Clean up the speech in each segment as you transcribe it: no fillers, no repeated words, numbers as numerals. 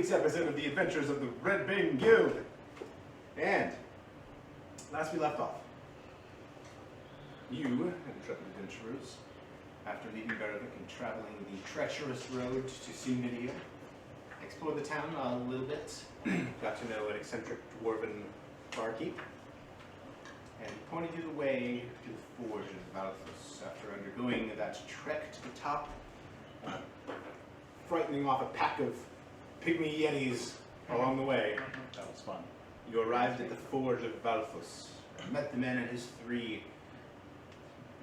week's episode of the Adventures of the Red Bane Guild. And last we left off, you, intrepid adventurers, after leaving Berwick and traveling the treacherous road to Sumidea, explored the town a little bit, got to know an eccentric dwarven barkeep, and pointed you the way to the Forge of Valthus after undergoing that trek to the top, frightening off a pack of pygmy yetis along the way. That was fun. You arrived at the Forge of Valthus, met the man and his 3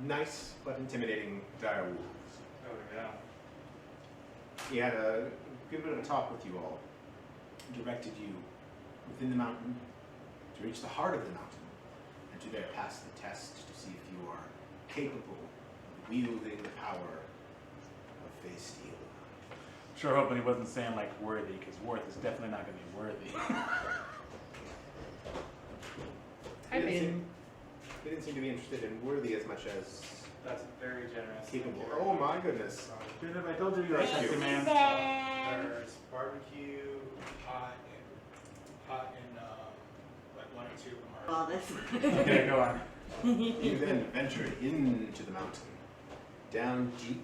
nice but intimidating dire wolves. Oh, yeah. He had a good bit of a talk with you all, directed you within the mountain to reach the heart of the mountain, and to there pass the test to see if you are capable of wielding the power of Fey Steel. Sure hoping he wasn't saying like worthy, because worth is definitely not going to be worthy. They didn't seem to be interested in worthy as much as That's very generous. capable. Thank you. Oh my goodness. Dude, if I told you you were a Thank sexy you. man. There's barbecue, hot, and like 1 or 2 of them are. All this. Okay, go on. You then ventured into the mountain, down deep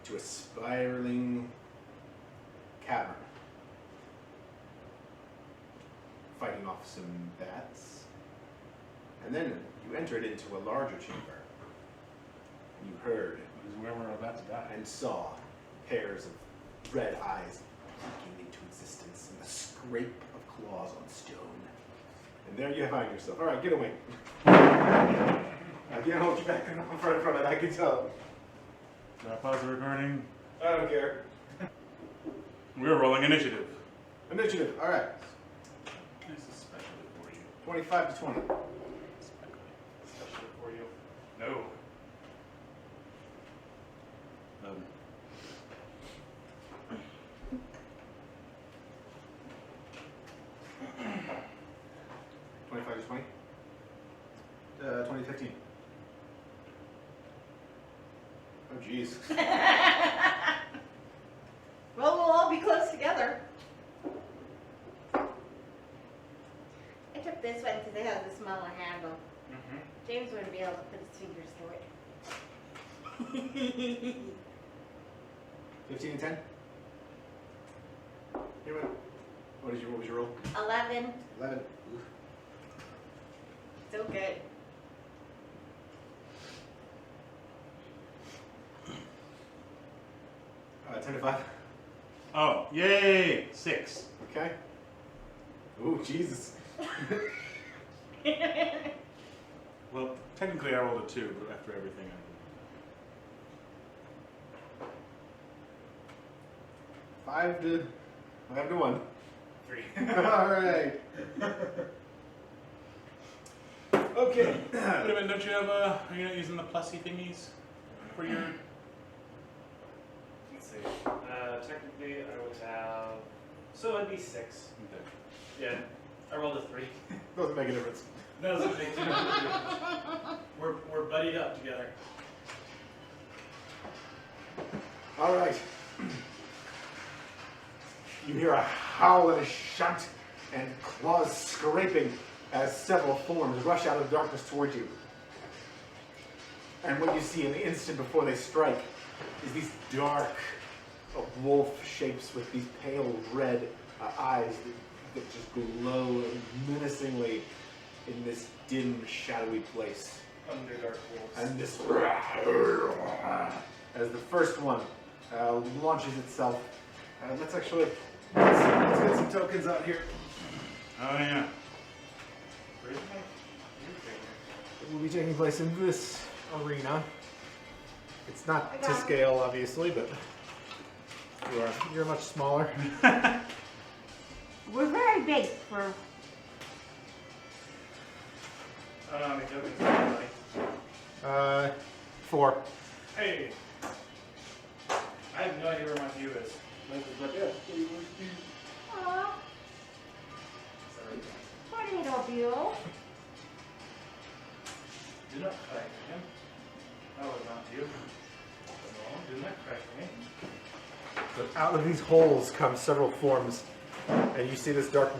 to a spiraling cavern, fighting off some bats. And then you entered into a larger chamber, and you heard This is where we're about to die. and saw pairs of red eyes peeking into existence and the scrape of claws on stone. And there you find yourself. All right, get away. I can't hold you back in front of it, I can tell. Do I pause the recording? I don't care. We're rolling initiative. Initiative, all right. This is especially for you. 25 to 20. Especially for you. No. 25 to 20. 20 to 15. Oh, jeez. Well, we'll all be close together. I took this one because it has a smaller handle. Mm-hmm. James wouldn't be able to put his fingers through it. 15 and 10. Here, what was your roll? 11. 11. So good. Uh, 10 to 5. Oh, yay! 6. Okay. Ooh, Jesus. Well, technically I rolled a 2, but after everything I 5 to 1. 3. All right. Okay. Wait a minute, don't you have are you not using the plussy thingies for your... Let's see. Technically, I would have. So it'd be 6. Okay. Yeah. I rolled a 3. Doesn't make a difference. That doesn't make too much of a difference. We're buddied up together. All right. You hear a howl and a shout and claws scraping as several forms rush out of the darkness towards you. And what you see in the instant before they strike is these dark wolf shapes with these pale red eyes that just glow menacingly in this dim, shadowy place. Underdark wolves. And this, as the first one launches itself, let's get some tokens out here. Oh yeah. Where's my It will be taking place in this arena. It's not I to got it. scale, obviously, but you're much smaller. We're very big for. I don't know how many tokens I have, buddy. 4. Hey! I have no idea where my view is. Aw, Sorry. tornado view. Do not correct him. That was not you. No, do not correct me. Flip out of these holes come several forms, and you see this dark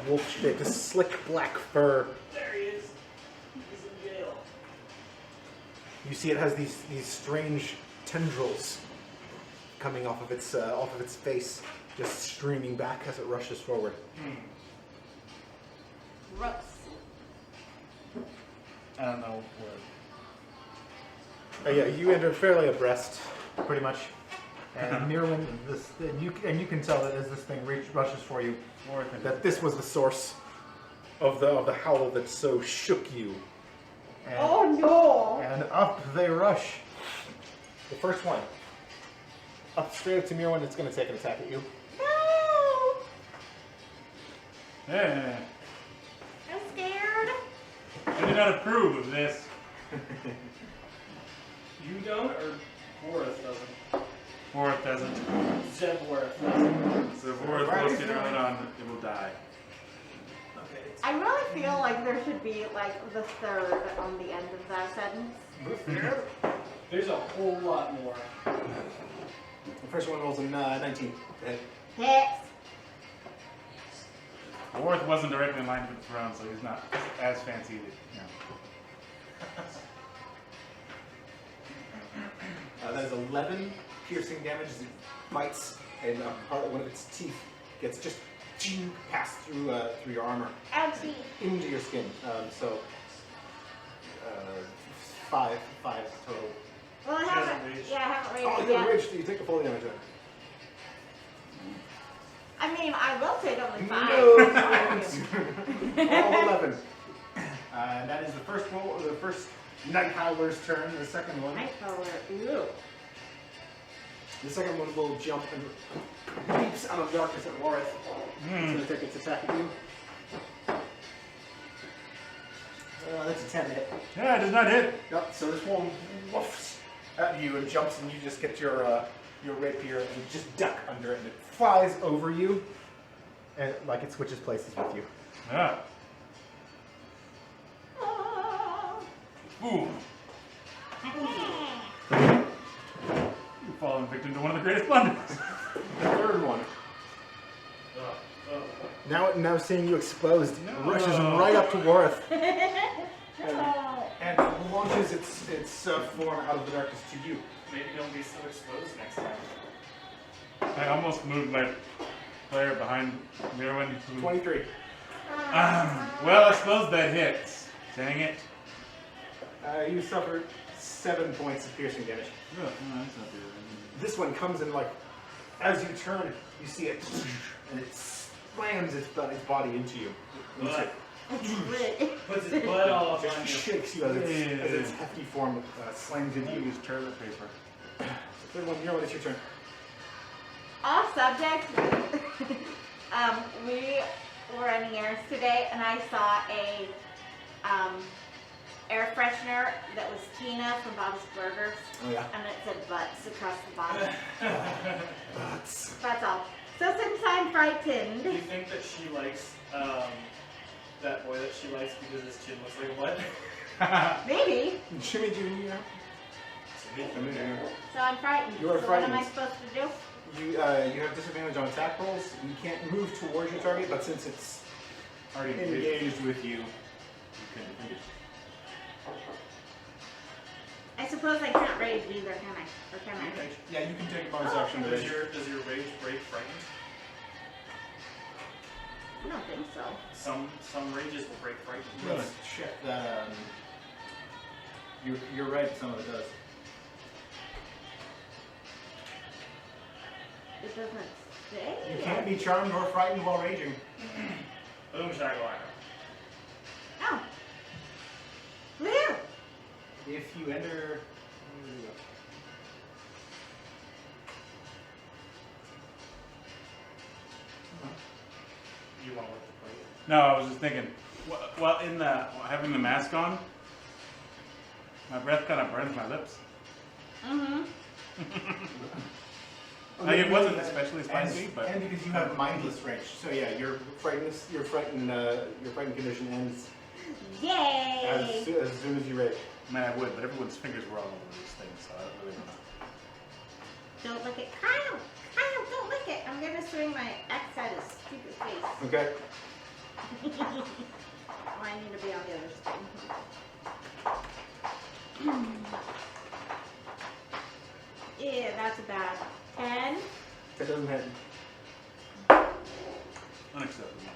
wolf shape, this slick black fur. There he is. He's in jail. You see it has these strange tendrils coming off of its face, just streaming back as it rushes forward. Gross. I don't know where. Yeah, you enter fairly abreast, pretty much. And Mirwin, you can tell that as this thing rushes for you, that this was the source of the howl that so shook you. And, Oh no! and up they rush. The first one. Up straight up to Mirwin, it's going to take an attack at you. No! Yeah. I'm scared. I do not approve of this. You don't, or Boris doesn't? Worth doesn't. Zebworth doesn't. So if Worth goes get early on, it will die. Okay. I really feel like there should be like the third on the end of that sentence. There's a whole lot more. The first one rolls a 19. Hit. Hits. Worth wasn't directly in line with the throne, so he's not as fancy. You know. That is 11 piercing damage as it bites, and part of one of its teeth gets just passed through your armor Ouchie. into your skin. So 5 total. Well, I She haven't. hasn't raged. Yeah, I haven't Oh, raised you it have yet. rage. You take the full damage then. I mean, I will take only 5. No, all 11. That is the first roll. The first Night Howler's turn. The second one. Night Howler. Ooh. The second one will jump and leaps out of darkness at Warith. It's going to take its attack at you. That's a 10 hit. Yeah, it does not hit. Yep, so this one woofs at you and jumps, and you just get your rapier and you just duck under it, and it flies over you, and like it switches places with you. Yeah. Oh. Boom. You've fallen victim to one of the greatest blunders. The third one, now seeing you exposed, No. rushes right up to Warith Oh. and launches its form out of the darkness to you. Maybe don't be so exposed next time. I almost moved my player behind Mirwin. 23. Well, I suppose that hits. Dang it. You suffered 7 points of piercing damage. Oh, no, that's not good. This one comes in like, as you turn, you see it, and it slams its body into you. What? Really? Puts his blood all up It on you. shakes you as its hefty form slams into you. Use toilet paper. The third one, Mirwin, it's your turn. Off subject. We were running errands today, and I saw a air freshener that was Tina from Bob's Burgers, Oh yeah. and it said butts across the bottom. Butts. That's all. So since I'm Do frightened, you think that she likes that boy that she likes because his chin looks like a butt? maybe. Jimmy Jr. Jimmy Jr. So I'm frightened. You are so what am I frightened. supposed to do? You have disadvantage on attack rolls. You can't move towards your target, but since it's Already engaged with you, You can defeat it. I suppose I can't rage either, can I? Or can I? yeah, you can take a bonus Oh, action to Does rage. your rage break frightened? I don't think so. Some rages will break frightened. Let's check that. You're right. Some of it does. It doesn't say. You can't be charmed or frightened while raging. Boom shakalaka. Oh. Woo! If you enter. You want to let the play? No, I was just thinking. Well, in the having the mask on, my breath kind of burns my lips. Mm-hmm. Like it wasn't especially spicy, but and because you have mindless rage, so yeah, your frightened condition ends Yay! as soon as you rage. I mean, I would, but everyone's fingers were all over this thing, so I don't really know. Don't look at Kyle. Kyle, don't lick it. I'm gonna swing my axe at his stupid face. Okay. Oh, I need to be on the other screen. Yeah, that's a bad 10. That doesn't hit. Unacceptable.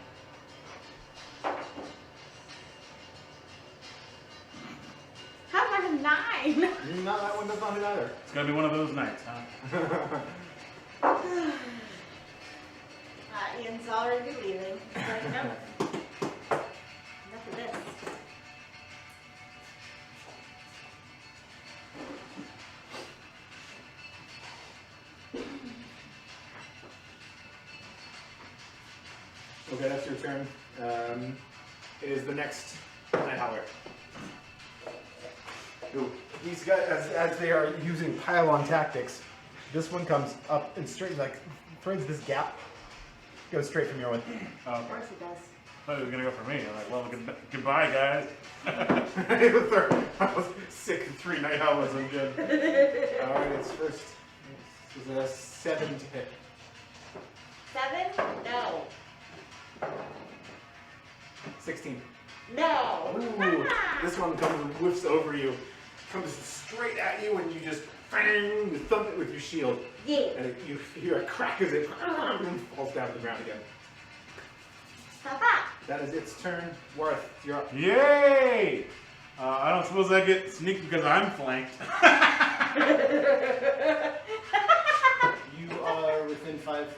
How about a 9? No, that one does not hit either. It's gonna be one of those nights, huh? Ian's already leaving. He's like, no. Enough of this. Okay, that's your turn. It is the next Night Howler. Who, these guys, as they are using pylon tactics, this one comes up and straight, like, threads this gap, goes straight from your one. Oh, Of okay. course he does. I thought he was gonna go for me. I'm like, well, goodbye, guys. I was sick of 3 Night Howlers, I'm good. Alright, it's first. Is it a 7 to hit? 7? No. 16. No. Ooh, this one comes and whiffs over you, comes straight at you, and you just bang, you thump it with your shield, Yeah. and you hear a crack as it falls down to the ground again. Haha. That is its turn. Worth, you're up. Yay! I don't suppose I get sneaked because I'm flanked. You are within 5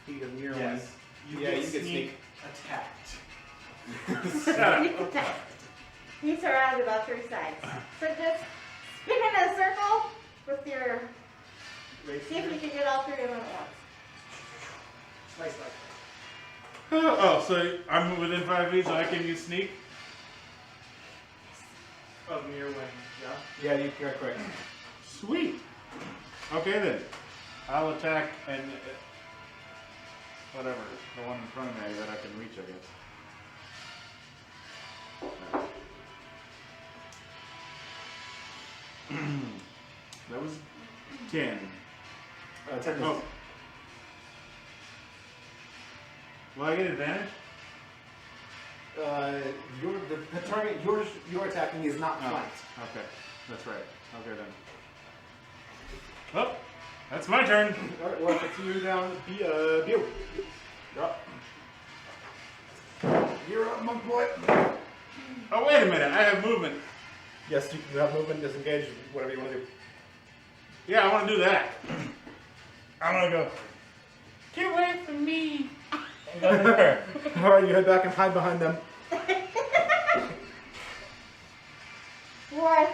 feet of Mirwin. Yes. You Yeah, get you get sneak attacked. Shut up. He's surrounded on 3 sides. So just spin in a circle with your. See if you can get all 3 of them at once. Slice like Oh, so I'm within 5 feet, so I can use sneak? that. Of Mirwin, yeah. Yeah, you're correct. Sweet. Okay then. I'll attack and whatever, the one in front of me that I can reach, I guess. That was 10. 10 misses. Oh. Will I get advantage? The target you're attacking is not Oh, flanked. okay. That's right. Okay then. Well, that's my turn. Alright, well, it's you down. Bew. You're up. You're up, monk boy. Oh, wait a minute. I have movement. Yes, you have movement, disengage, whatever you want to do. Yeah, I want to do that. I'm going to go. Get away from me. Alright, you head back and hide behind them. What?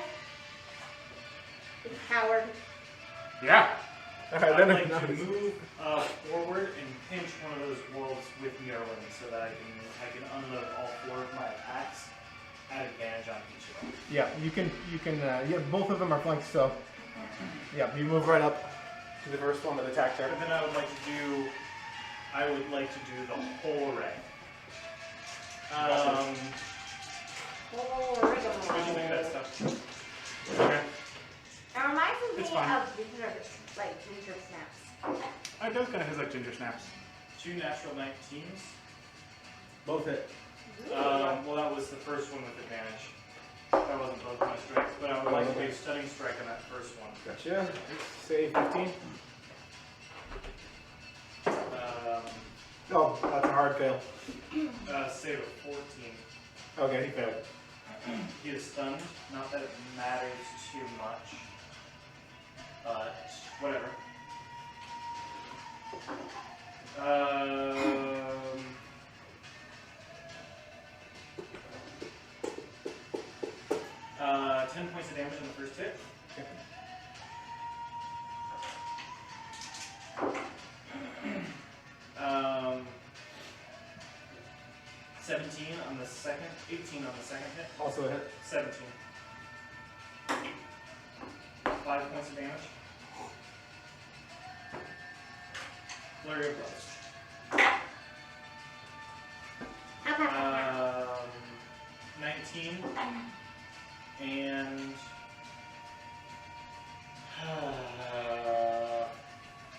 You coward. Yeah. Alright, I'd then like to move forward and pinch one of those wolves with Mirwin so that I can unload all 4 of my attacks at advantage on each of them. Yeah, you can, yeah, both of them are flanked, so, yeah, you move right up to the first one that attacked her. And then I would like to do the whole array. Oh, What do you think of that stuff? Okay. It reminds me It's fine. of ginger, like ginger snaps. It does kind of have like ginger snaps. 2 natural 19s. Both hit. Well, that was the first one with advantage. That wasn't both my strikes, but I would like to do stunning strike on that first one. Gotcha. Save 15. Oh, that's a hard fail. Save of 14. Okay, he failed. He is stunned. Not that it matters too much, but whatever. Um, 10 points of damage on the first hit. Okay. 17 on the second, 18 on the second hit. Also a hit. 17. 5 points of damage. Flurry of blows. 19 and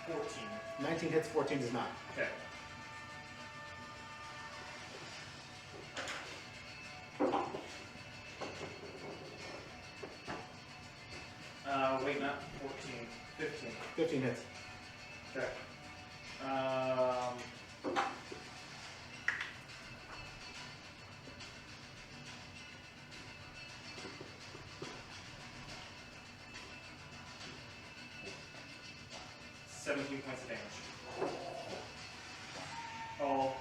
14. 19 hits, 14 does not. Okay. Wait, not 14, 15. 15 hits. Okay. 17 points of damage.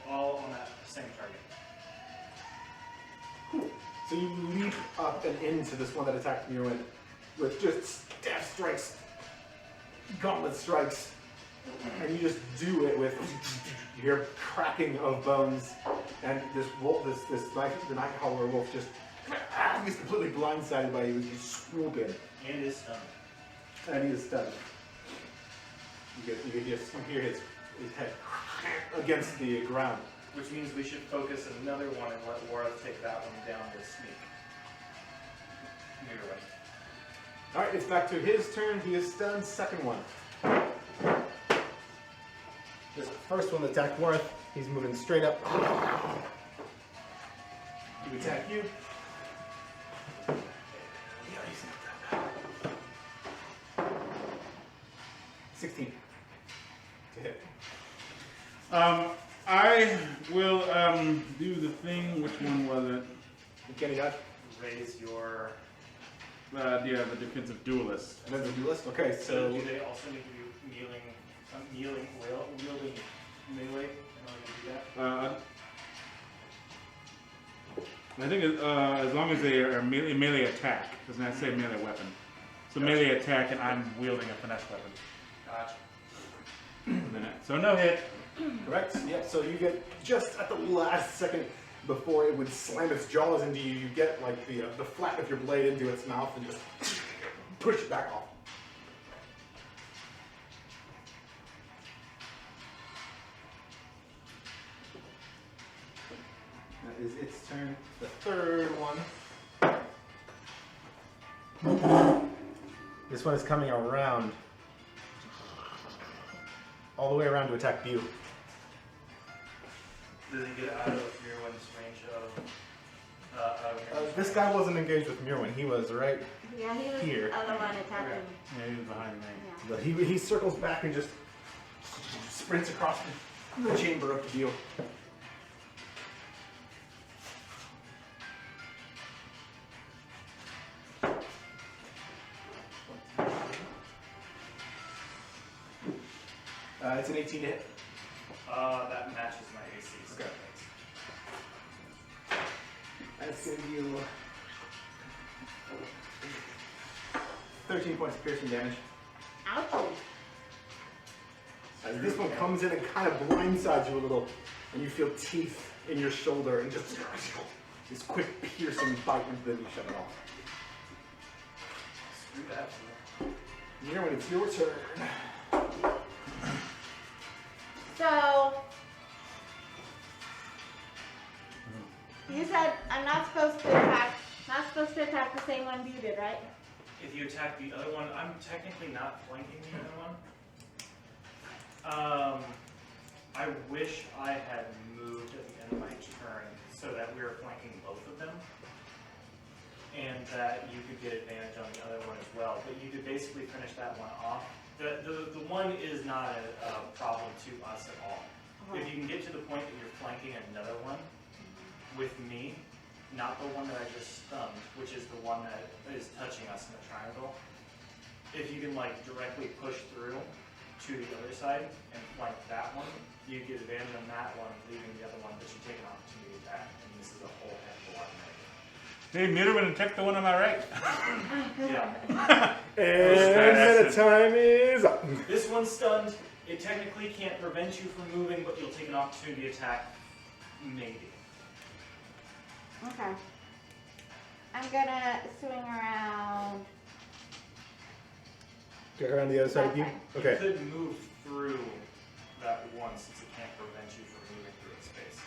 All on that same target. So you leap up and into this one that attacked Mirwin with just staff strikes, gauntlet strikes, and you just do it with you hear cracking of bones, and this wolf, the night howler wolf just he's completely blindsided by you as you swoop in, And is stunned. and he is stunned. You hear his head against the ground. Which means we should focus another one and let Wara take that one down with sneak. Either way. All right, it's back to his turn. He is stunned. Second one. This first one attacked Worth. He's moving straight up. To attack you. Yeah, he's not that bad. 16 to hit. I will do the thing. Which one was it? Can he dodge? Raise your. Yeah, the defensive duelist. And then the duelist. Okay, So so do they also need to be wielding melee in order to do that? I think as long as they are melee attack, doesn't that say melee weapon? So melee attack, and I'm wielding a finesse weapon. Gotcha. So no hit. correct. Yep. So you get just at the last second before it would slam its jaws into you. You get like the flat of your blade into its mouth and just push it back off. That is its turn. The third one. This one is coming around. All the way around to attack Bew. Does he get out of Mirwin's range of? Out of Mirwin's This guy wasn't engaged with Mirwin. He was right. Yeah, he was Here. the other one attacking. Yeah, he was behind me. Yeah. But he circles back and just sprints across the chamber up to Bew. It's an 18 to hit. That matches my AC. So Okay. That's going to be 13 points of piercing damage. Ouchie. As this one comes in and kind of blindsides you a little, and you feel teeth in your shoulder and just this quick piercing bite, and then you shut it off. Screw that. Mirwin, it's your turn. So, you said I'm not supposed to attack the same one you did, right? If you attack the other one, I'm technically not flanking the other one. I wish I had moved at the end of my turn so that we were flanking both of them, and that you could get advantage on the other one as well. But you could basically finish that one off. The one is not a problem to us at all. If you can get to the point that you're flanking another one with me, not the one that I just stunned, which is the one that is touching us in the triangle. If you can like directly push through to the other side and flank that one, you get advantage on that one, leaving the other one, but you take an opportunity attack, and this is a whole heck of a lot of Hey, Mirwin, attack the one on my right. Yeah. And minute time is up. This one's stunned. It technically can't prevent you from moving, but you'll take an opportunity attack, maybe. Okay. I'm gonna swing around. Get around the other side of you. You Okay. could move through that one since it can't prevent you from moving through its space.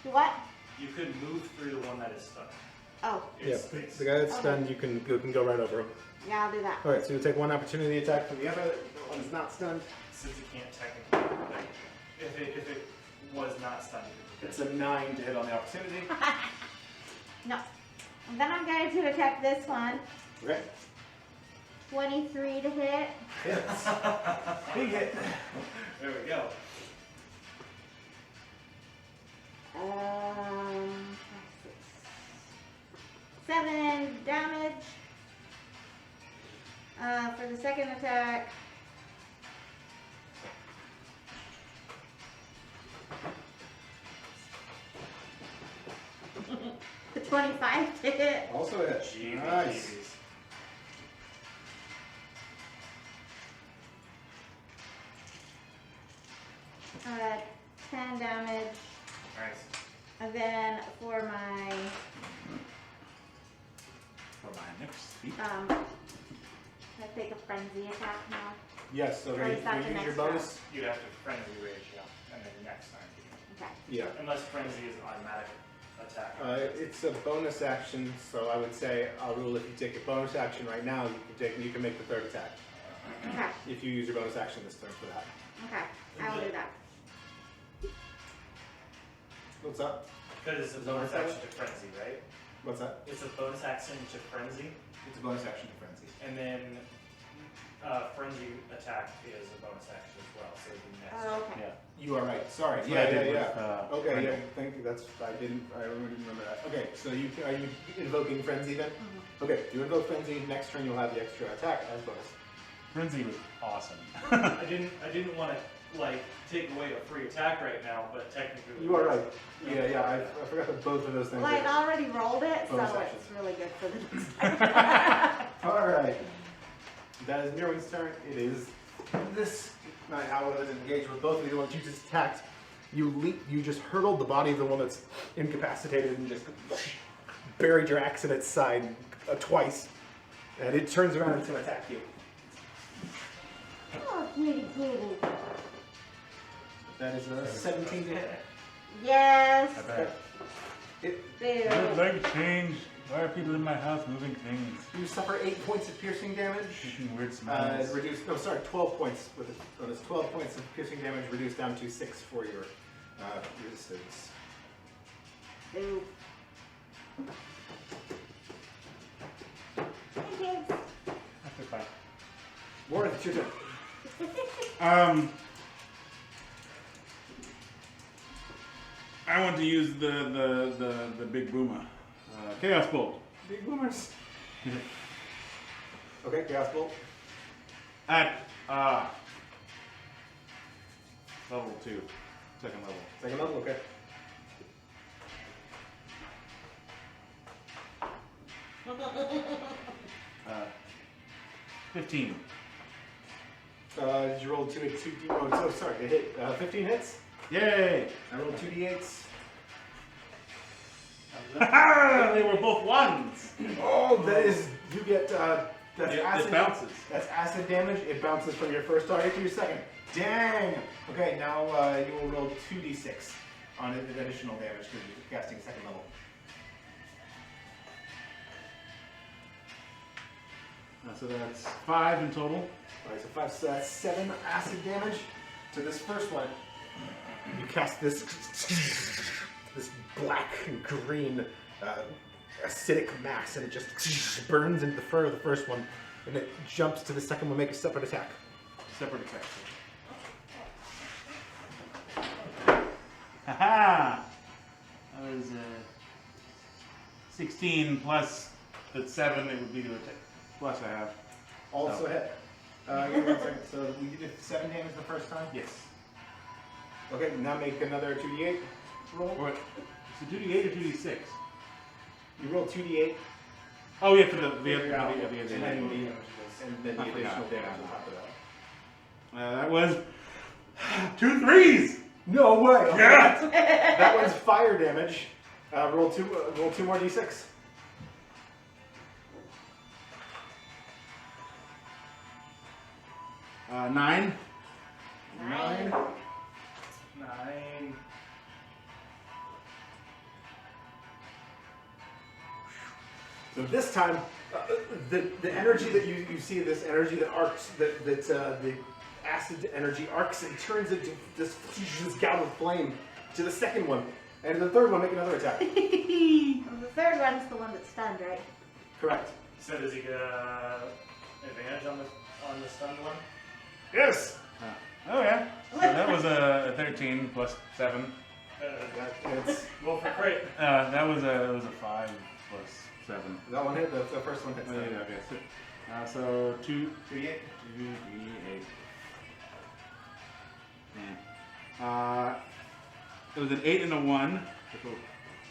Do what? You could move through the one that is stunned. Oh, Yeah, Its space. the guy that's stunned, you can go right over him. yeah, I'll do that. All right, so you take one opportunity attack from the other. The one is not stunned. since it can't technically, like, if it was not stunned, it It's would a 9 to hit on the opportunity. No. And then I'm going to attack this one. Okay. 23 to hit. Hits. Big hit. There we go. 7 damage. For the second attack. The 25 to hit. Also hit. Jeebies Nice. jeebies. 10 damage. Nice. And then for my next speed. I take a frenzy attack now. Yes, so Or you is that the use your next bonus. You'd have to frenzy rage, yeah, and then next time. Okay. Yeah. Unless frenzy is an automatic attack. It's a bonus action, so I would say I'll rule if you take a bonus action right now, you can make the third attack. Okay. If you use your bonus action this turn for that. Okay. I will do that. What's up? Because it's a Is that bonus what I action to frenzy, right? What's that? It's a bonus action to frenzy, It's a bonus action to frenzy. and then frenzy attack is a bonus action as well, so it'd be next. Oh, okay. You are right. Sorry. That's what I Yeah, did yeah, with, yeah. Okay, Brenda. yeah. Thank you. That's I didn't remember that. Okay, so are you invoking frenzy then? Mhm. Okay, you invoke frenzy. Next turn you'll have the extra attack as bonus. Frenzy was awesome. I didn't want to like take away a free attack right now, but technically You are right. Yeah. I forgot that both of those things. Well, I'd are- already rolled it, so Bonus it's actions. really good for the next time. All right. That is Mirwin's turn. It is this night owl that is engaged with both of the ones you just attacked. You leap. You just hurtled the body of the one that's incapacitated and just buried your axe in its side twice, and it turns around to attack you. Oh, cutie, cutie. That is a 17 to hit. Yes. I bet. It, My Boo. leg changed. Why are people in my house moving things? you suffer 8 points of piercing damage. Making weird smells. Reduced. No, sorry, 12 points with it. So it's 12 points of piercing damage reduced down to 6 for your resistance. Boo. Hey, kids. Okay, fine. Warren, it's your turn. I want to use the big boomer. Chaos Bolt. Big boomers. Okay, Chaos Bolt. At level 2. Second level. Second level, okay. Uh, 15. Did you roll 2 d? Oh, so sorry, it hit 15 hits. Yay! I rolled 2 d8s. They were both ones. Oh, that is, you get, that's It acid. bounces. That's acid damage. It bounces from your first target to your second. Dang! Okay, now you will roll 2d6 on an additional damage because you're casting second level. So that's 5 in total. Alright, so 5, so that's 7 acid damage to this first one. You cast this black and green acidic mass, and it just burns into the fur of the first one, and it jumps to the second one. Make a separate attack. Separate attack. Haha! That was 16 plus the 7. It would be the attack. Plus I have. Also Oh. hit. Give me 1 second. So we did 7 damage the first time. Yes. Okay, now make another 2d8 roll. What? So 2d8 or 2d6? You roll 2d8, Oh yeah, for the and then the I additional forgot. damage on top of that. that was 2 3s. No way! Okay. Yeah. That one's fire damage. Roll 2 more d6. Nine. 9. 9. So this time, the energy that you see, this energy that arcs, the acid energy arcs and turns into this gout of flame. To the second one. And the third one, make another attack. Well, the third one's the one that's stunned, right? Correct. So does he get advantage on the stunned one? Yes! Oh yeah. So that was a 13 plus 7. It's, Well, for crit. That was a 5 plus 7. that one hit, the first one hits. Oh, yeah, okay. So 2 2d8. 2d8. Yeah. It was an 8 and a 1.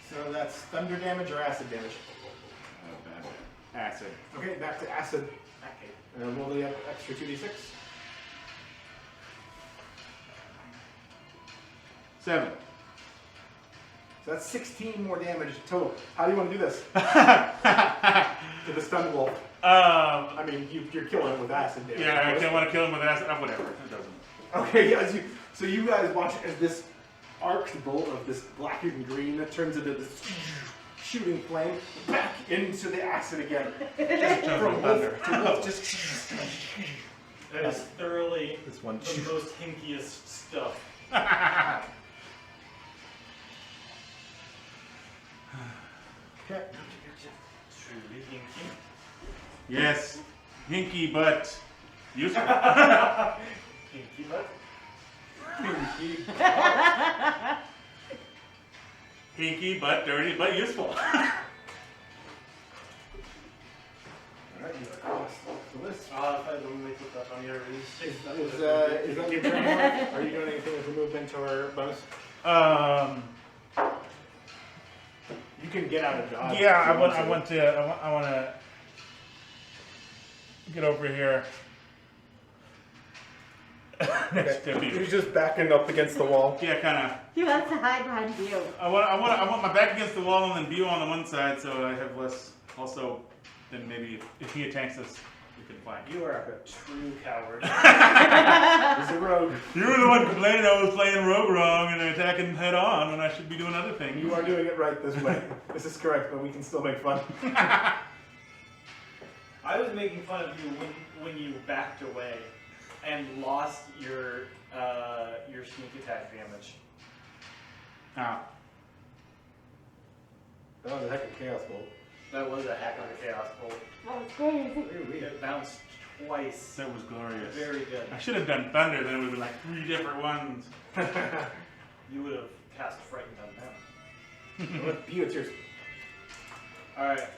So that's thunder damage or acid damage. Acid. Okay, back to acid. And roll the extra 2d6. 7. So that's 16 more damage total. How do you want to do this? To the stunned wolf. I mean, you're killing it with acid damage. Yeah, I of don't course. want to kill him with acid. Whatever. It doesn't. Okay, yeah, so you guys watch as this arced bolt of this black and green that turns into this shooting flame back into the acid again. Just from thunder. wolf to wolf, just. That is thoroughly This one. the most hinkiest stuff. Okay. Truly hinky. Yes. Hinky, but useful. Hinky butt. Hinky, but dirty, but useful. Alright, you cross the list. If I only put that on your Is that your turn, Mark? Are you doing anything with the movement or bonus? You can get out of dodge. Yeah, if you I want to get over here. Next to He's me. just backing up against the wall. Yeah, kind of. He wants to hide behind you. I want my back against the wall and then View on the one side, so I have less. Also, then maybe if he attacks us, we can flank. You are a true coward. He's a rogue. You were the one complaining I was playing rogue wrong and attacking head on when I should be doing other things. You are doing it right this way. This is correct, but we can still make fun. I was making fun of you when you backed away and lost your sneak attack damage. Ah. That was a heck of a chaos bolt. That was a heck of a chaos bolt. That was crazy. It bounced twice. That was glorious. Very good. I should have done thunder, then it would have been like 3 different ones. You would have cast Frightened on them. Let's be it's yours. Alright.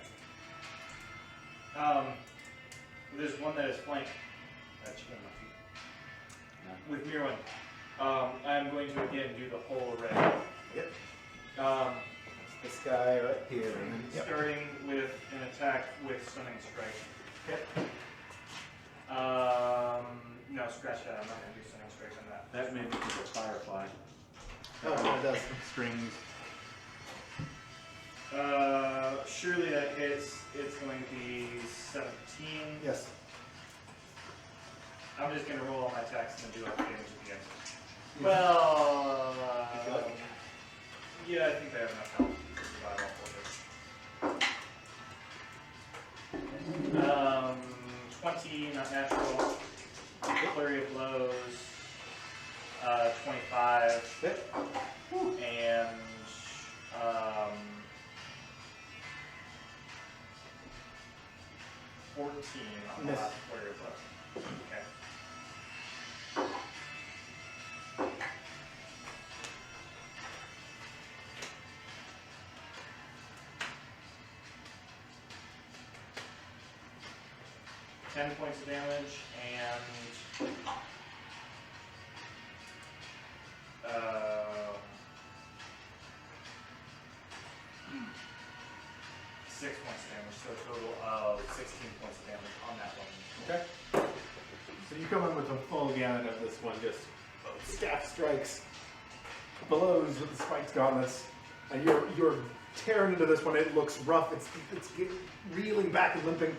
There's one that is flanked. Chicken with Mirwin. I'm going to again do the whole array. Yep. This guy right here. Starting with an attack with Stunning Strike. Yep. No, scratch that. I'm not going to do Stunning Strike on that. That made me think of Firefly. Oh, it does. Strings. Surely that hits. It's going to be 17. Yes. I'm just going to roll all my attacks and then do all the damage at the end. Well, yeah, I think they have enough health to survive all 20, not natural. Flurry of blows. 25. Yep. And 14 on the Miss. last flurry of blows. Okay. Ten points of damage and 6 points of damage, so a total of 16 points of damage on that one. Okay. So you come in with a full gamut of this one, just staff strikes, blows with the spiked gauntlets, and you're tearing into this one. It looks rough. It's reeling back and limping.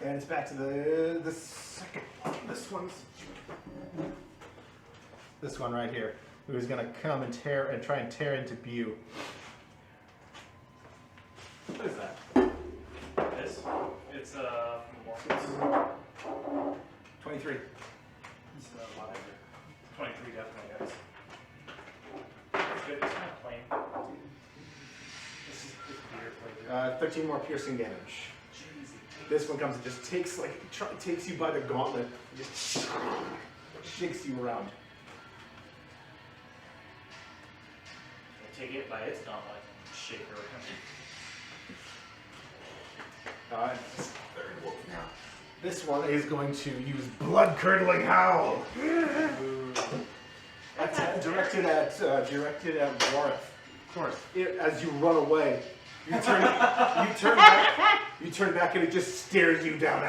And it's back to the second one. This one right here, who's gonna come and try and tear into Bew. What is that? This, it's from Morphus. 23 23. It's a lot better. 23 definitely, guys. It's good. It's kind of plain. This is beer flavor. 13 more piercing damage. Jeezy. This one comes and just takes takes you by the gauntlet, and just shakes you around. Take it by its gauntlet. Shake her around. It's the third wolf now. This one is going to use blood-curdling howl. That's directed at Wareth. Of course. As you run away, you turn back, and it just stares you down.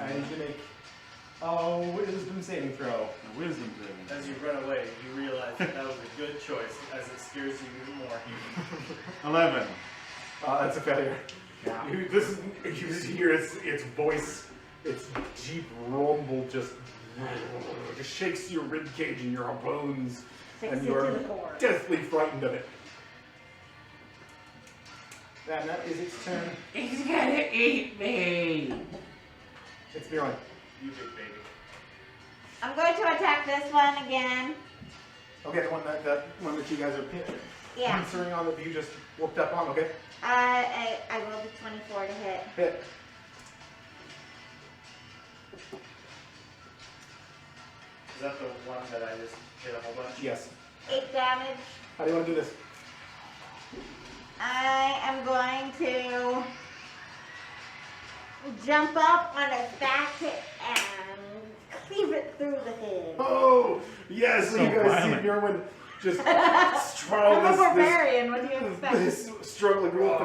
And you make wisdom saving throw. A wisdom saving. As you run away, you realize that was a good choice, as it scares you even more. 11. That's a failure. Yeah. You just hear its voice, its deep rumble just shakes your rib cage and your bones, Takes and you you're to the core. deathly frightened of it. And that is its turn. He's gonna eat me. It's Mirren. You big baby. I'm going to attack this one again. Okay, the one that you guys are Yeah. answering on that you just whooped up on. Okay, I rolled a 24 to hit. hit. Is that the one that I just hit a whole bunch? Yes. 8 damage. How do you want to do this? I am going to jump up on its back and cleave it through the head. Oh, yes! So you guys violent. see Mirren just straddle I'm a this barbarian, what do you expect? this struggling wolf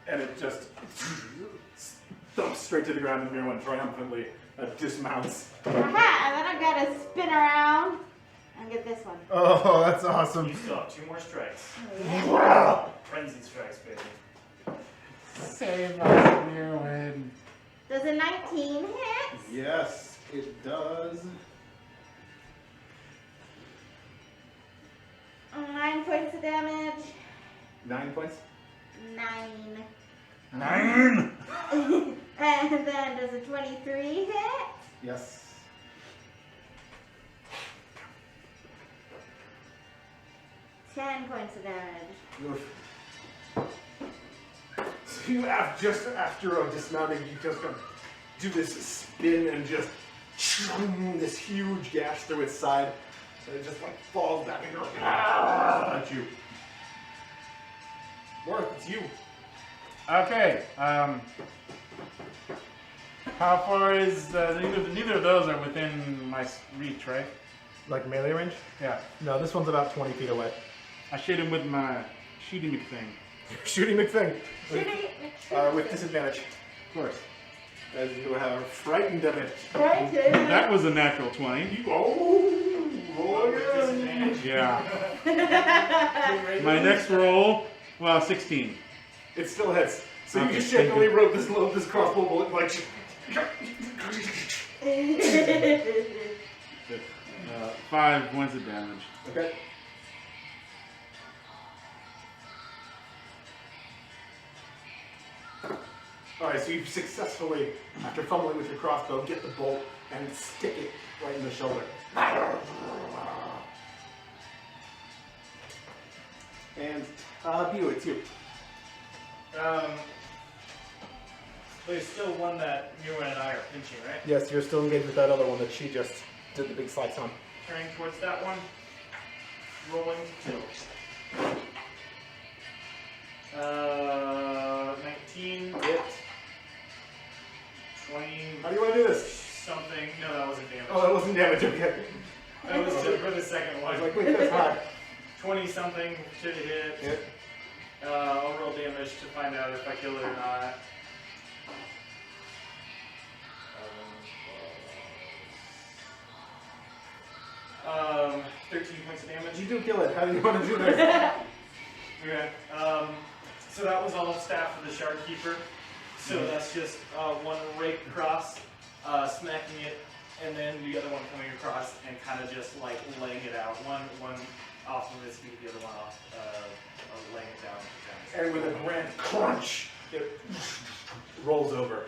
and it just thumps straight to the ground, and Mirren triumphantly dismounts. Aha, and then I've got to spin around and get this one. Oh, that's awesome. You still have 2 more strikes. Yeah. Wow! Frenzy strikes, baby. Save us, Mirwin. Does a 19 hit? Yes, it does. 9 points of damage. 9 points. 9. 9. And then does a 23 hit? Yes. Ten points of damage. So you just after dismounting, you just gonna do this spin and just this huge gash through its side, and it just falls back and goes at you. Worth, it's you. Okay. How far is neither of those are within my reach, right? Like melee range? Yeah. No, this one's about 20 feet away. I shoot him with my shooting thing. Shooting McThing. Shooting With disadvantage, Of course. as you are frightened of it. That was a natural 20. Roll again. Disadvantage. Yeah. My next roll, 16. It still hits. So you Okay, just thank shakily you. wrote this crossbow bullet like. 5 points of damage. Okay. Alright, so you successfully, after fumbling with your crossbow, get the bolt and stick it right in the shoulder. And, Bew, it's you. There's still one that Mirwin and I are pinching, right? Yes, you're still engaged with that other one that she just did the big slice on. Turning towards that one. Rolling to kill. 19, Hit. 20, How do you want to do this? something. No, that wasn't damage. Oh, that wasn't damage, okay. That was for the second I was one. like, wait, that's high. 20 something should hit. Hit. I'll roll damage to find out if I kill it or not. 13 points of damage. You do kill it. How do you want to do this? Okay. So that was all staff of the Shard Keeper. So that's just one rake across, smacking it, and then the other one coming across and kind of just like laying it out. One off of his feet, the other one off, laying it down. And with a grand crunch, it rolls over.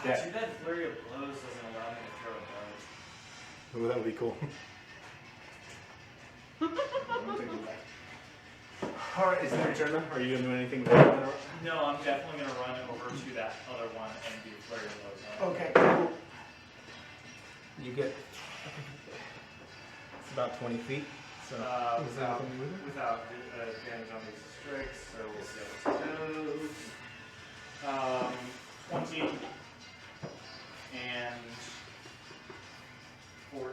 Too Dead. bad Flurry of Blows doesn't allow me to throw a dart. Ooh, that would be cool. Alright, is it your turn then? Are you gonna do anything with that? No, I'm definitely going to run over to that other one and do Flurry of Blows on it. Okay, cool. You get. It's about 20 feet. So, is there Without anything with it? advantage on these strikes, so we'll see how this goes. 20 and 14.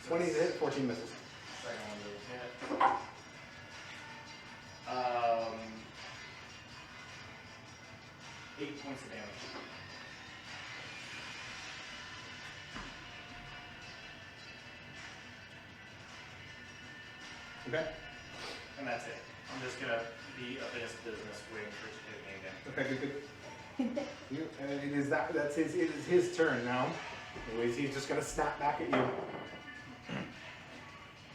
20 to hit, 14 misses. Second one goes hit. 8 points of damage. Okay. And that's it. I'm just gonna be up in his business waiting for it to hit me again. Okay, good. It is it is his turn now. Anyways, he's just gonna snap back at you.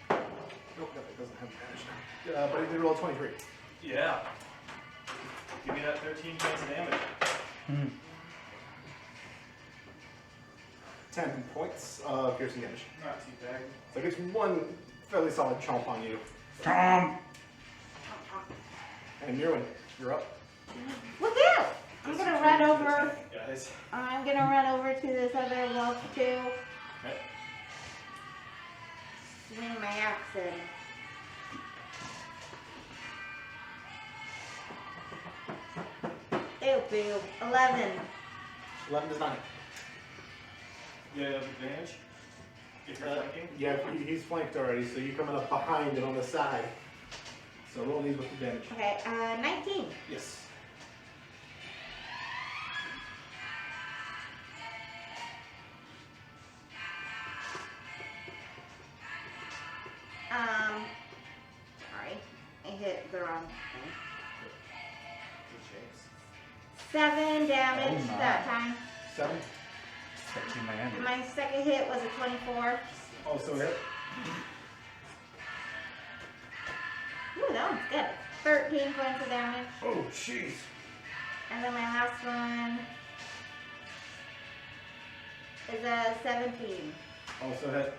Nope, no, it doesn't have advantage now. But he did roll 23. Yeah. Give me that 13 points of damage. 10 points of piercing damage. Not too bad. So it gets one fairly solid chomp on you. Tom! And Mirwin, you're up. Look out! I'm gonna run over. Guys. I'm gonna run over to this other wolf too. Okay. Swing my axe in. Ew, boo. 11. 11 does not hit. You have advantage? If you're flanking? Yeah, he's flanked already, so you're coming up behind and on the side. So roll these with advantage. Okay, 19. Yes. Sorry. I hit the wrong thing. Good chase. 7 damage Oh my. that time. 7. 17 Miami. My second hit was a 24. Also hit. Ooh, that one's good. 13 points of damage. Oh, jeez. And then my last one is a 17. Also hit.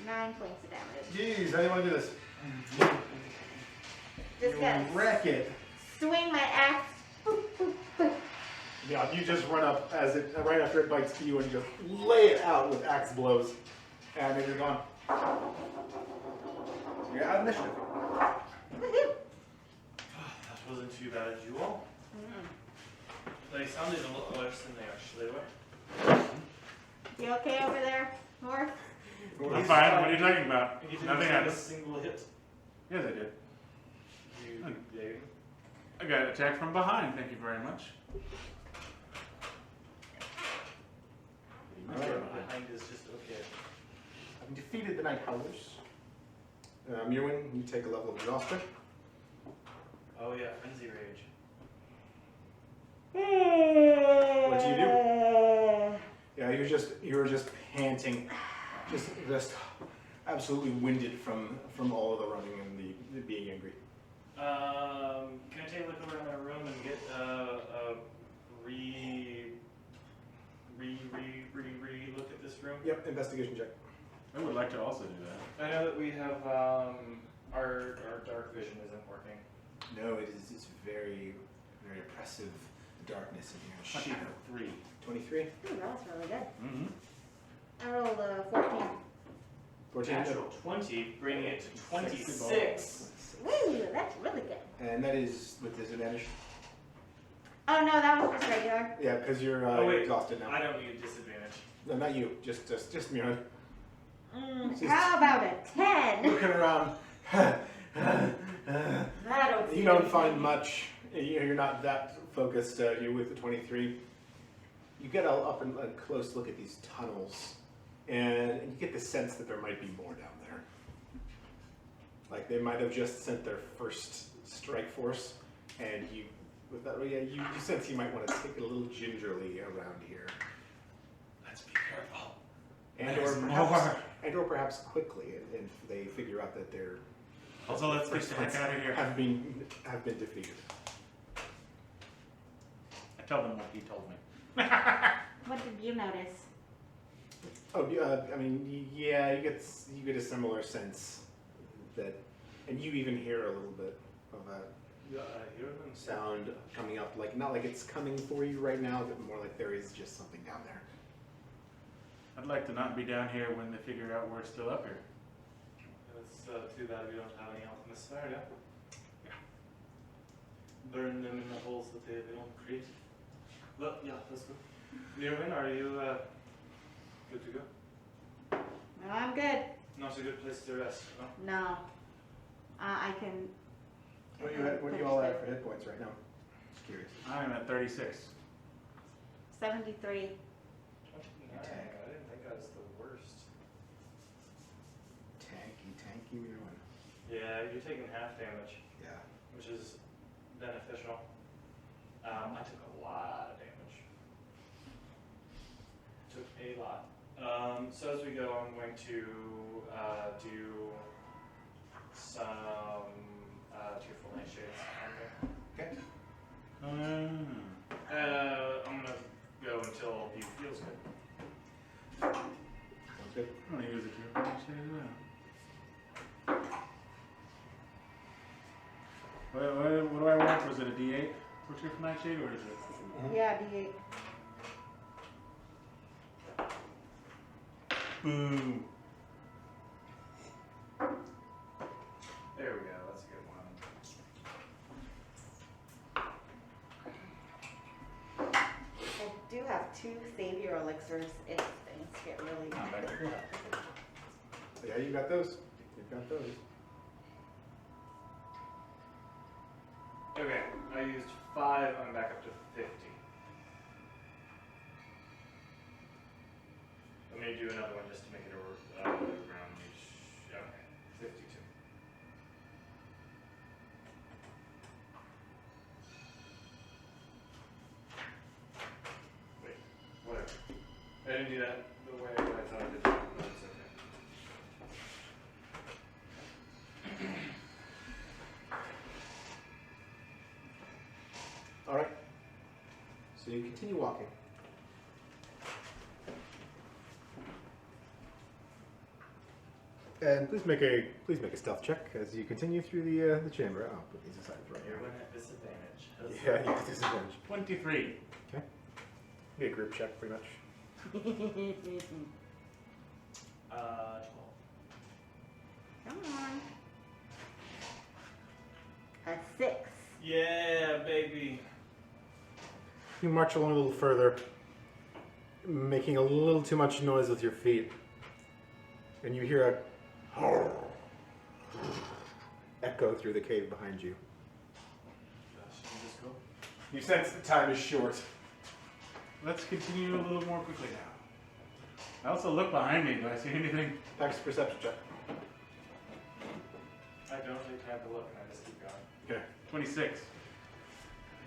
9 points of damage. Jeez, how do you want to do this? Just gotta wreck it. swing my axe. Boop, boop, boop. Yeah, you just run up as it right after it bites you and just lay it out with axe blows, and then you're gone. You're out of initiative. Woohoo. That wasn't too bad, Jewel. They sounded a little worse than they actually were. You okay over there, Morph? I'm fine. What are you talking about? You didn't Nothing take a happened. single hit. Yes, I did. You did. I got attacked from behind. Thank you very much. Behind is just okay. Having defeated the Night Howlers, Mirwin, you take a level of exhaustion. Oh yeah, Frenzy Rage. What do you do? Yeah, you were just panting, just absolutely winded from all of the running and the being angry. Can I take a look around my room and get a look at this room? Yep, investigation check. I would like to also do that. I know that we have our dark vision isn't working. No, it's very, very oppressive darkness in here. Shadow. 3. 23? Ooh, that was really good. Mm-hmm. I rolled a 14. 14. Natural 20, bringing it to 26. Woo, that's really good. And that is with disadvantage? Oh no, that was just regular. Yeah, because you're Oh, wait. exhausted now. I don't need a disadvantage. No, not you. Just Mirwin. How about a 10? Looking around. I don't see You don't anything. find much. You're not that focused. You're with the 23. You get up and a close look at these tunnels, and you get the sense that there might be more down there. Like they might have just sent their first strike force, and you sense you might want to take it a little gingerly around here, Let's be careful. and There's or more. perhaps quickly, if they figure out that they're Also, let's get the heck out of here. Have been defeated. I tell them what he told me. What did you notice? Oh, I mean, yeah, you get a similar sense that, and you even hear a little bit of a sound coming up, like not like it's coming for you right now, but more like there is just something down there. I'd like to not be down here when they figure out we're still up here. It's too bad we don't have any else in this area. Burn them in the holes that they don't create. But yeah, let's go. Nirwin, are you good to go? No, I'm good. Not a good place to rest, no? No. I can. What do you all have for hit points right now? Just curious. I'm at 36. 73. I didn't think I was the worst. Tanky one. Yeah, you're taking half damage, Yeah. which is beneficial. I took a lot of damage. Took a lot. So as we go, I'm going to do some Tearful Nightshades. Okay. I'm gonna go until he feels good. Sounds good. I'm gonna use it here. What do I want? Was it a D8 for Tearful Nightshade, or is it? Yeah, D8. Boom. There we go. That's a good one. I do have 2 savior elixirs if things get really Not bad. bad. Yeah, you got those. You've got those. Okay, I used 5. I'm back up to 50. Let me do another one just to make it a round-ish. Okay, 52. Wait, whatever. I didn't do that the way I thought I did. No, it's okay. All right. So you continue walking. And please make a stealth check as you continue through the chamber. I'll put these aside for right You're now. at disadvantage. Yeah, you get disadvantage. 23. Okay. Be a group check, pretty much. 12. Come on. A 6. Yeah, baby. You march along a little further, making a little too much noise with your feet, and you hear a echo through the cave behind you. Should we just go? You sense the time is short. Let's continue a little more quickly now. I also look behind me. Do I see anything? Max perception check. I don't take time to look, and I just keep going. Okay. 26.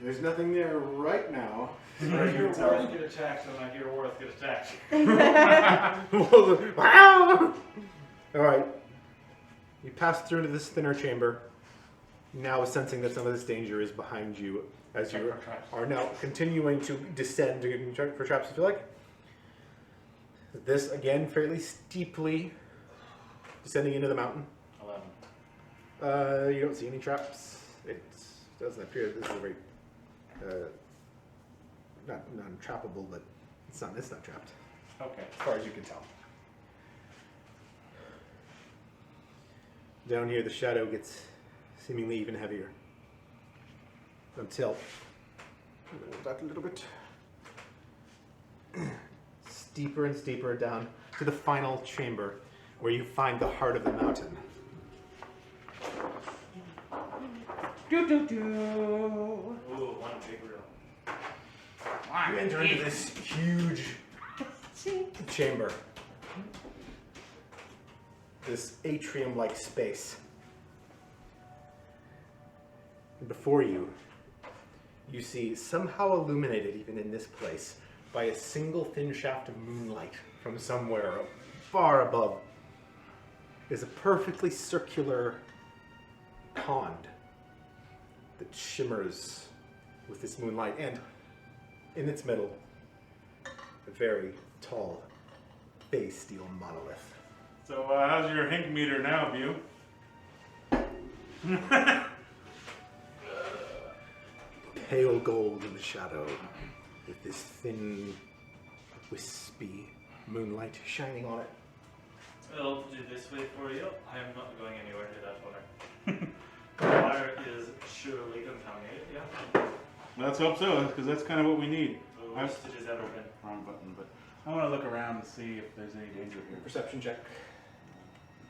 There's nothing there right now. I hear Worth get attacked, and I hear Worth get attacked. All right. You pass through into this thinner chamber, now sensing that some of this danger is behind you as you are now continuing to descend to check for traps if you like. This, again, fairly steeply descending into the mountain. 11. You don't see any traps. It doesn't appear that this is a very, not non-trappable, but it's not trapped, Okay. as far as you can tell. Down here, the shadow gets seemingly even heavier. Until, move that a little bit. Steeper and steeper down to the final chamber, where you find the heart of the mountain. Ooh, one big room. You enter into this huge chamber. This atrium-like space. And before you, you see, somehow illuminated even in this place, by a single thin shaft of moonlight from somewhere far above, is a perfectly circular pond that shimmers with this moonlight, and in its middle, a very tall bay steel monolith. So, how's your hink meter now, View? Pale gold in the shadow, with this thin, wispy moonlight shining on it. I'll do this way for you. I am not going anywhere near that water. The water is surely contaminated, yeah? Let's hope so, because that's kind of what we need. The worst it has ever been. Wrong button, but I want to look around and see if there's any danger here. Perception check.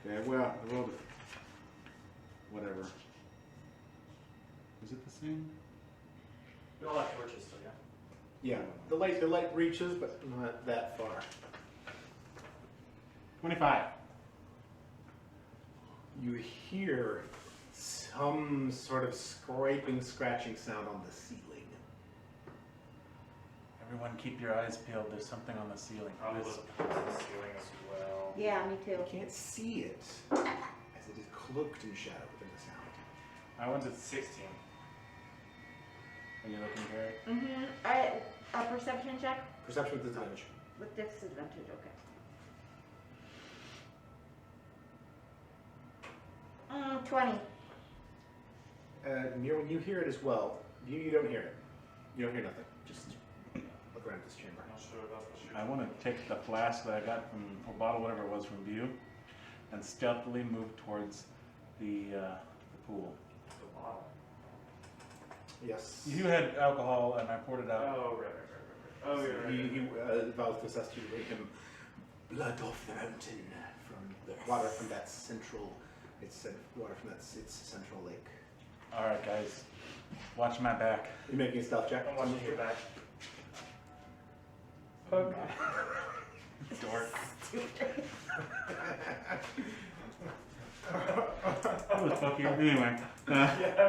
Okay, well, I rolled whatever. Is it the same? We all have torches still, yeah? Yeah, the light reaches, but not that far. 25. You hear some sort of scraping, scratching sound on the ceiling. Everyone keep your eyes peeled. There's something on the ceiling. I'll look at the ceiling as well. Yeah, me too. You can't see it, as it is cloaked in shadow within the sound. I went to 16. Are you looking, Gary? Mm-hmm. Alright, a perception check Perception with disadvantage. with disadvantage, okay. 20. Near when you hear it as well, you don't hear it. You don't hear nothing. Just look around this chamber. I'm not sure about the shoe. I want to take the flask that I got from, or bottle, whatever it was, from View, and stealthily move towards the pool. The bottom. Yes. You had alcohol, and I poured it out. Oh, right. Oh, you're right. He vows to assess you to bring him blood off the mountain from the water from that central. It's water from its central lake. All right, guys, watch my back. You making a stealth check? I'm watching your back. Dork. That was fucking. Anyway. Yeah,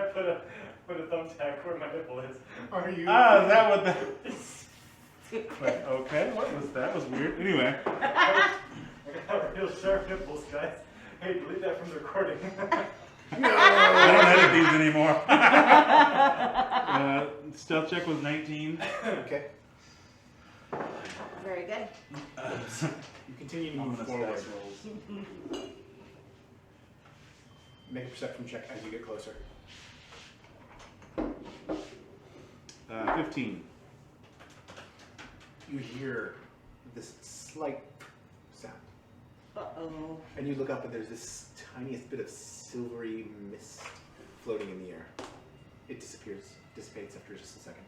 put a thumbtack where my nipple is. Are you? Is that what that? But, okay, what was that? Was weird. Anyway. I got real sharp nipples, guys. Hey, delete that from the recording. I don't edit these anymore. Stealth check was 19. Okay. Very good. You continue to move Ominous forward. dice rolls. Make a perception check as you get closer. 15. You hear this slight sound. Uh-oh. And you look up and there's this tiniest bit of silvery mist floating in the air. It dissipates after just a second.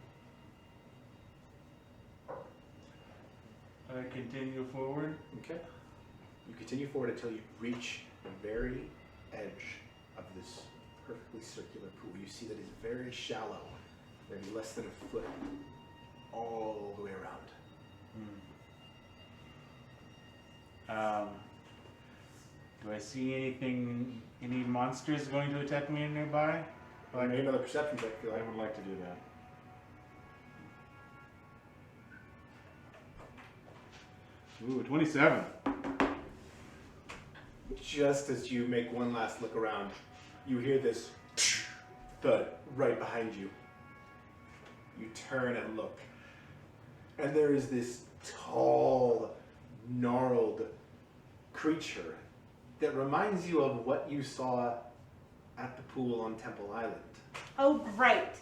I continue forward. Okay. You continue forward until you reach the very edge of this perfectly circular pool. You see that it's very shallow, maybe less than a foot, all the way around. Do I see anything, any monsters going to attack me nearby? Make another perception check if you I like. would like to do that. Ooh, 27. Just as you make one last look around, you hear this thud right behind you. You turn and look, and there is this tall, gnarled creature that reminds you of what you saw at the pool on Temple Island. Oh, great.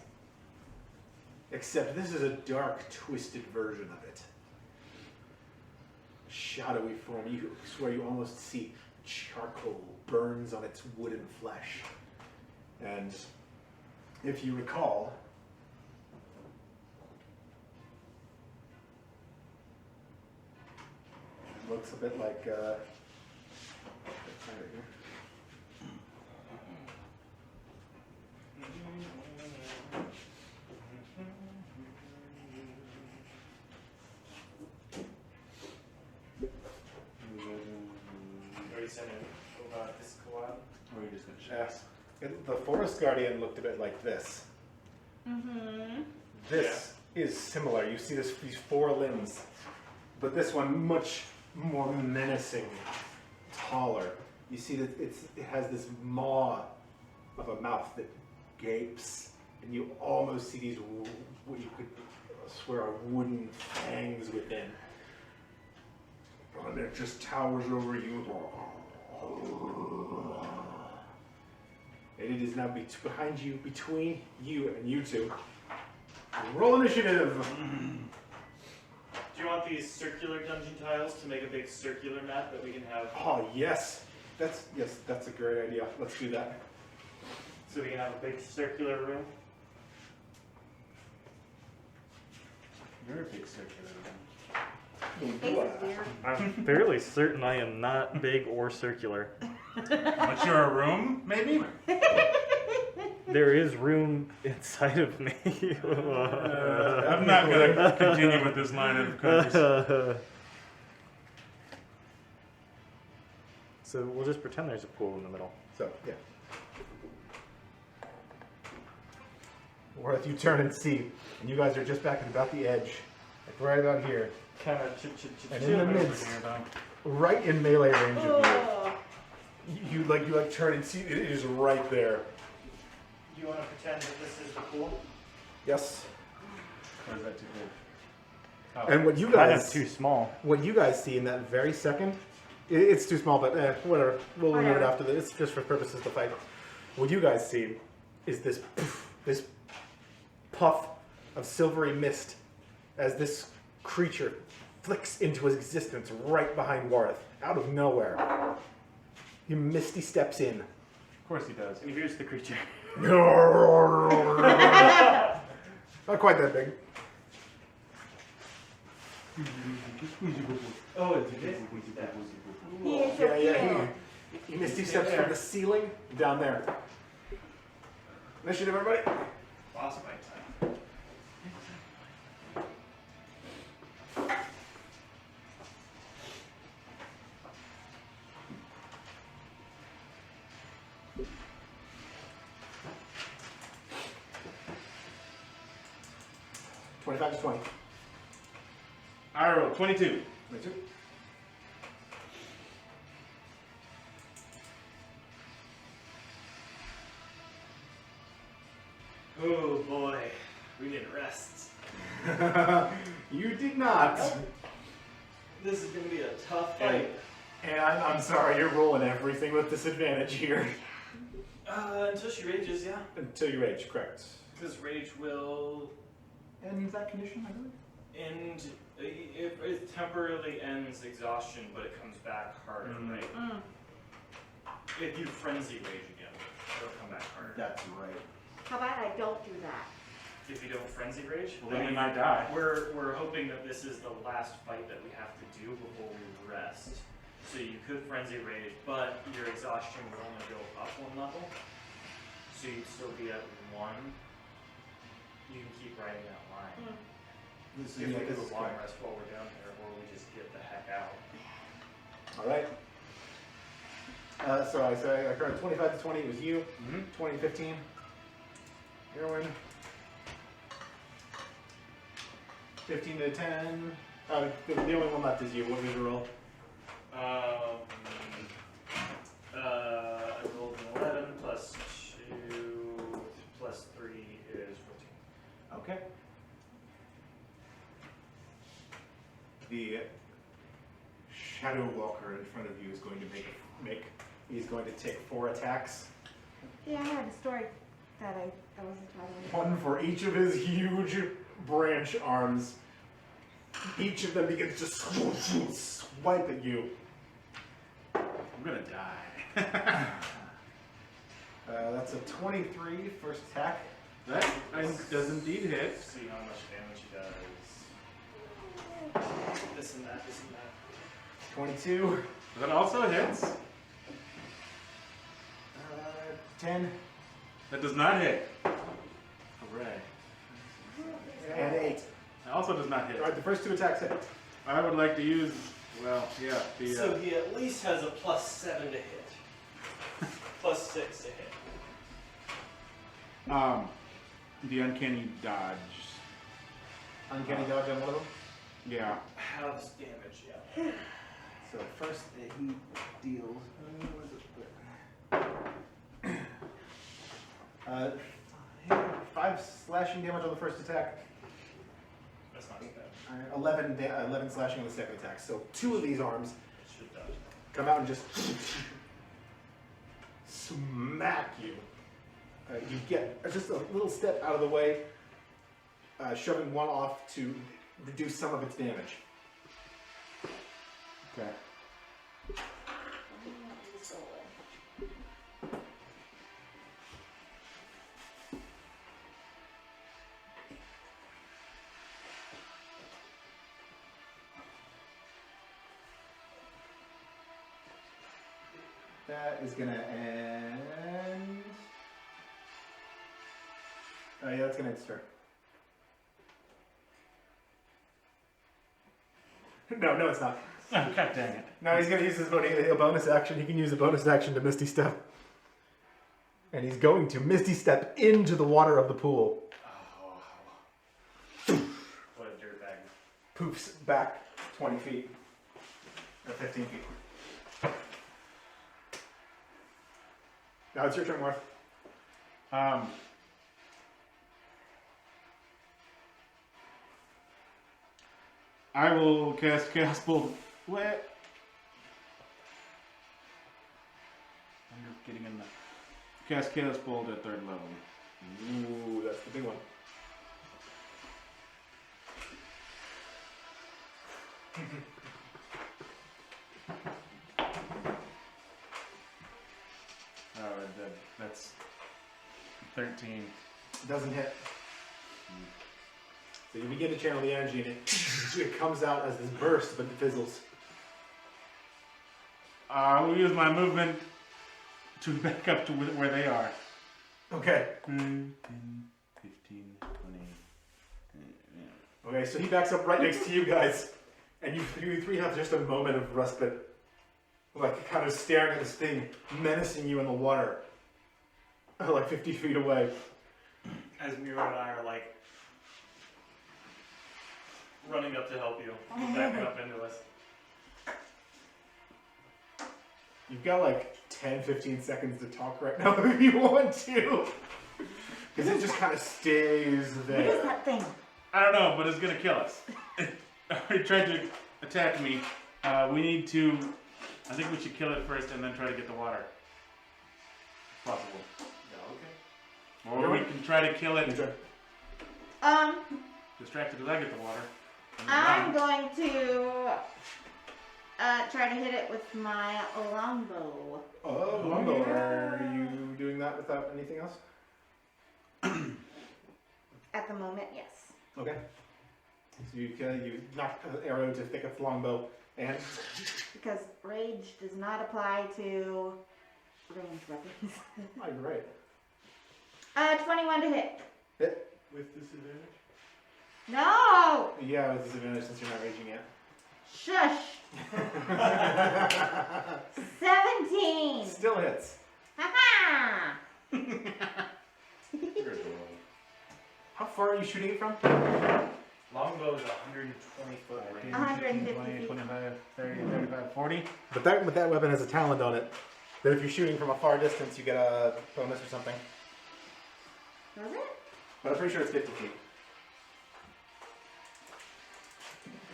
Except this is a dark, twisted version of it. Shadowy form, you swear you almost see charcoal burns on its wooden flesh. And if you recall, it looks a bit like Already sent it over this co-op. Or are you just gonna yes. The Forest Guardian looked a bit like this. Mm-hmm. This is similar. You see these four limbs, but this one much more menacing, taller. You see that it has this maw of a mouth that gapes, and you almost see these, what you could swear are wooden fangs within. And it just towers over you. And it is now behind you, between you and you two. Roll initiative. Do you want these circular dungeon tiles to make a big circular map that we can have? Oh yes, that's a great idea. Let's do that. So we can have a big circular room? You're a big circular. Faces, dear. I'm fairly certain I am not big or circular. But you're a room, maybe? There is room inside of me. I'm not gonna continue with this line of conversation. So we'll just pretend there's a pool in the middle. So, yeah. Or if you turn and see, and you guys are just back at about the edge, like right about here, Kind of and in the midst, right in melee range of Oh. you, you turn and see, it is right there. Do you want to pretend that this is the pool? Yes. Or is that too big? Oh. And what you Kind guys of too small. what you guys see in that very second, it's too small, but whatever. We'll remove it Whatever. after this. It's just for purposes of the fight. What you guys see is this puff of silvery mist as this creature flicks into his existence right behind Wareth, out of nowhere. He misty steps in. Of course he does. And here's the creature. Not quite that big. Oh, it's big. He is so cute. He misty steps from the ceiling down there. Initiative, everybody. Boss fight time. $25 to 20. I rolled 22. 22. Oh boy, we didn't rest. You did not. This is gonna be a tough And, fight. and I'm sorry, you're rolling everything with disadvantage here. Until she rages, yeah. Until you rage, correct. Because rage will And that condition, I believe? end. It temporarily ends exhaustion, but it comes back harder, right? Mm. If you frenzy rage again, it'll come back harder. That's right. How about I don't do that? If you don't frenzy rage, Well, then we might die. We're hoping that this is the last fight that we have to do before we rest. So you could frenzy rage, but your exhaustion would only go up one level. So you'd still be at 1. You can keep riding that line. Mm. This If we do is a long correct. rest while we're down here, or we just get the heck out. All right. So I heard 25 to 20 was you. Mm-hmm. 20 to 15. Erwin. 15 to 10. The only one left is you. What was your roll? I rolled an 11 plus 2 plus 3 is 14. Okay. The Shadow Walker in front of you is going to he's going to take 4 attacks. Yeah, I had a story that I wasn't telling you. One for each of his huge branch arms. Each of them begins to swipe at you. I'm gonna die. That's a 23 first attack. That does indeed hit. See how much damage he does. This and that, this and that. 22. That also hits. 10. That does not hit. Hooray. And 8. That also does not hit. Alright, the first 2 attacks hit. I would like to use, well, yeah, the, So he at least has a +7 to hit. +6 to hit. the uncanny dodge. Uncanny dodge on one of them. Yeah. Halves damage, yeah. So first he deals. What is it? Uh, 5 slashing damage on the first attack. That's not too bad. 11 slashing on the second attack. So 2 of these arms Should dodge. come out and just smack you. You get just a little step out of the way, shoving one off to reduce some of its damage. Okay. That is gonna end. Oh yeah, that's gonna end its turn. No, it's not. Oh, God dang it. No, he's gonna use his a bonus action. He can use a bonus action to Misty Step. And he's going to Misty Step into the water of the pool. What a dirtbag. Poofs back 20 feet. Or 15 feet. Now it's your turn, Marth. I will cast Chaos Bolt. What? I'm just getting in the cast Chaos Bolt at 3rd level. Ooh, that's the big one. That's 13. Doesn't hit. So you begin to channel the energy and it comes out as this burst, but it fizzles. I will use my movement to back up to where they are. Okay. 10, 15, 20. Okay, so he backs up right next to you guys. And you three have just a moment of respite. Like, kind of staring at this thing, menacing you in the water. Like 50 feet away. As Mira and I are like running up to help you, backing up into us. You've got like 10-15 seconds to talk right now if you want to. Because it just kind of stays What is there. that thing? I don't know, but it's gonna kill us. It tried to attack me. We need to. I think we should kill it first and then try to get the water. If possible. Yeah, okay. Or we can try to kill it. Your turn. Distracted as I get the water. And I'm then going to try to hit it with my longbow. Oh, longbow. Are you doing that without anything else? At the moment, yes. Okay. So you knock the arrow to Thicket's longbow, and Because rage does not apply to ranged weapons. oh, you're right. 21 to hit. Hit. With disadvantage? No! Yeah, with disadvantage since you're not raging yet. Shush! 17! Still hits. Ha-ha! How far are you shooting it from? Longbow is 120 foot range. 150 20, feet. 25, 30, 35, 40. But that weapon has a talent on it. That if you're shooting from a far distance, you get a bonus or something. Was it? But I'm pretty sure it's 50 feet.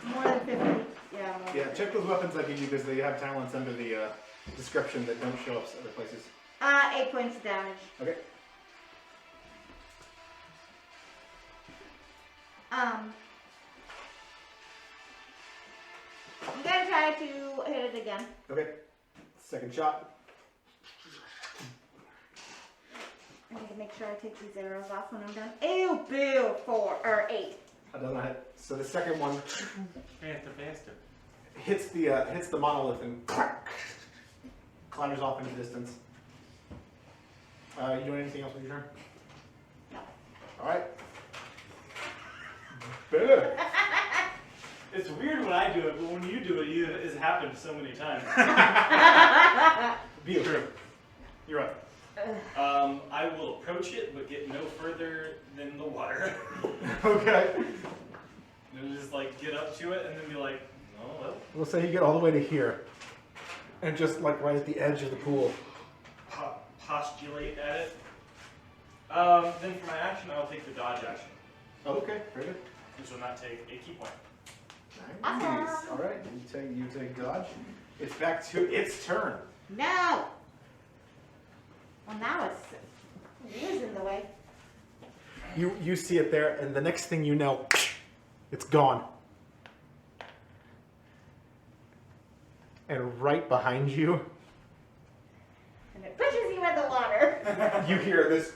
More than 50. Yeah, more Yeah, than check those weapons I give you because they have talents under the description that don't show up other places. 8 points of damage. Okay. I'm gonna try to hit it again. Okay. Second shot. I need to make sure I take these arrows off when I'm done. Ew, boo, 8. That does not hit. So the second one Faster. hits the monolith and clack, clatters off into the distance. You doing anything else with your turn? No. All right. Better. It's weird when I do it, but when you do it, it's happened so many times. Beautiful. You're up. I will approach it, but get no further than the water. Okay. And just like get up to it and then be like, oh, well. We'll say you get all the way to here, and just like right at the edge of the pool. Postulate at it. Then for my action, I'll take the dodge action, Oh, okay, very good. which will not take a key point. Nice. Awesome. All right, you take dodge. It's back to its turn. No! Well, now it's using the way. You see it there, and the next thing you know, it's gone. And right behind you, And it pushes you in the water. You hear this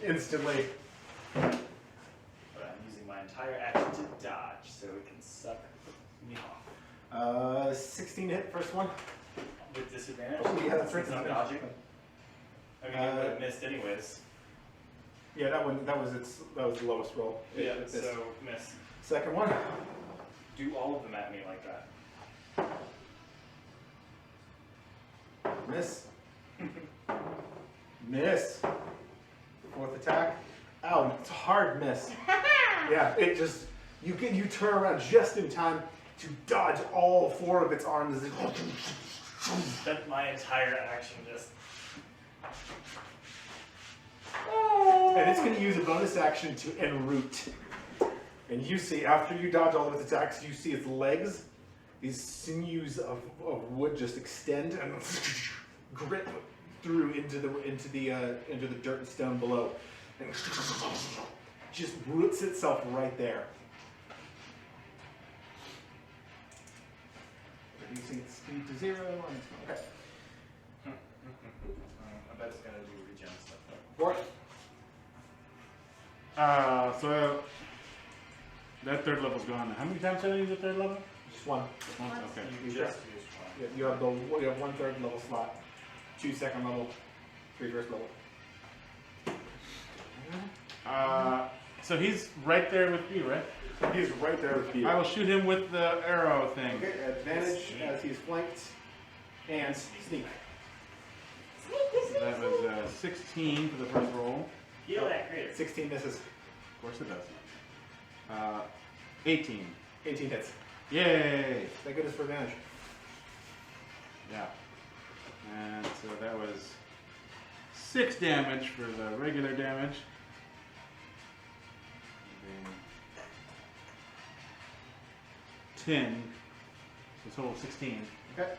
instantly. But I'm using my entire action to dodge, so it can suck me off. 16 hit, first one. With disadvantage? Oh, yeah, that's right. Since I'm dodging? I mean, it would have missed anyways. Yeah, that was the lowest roll. Yeah, It missed. so miss. Second one. Do all of them at me like that. Miss. Miss. Fourth attack. Ow, it's a hard miss. Yeah, it just you turn around just in time to dodge all 4 of its arms. Spent my entire action just. And it's going to use a bonus action to enroute. And you see, after you dodge all of its attacks, you see its legs, these sinews of wood just extend and grip through into the dirt and stone below, and just roots itself right there. Reducing its speed to 0. Okay. I bet it's gonna do regen stuff. What? So that third level's gone. How many times did I use the third level? Just one. Once? Okay. You just used one. You have 1/3 level slot, 2 second level, 3 first level. So he's right there with you, right? He's right there with you. I will shoot him with the arrow thing. Okay, advantage as he's flanked, and sneak. So that was 16 for the first roll. Heal that critter. 16 misses, Of course it does. 18. 18 hits. Yay! Thank goodness for advantage. Yeah. And so that was 6 damage for the regular damage. And then 10. So total of 16. Okay.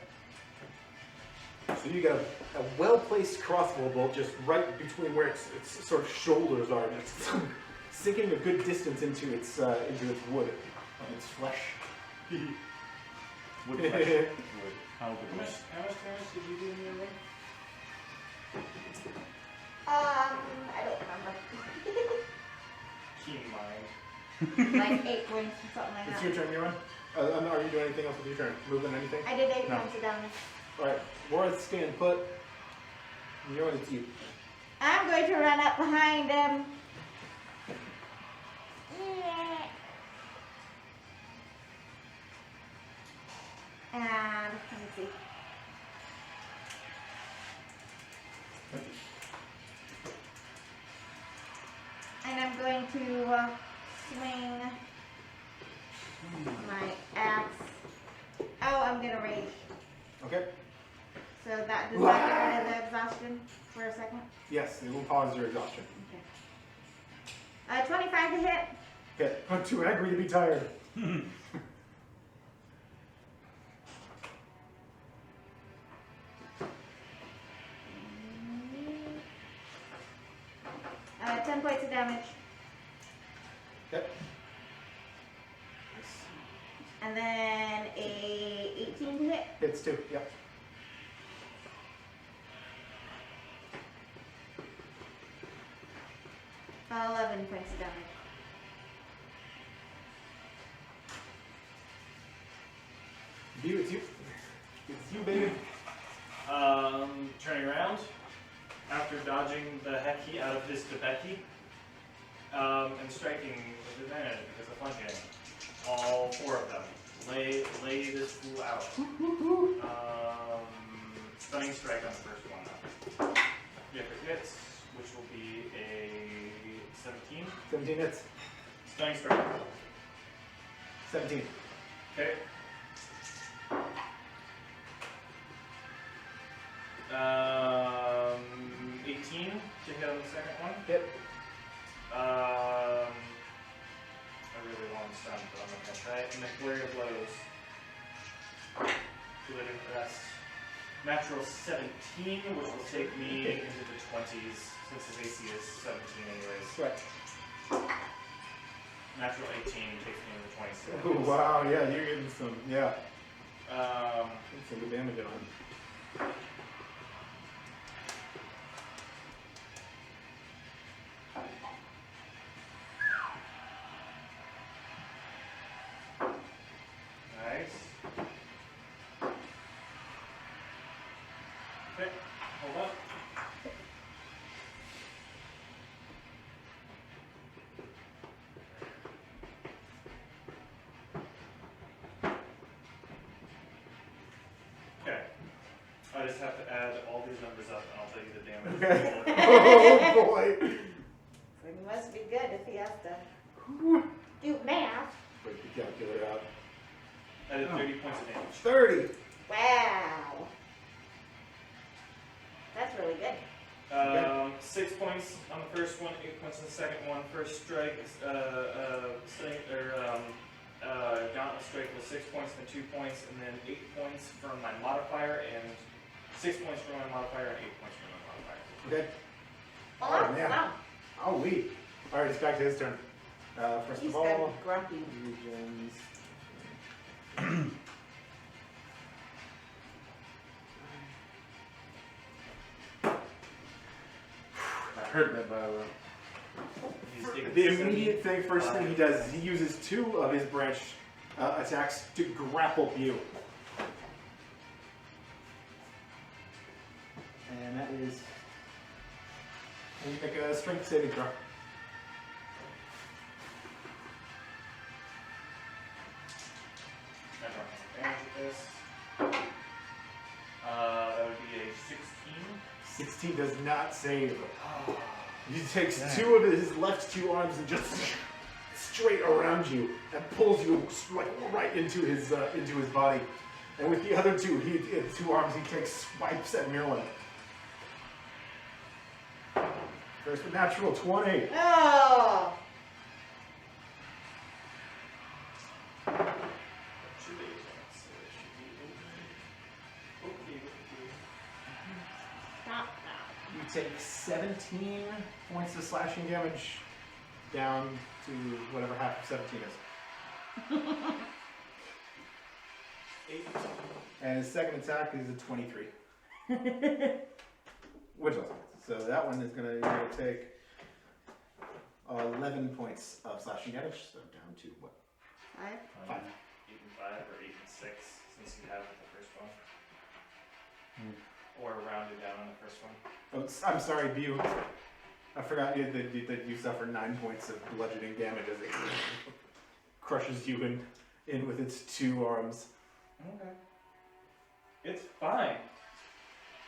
So you got a well-placed crossbow bolt just right between where its sort of shoulders are, and it's sinking a good distance into its wood, its flesh. Wood flesh. Wood. How would How much damage did you do in your room? I don't remember. Keen mind. Like 8 points or something like It's that. your turn, Mirren. Are you doing anything else with your turn? Moving anything? I did 8 No. points of damage. Alright, Warren's staying put. Mirren, it's you. I'm going to run up behind him. And let me see. And I'm going to swing my axe. Oh, I'm gonna rage. Okay. So that does that get rid of the exhaustion for a second? Yes, it will pause your exhaustion. Okay. 25 to hit. Hit. I'm too angry to be tired. 10 points of damage. Okay. And then a 18 to hit. Hits 2, yep. Uh, 11 points of damage. You, it's you. It's you, baby. Turning around, after dodging the hecky out of his Debeki, and striking with advantage because of flanking. All 4 of them. Lay this fool out. Stunning strike on the first one. If it hits, which will be a 17. 17 hits. Stunning strike. 17. Okay. 18 to hit on the second one. Hit. rest. Natural 17, which will take me into the 20s, since his AC is 17 anyways. Right. Natural 18 takes me into the 20s. Oh, wow, yeah, you're getting some, yeah, Um, getting some good damage on. nice. Okay, hold up. Okay. I just have to add all these numbers up and I'll tell you the damage. Okay. Oh boy. So he must be good if he has to do math. Break the calculator out. I did 30 points of damage. 30. Wow. That's really good. 6 points on the first one, 8 points on the second one. First strike, gauntlet strike was 6 points, then 2 points, and then 8 points from my modifier, and 6 points from my modifier, and 8 points from my modifier. Okay. Oh, Oh, man. wow. Oh, we. All right, it's back to his turn. First He's of all, got grumpy. regions. I heard that, by the way. He's taking The 70. immediate thing, first thing he does is he uses 2 of his branch attacks to grapple you. And that is. And you make a strength saving throw. I don't have advantage with this. That would be a 16. 16 does not save. He takes 2 of his left 2 arms and just straight around you and pulls you like right into his body. And with the other 2, 2 arms, he takes swipes at Mirwin. First with natural 20. Oh. Stop now. You take 17 points of slashing damage down to whatever half of 17 is. 8. And his second attack is a 23. Which also hits. So that one is you're gonna take 11 points of slashing damage, so down to what? 5. 5. 8 and 5, or 8 and 6, since you have the first one. Or rounded down on the first one. Oh, I'm sorry, Bew. I forgot that you suffer 9 points of bludgeoning damage as it crushes you in with its 2 arms. Okay. It's fine.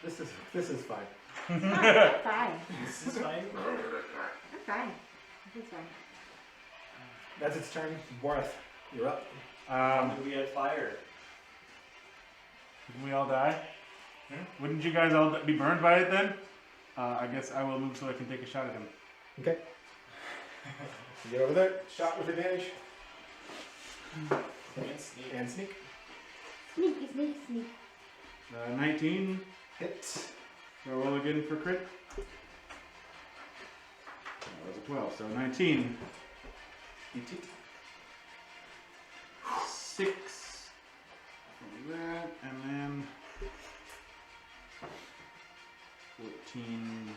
This is fine. Not fine. This is fine. I'm fine. This is fine. That's its turn. Wareth, you're up. We had fire. Didn't we all die? Hmm? Wouldn't you guys all be burned by it then? I guess I will move so I can take a shot at him. Okay. You get over there. Shot with advantage. And sneak. And sneak. Sneaky, sneaky, sneak. 19. Hit. So roll again for crit. That was a 12, so 19. ET. 6. That, and then 14,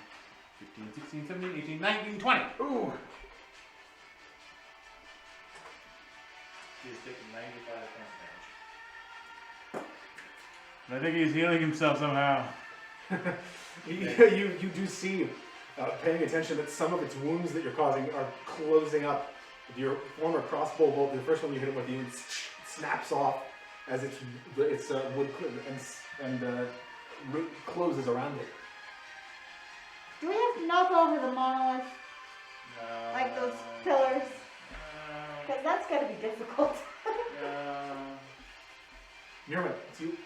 15, 16, 17, 18, 19, 20. Ooh. He's taking 95 points of damage. I think he's healing himself somehow. you do see, paying attention, that some of its wounds that you're causing are closing up. Your former crossbow bolt, the first one you hit him with, it snaps off as its wood closes around it. Do we have to knock over the monolith? Like those pillars? Because that's gotta be difficult. Mirwin, it's you.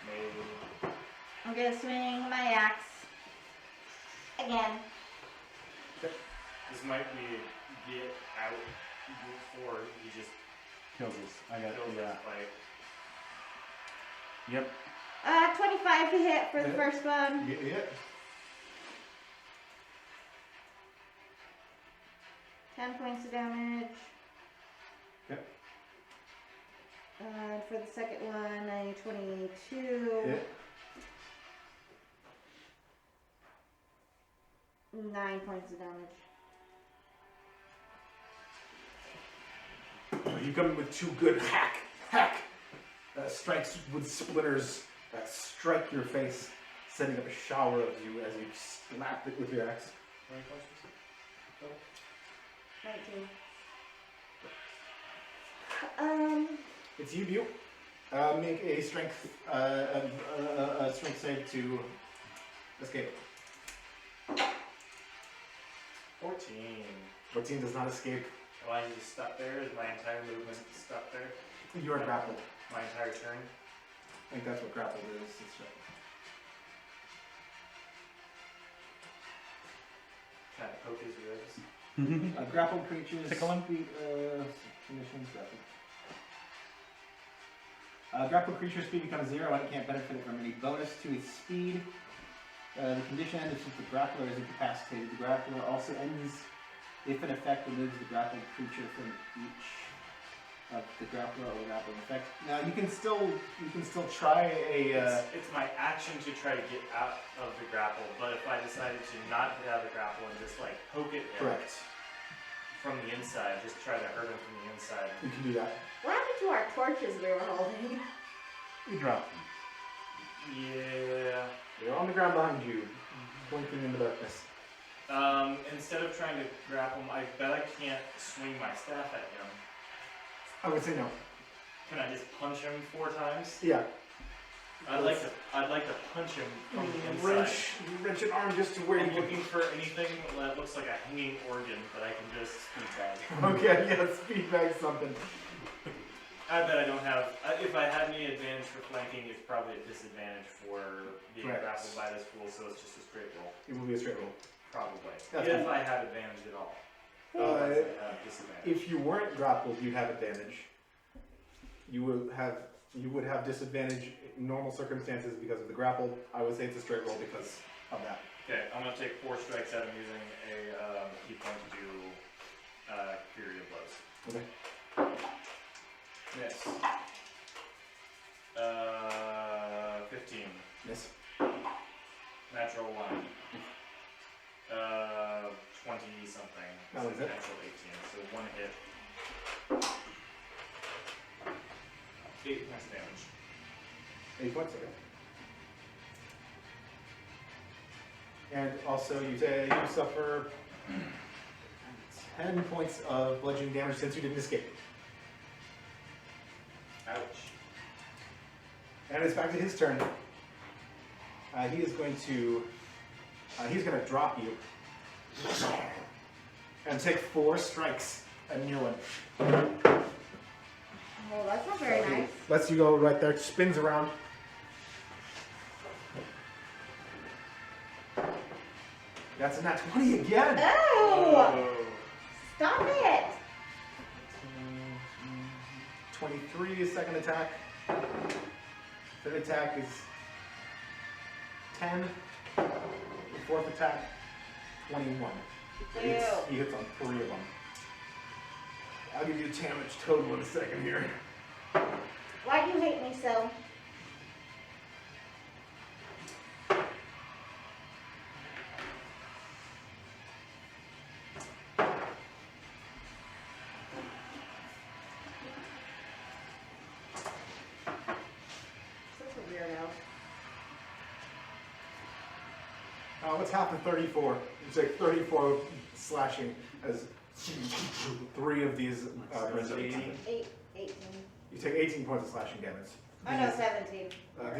Maybe. I'm gonna swing my axe. Again. This might be get out before he just Kills us. I got kills yeah. us by Yep. 25 to hit for the Hit. first one. You hit. 10 points of damage. Okay. For the second one, a 22. Hit. 9 points of damage. You come in with two good hack strikes with splinters that strike your face, sending up a shower of you as you slap it with your axe. 19. It's you, Butte. Make a strength save to escape. 14. 14 does not escape. Do I just stop there? Is my entire movement stop there? You are grappled. My entire turn? I think that's what grappled is. It's Can I poke his ribs? grappled creatures. Tickle him? Conditions grappled. Grappled creature's speed becomes 0 and it can't benefit from any bonus to its speed. The condition ends if the grappler is incapacitated. The grappler also ends if an effect removes the grappled creature from each of the grappler or grappling effect. Now you can still try a. It's my action to try to get out of the grapple, but if I decided to not get out of the grapple and just like poke it Correct. from the inside, just try to hurt him from the inside. You can do that. What happened to our torches we were holding? We dropped. Yeah. They're on the ground behind you, blinking in the darkness. Instead of trying to grapple him, I bet I can't swing my staff at him. I would say no. Can I just punch him 4 times? Yeah. I'd like to punch him from the inside. Wrench an arm just to where I'm you can. looking for anything that looks like a hanging organ that I can just speed bag. Okay, yeah, speed bag something. I bet I don't have. If I had any advantage for flanking, it's probably a disadvantage for being Correct. grappled by this fool, so it's just a straight roll. It will be a straight roll. Probably. That's if cool. I had advantage at all. Uh, Otherwise, I have disadvantage. If you weren't grappled, you'd have advantage. You would have disadvantage in normal circumstances because of the grapple. I would say it's a straight roll because of that. Okay, I'm gonna take 4 strikes at him using a key point to do Fury of Blows. Okay. Miss. 15. Miss. Natural 1. 20 something. That So was it. natural 18. So 1 hit. 8 points of damage. 8 points, okay. And also you suffer 10 points of bludgeoning damage since you didn't escape. Ouch. And it's back to his turn. He is going to drop you and take 4 strikes at Newland. Oh, that's not very nice. Lets you go right there, spins around. That's a nat 20 again. Oh! Stop it! 23 is second attack. Third attack is 10. The fourth attack, 21. Ew. He hits on 3 of them. I'll give you the damage total in a second here. Why do you hate me so? Such a weirdo. What's half of 34? You take 34 slashing as 3 of these branches. 18. 18. You take 18 points of slashing damage. Oh no, 17.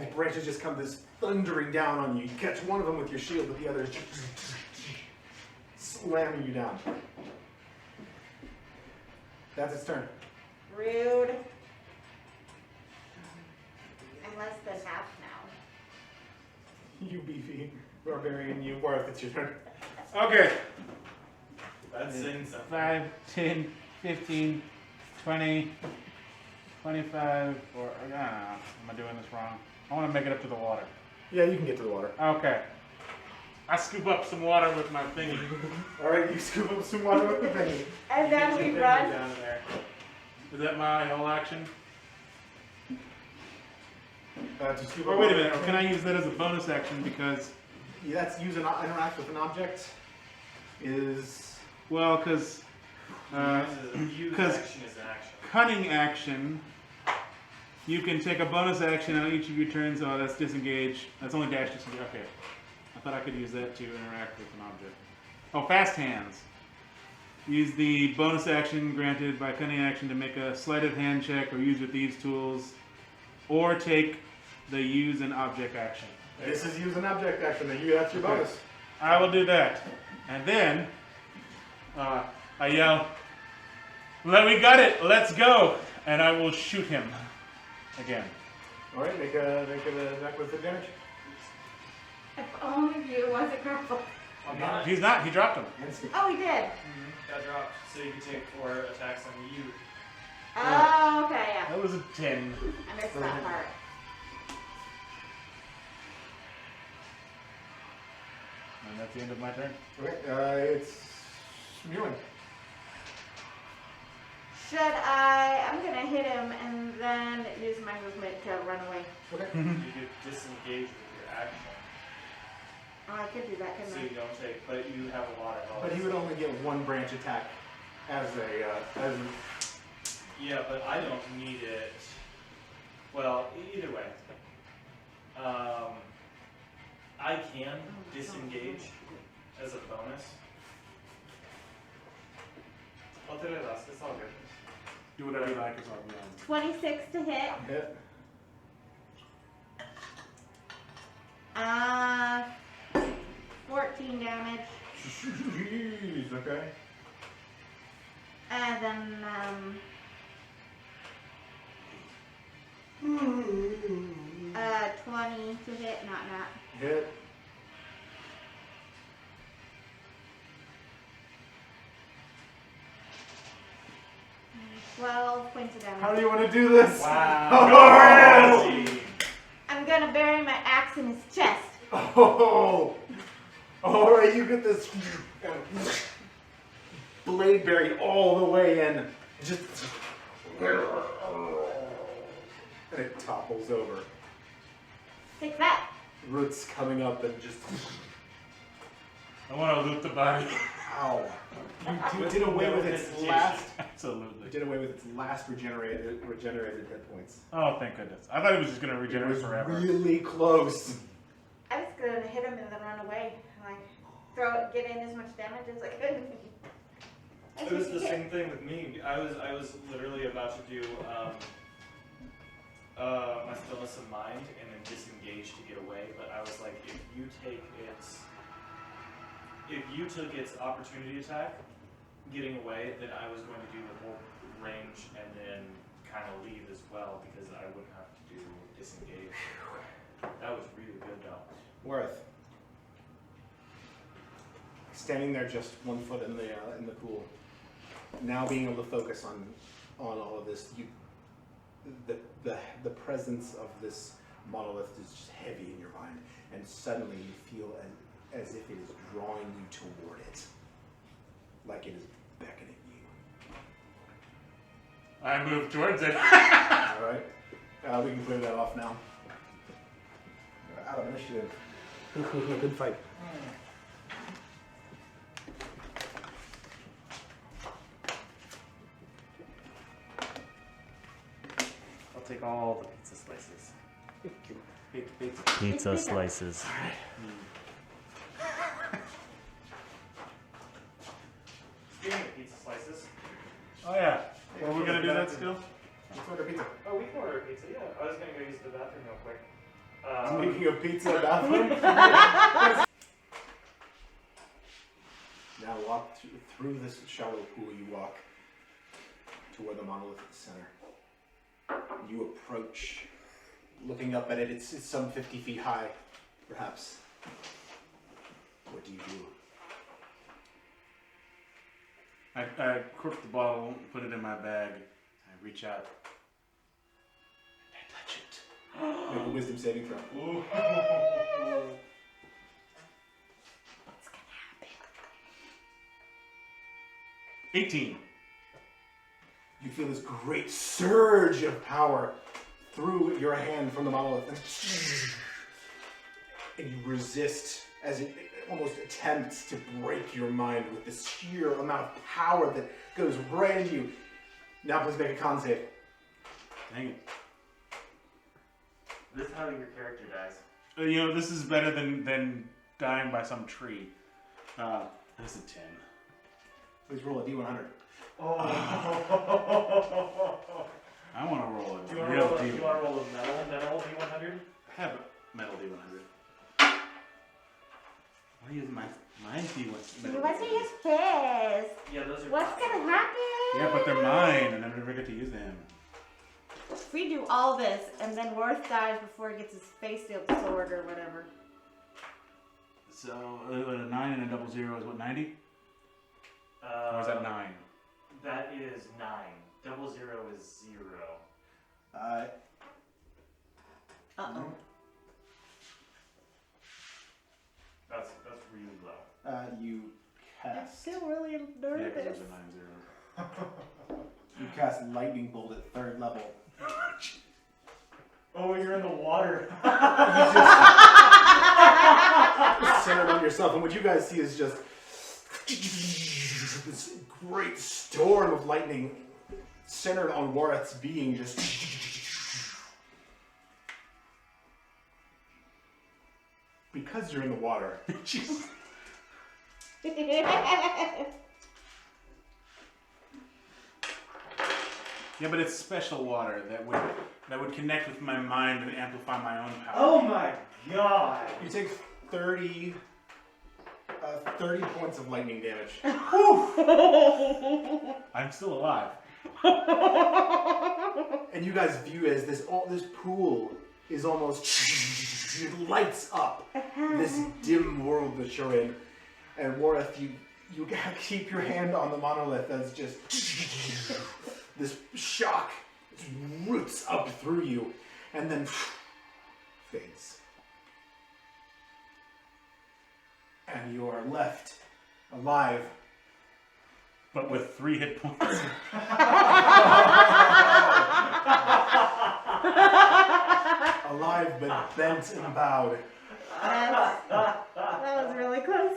These branches just come this thundering down on you. You catch one of them with your shield, but the other is just slamming you down. That's its turn. Rude. I'm less than half now. You beefy barbarian, you. Worth, it's your turn. Okay. That's saying something. 5, 10, 15, 20, 25 or, I don't know, am I doing this wrong? I want to make it up to the water. Yeah, you can get to the water. Okay. I scoop up some water with my thingy. All right, you scoop up some water with the thingy. And then Get your we finger run. down there. Is that my whole action? To scoop Or up wait a water. minute, or can I use that as a bonus action because, Yeah, that's use an interact with an object. Is well, because Use 'cause- action is an action. cunning action, you can take a bonus action on each of your turns. Oh, that's disengage. That's only dash disengage. Okay. I thought I could use that to interact with an object. Oh, fast hands. Use the bonus action granted by cunning action to make a sleight of hand check or use your thieves tools, or take the use an object action. this is use an object action? That's your bonus. I will do that. And then I yell, we got it, let's go! And I will shoot him again. All right, make an attack with advantage. If only you wasn't grappled. I'm not. He's not, he dropped him. And sneak. Oh, we did. Got dropped. So you can take 4 attacks on you. Oh, okay, yeah. That was a 10. I missed that part. And that's the end of my turn. Okay, it's Muin. Should I'm gonna hit him and then use my movement to run away. Okay. You could disengage with your action. Oh, I could do that, So couldn't you don't take, but you have a lot of health. But he would only get one branch attack as a Yeah, but I don't need it. Well, either way. I can disengage as a bonus. I'll do it last. It's all good. Do whatever you like, it's all beyond. 26 to hit. hit. 14 damage. Jeez, okay. And then, 20 to hit, not. Hit. 12 points of damage. How do you want to do this? Wow. Oh! I'm gonna bury my axe in his chest. Oh! All right, you get this blade buried all the way in. Just and it topples over. Take that. Roots coming up and just I want to loot the body. ow. You With did away no with its hesitation. last. You Absolutely. did away with its last regenerated hit points. Oh, thank goodness. I thought he was just going to It regenerate was forever. really close. I was gonna hit him and then run away. Like, get in as much damage as I could. It was the same thing with me. I was literally about to do my stillness of mind and then disengage to get away, but I was like, if you took its opportunity attack, getting away, then I was going to do the whole range and then kind of leave as well because I wouldn't have to do disengage. That was really good though. Worth. Standing there just 1 foot in the pool. Now being able to focus on all of this, the presence of this monolith is just heavy in your mind, and suddenly you feel as if it is drawing you toward it, like it is beckoning you. I move towards it. All right, we can clear that off now. Out of initiative. Good fight. I'll take all the pizza slices. Pizza. Pizza slices. Speaking of pizza slices. Oh, yeah. Well, we're going to do that still? Let's order pizza. Oh, we can order pizza, yeah. I was gonna go use the bathroom real quick. Speaking of pizza bathroom. Now walk through this shallow pool. You walk to where the monolith is center. You approach, looking up at it. It's some 50 feet high, perhaps. What do you do? I cork the bottle, put it in my bag. I reach out. a wisdom saving throw. Ooh. What's gonna happen? 18. You feel this great surge of power through your hand from the monolith. And you resist as it almost attempts to break your mind with this sheer amount of power that goes right into you. Now please make a con save. Dang it. This is how your character dies. You know, this is better than dying by some tree. That's a 10. Please roll a d100. Oh. I want to roll Do you a want to real roll, D100. a metal D100? I have a metal D100. Why use my D100? You want to use his. Yeah, those are. What's gonna happen? Yeah, but they're mine, and I never get to use them. If we do all this and then Worth dies before he gets his face to the sword or whatever. So a 9 and a double 0 is what, 90? Or is that 9? That is 9. Double 0 is 0. Uh-oh. That's really low. You I'm cast. still really Yeah, because nervous. there's a 9-0. You cast lightning bolt at 3rd level. Oh, you're in the water. You just centered on yourself, and what you guys see is just this great storm of lightning centered on Wareth's being. Just because you're in the water. Jesus. Yeah, but it's special water that would connect with my mind and amplify my own power. Oh my god. You take 30 points of lightning damage. I'm still alive. And you guys view as this pool is almost it lights up this dim world that you're in. And Wareth, you gotta keep your hand on the monolith as just this shock roots up through you and then fades. And you are left alive. But with 3 hit points. Alive but bent and bowed. That was really close.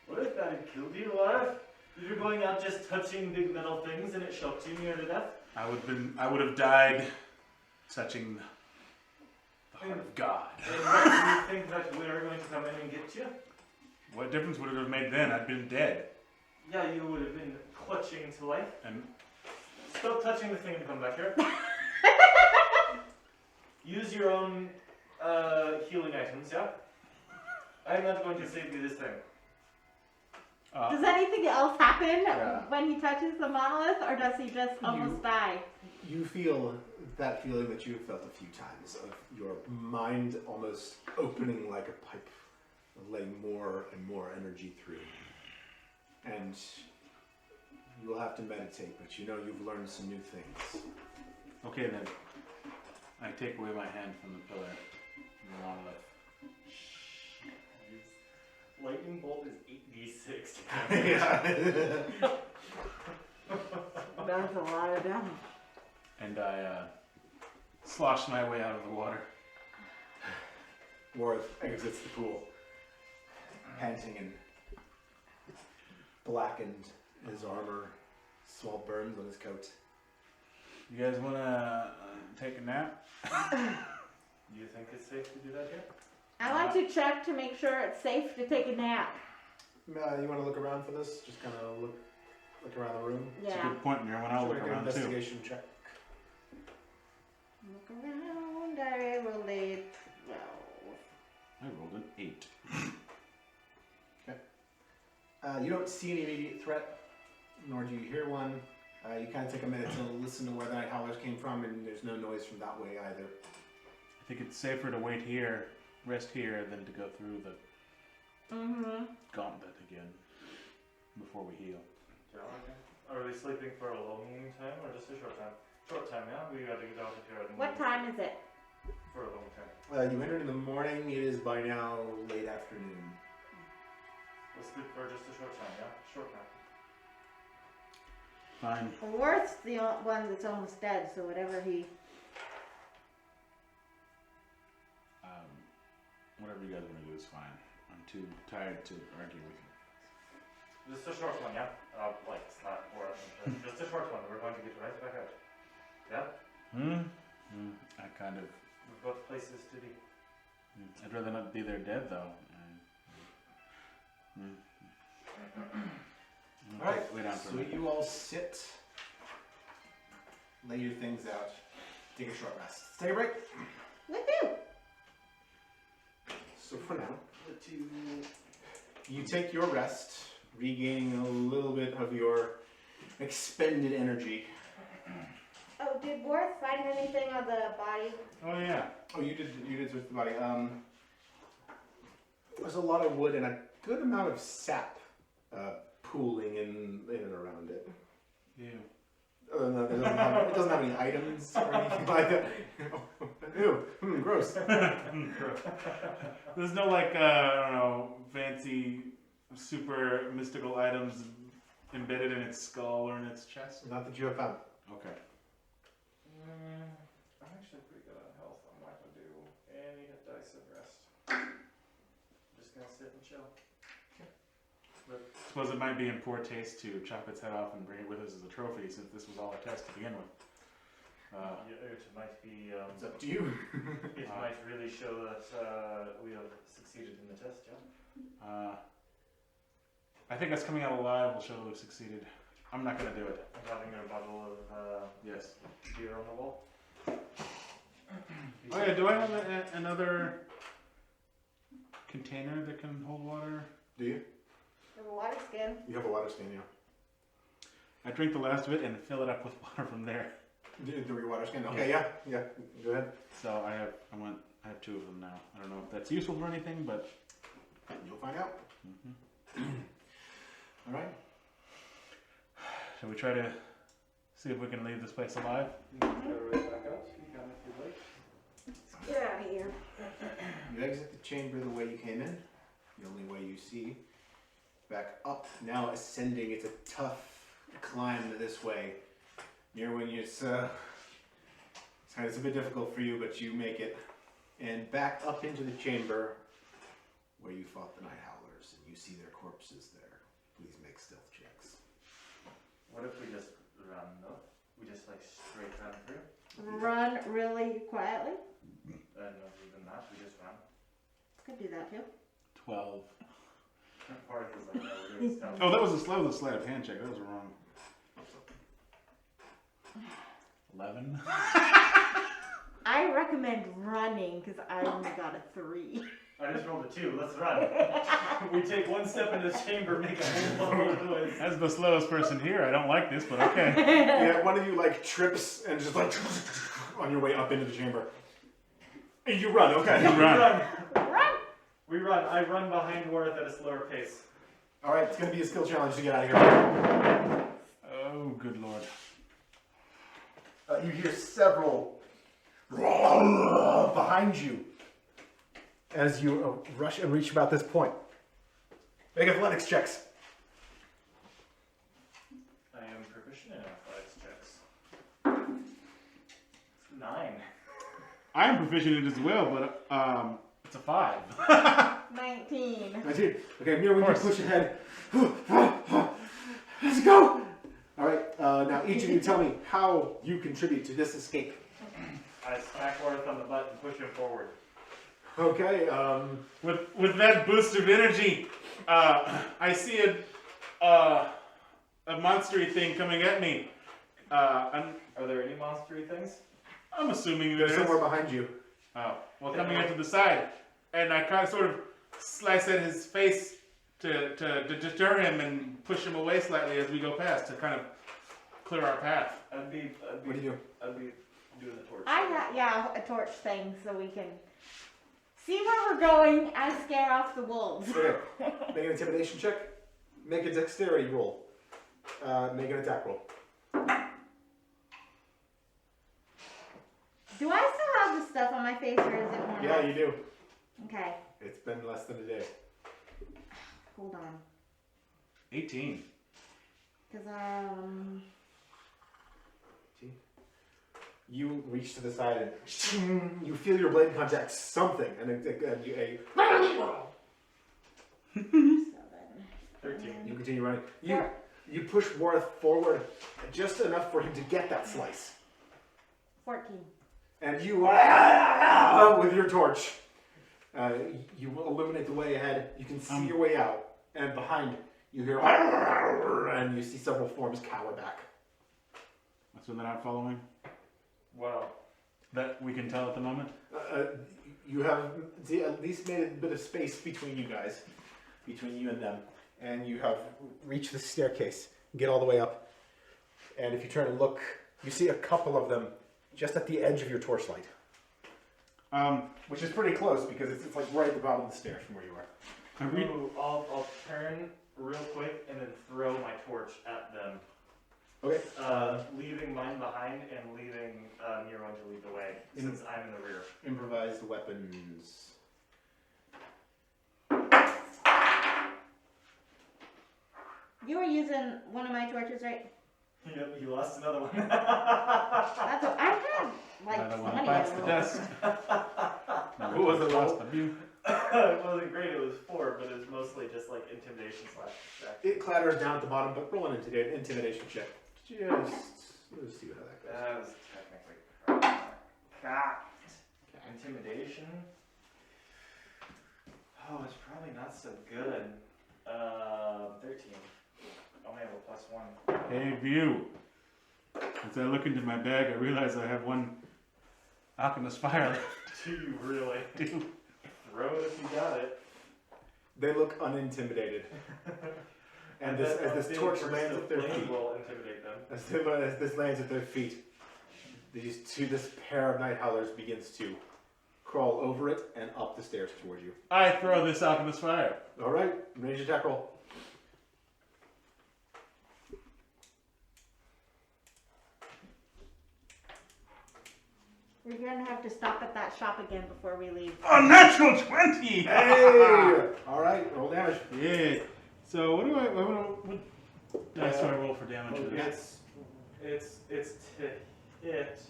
What if that had killed you, what if you're going out just touching big metal things and it shocked you near to death? I would have died touching the heart of God. And what, do you think that we are going to come in and get you? What difference would it have made then? I'd been dead. Yeah, you would have been clutching to life. And Stop touching the thing and come back here. Use your own healing items, yeah? I'm not going to save you this time. Does anything else happen Yeah. when he touches the monolith, or does he just almost die? You feel that feeling that you've felt a few times of your mind almost opening like a pipe, letting more and more energy through. And you will have to meditate, but you know you've learned some new things. okay then. I take away my hand from the pillar. And the monolith. Lightning bolt is 8d6. Yeah. That's a lot of damage. And I slosh my way out of the water. Wareth exits the pool, panting and blackened in his armor, small burns on his coat. You guys want to take a nap? Do you think it's safe to do that here? I want to check to make sure it's safe to take a nap. You want to look around for this? Just kind of look around the room. It's a Yeah. good point, Mirwin. I'll look Make an around too. investigation check. Look around. I rolled a 12. I rolled an 8. You don't see any immediate threat, nor do you hear one. You kind of take a minute to listen to where the night howlers came from, and there's no noise from that way either. I think it's safer to wait here, rest here, than to go through the gauntlet again before we heal. Yeah, okay. Are we sleeping for a long time or just a short time? Short time, yeah? We gotta get out of here. and What time is it? For a long time. You entered in the morning. It is by now late afternoon. Let's do for just a short time, yeah? Short time. Fine. Worth's the one that's almost dead, so whatever he. Whatever you guys want to do is fine. I'm too tired to argue with you. Just a short one, yeah? Like, it's not more than just a short one. We're going to get right back out. Yeah? I kind of. We've got places to be. I'd rather not be there dead, though. All right. Wait down for a So minute. you all sit, lay your things out, take a short rest. Take a break. Woohoo! So for now, you take your rest, regaining a little bit of your expended energy. Oh, did Worth find anything on the body? Oh yeah. Oh, you did with the body. There's a lot of wood and a good amount of sap pooling in and around it. Ew. No, it doesn't have any items or anything like that. Ew, gross. There's no like I don't know, fancy, super mystical items embedded in its skull or in its chest. Not that you have found. Okay. I'm actually pretty good on health. I'm not gonna do any dice of rest. Just gonna sit and chill. Suppose it might be in poor taste to chop its head off and bring it with us as a trophy, since this was all a test to begin with. It might be. It's up to you. It might really show that we have succeeded in the test, yeah. I think us coming out alive will show that we've succeeded. I'm not gonna do it. And having a bottle of Yes. beer on the wall. Oh yeah, do I have another container that can hold water? Do you? The water skin. You have a water skin, yeah. I drink the last of it and fill it up with water from there. Do your water skin? Okay, yeah. Go ahead. So I have two of them now. I don't know if that's useful for anything, but You'll find out. All right. shall we try to see if we can leave this place alive? Go right back out. You can if you'd like. Get out of here. You exit the chamber the way you came in. The only way you see. Back up. Now ascending. It's a tough climb this way. Near when it's a bit difficult for you, but you make it. And back up into the chamber where you fought the Night Howlers, and you see their corpses there. Please make stealth checks. What if we just run though? We just like straight run through? Run really quietly. Not even that, we just run. Could do that too. 12. Part is like, we're doing stuff. Oh, that was a sleight of hand check. That was wrong. 11. I recommend running because I only got a 3. I just rolled a 2, let's run. We take one step into the chamber, make a whole lot of noise. As the slowest person here, I don't like this, but okay. Yeah, one of you like trips and just like on your way up into the chamber. And you run, okay. You run. Run! We run. I run behind Worth at a slower pace. Alright, it's gonna be a skill challenge to get out of here. Oh, good lord. You hear several behind you as you rush and reach about this point. Make athletics checks. I am proficient in athletics checks. 9. I am proficient in it as well, but it's a 5. 19. I see. Okay, Mir, when you push ahead. Let's go! Alright, now each of you tell me how you contribute to this escape. I smack Worth on the butt and push him forward. Okay, With that boost of energy, I see a monstery thing coming at me. Are there any monstery things? I'm assuming there's there's somewhere behind you. Oh, well, coming into the side, and I kind of sort of slice at his face to deter him and push him away slightly as we go past to kind of clear our path. I'd be What do you do? I'd be doing the torch. I got, yeah, a torch thing so we can see where we're going and scare off the wolves. Okay, make an intimidation check. Make a dexterity roll. Make an attack roll. stuff on my face, or is it more? Yeah, you do. Okay, It's been less than a day. hold on. 18. Cause You reach to the side and you feel your blade contact something, and a 13. you continue running. You push Worth forward just enough for him to get that slice, 14. and you with your torch, you will illuminate the way ahead. You can see your way out, and behind you hear and you see several forms cower back. So they're not following? Well, That we can tell at the moment? You have at least made a bit of space between you guys, between you and them, and you have reached the staircase. Get all the way up, and if you turn and look, you see a couple of them just at the edge of your torchlight, which is pretty close because it's like right at the bottom of the stairs from where you are. ooh, I'll turn real quick and then throw my torch at them. Okay. Leaving mine behind and leaving Nirwan to lead the way, since I'm in the rear. Improvised weapons. You were using one of my torches, right? Yep, you lost another one. That's what I had. Like Another one 20 bites of the them. dust. Who was it, Lost roll? the view. It wasn't great, it was 4, but it was mostly just like intimidation / distraction. It clatters down at the bottom, but roll an intimidation check. Let's see how that goes. That was technically correct. Intimidation. Oh, it's probably not so good. 13. Only have a +1. Hey, view. As I look into my bag, I realize I have one alchemist fire. Do you really? Dude. Throw it if you got it. They look unintimidated. And as this torch lands at their feet, will intimidate them. as this lands at their feet, this pair of night howlers begins to crawl over it and up the stairs towards you. I throw this alchemist fire. All right, range attack roll. We're gonna have to stop at that shop again before we leave. A natural 20! Hey! All right, roll damage. Yeah. So what dice do I roll for damage for this? It's to hit,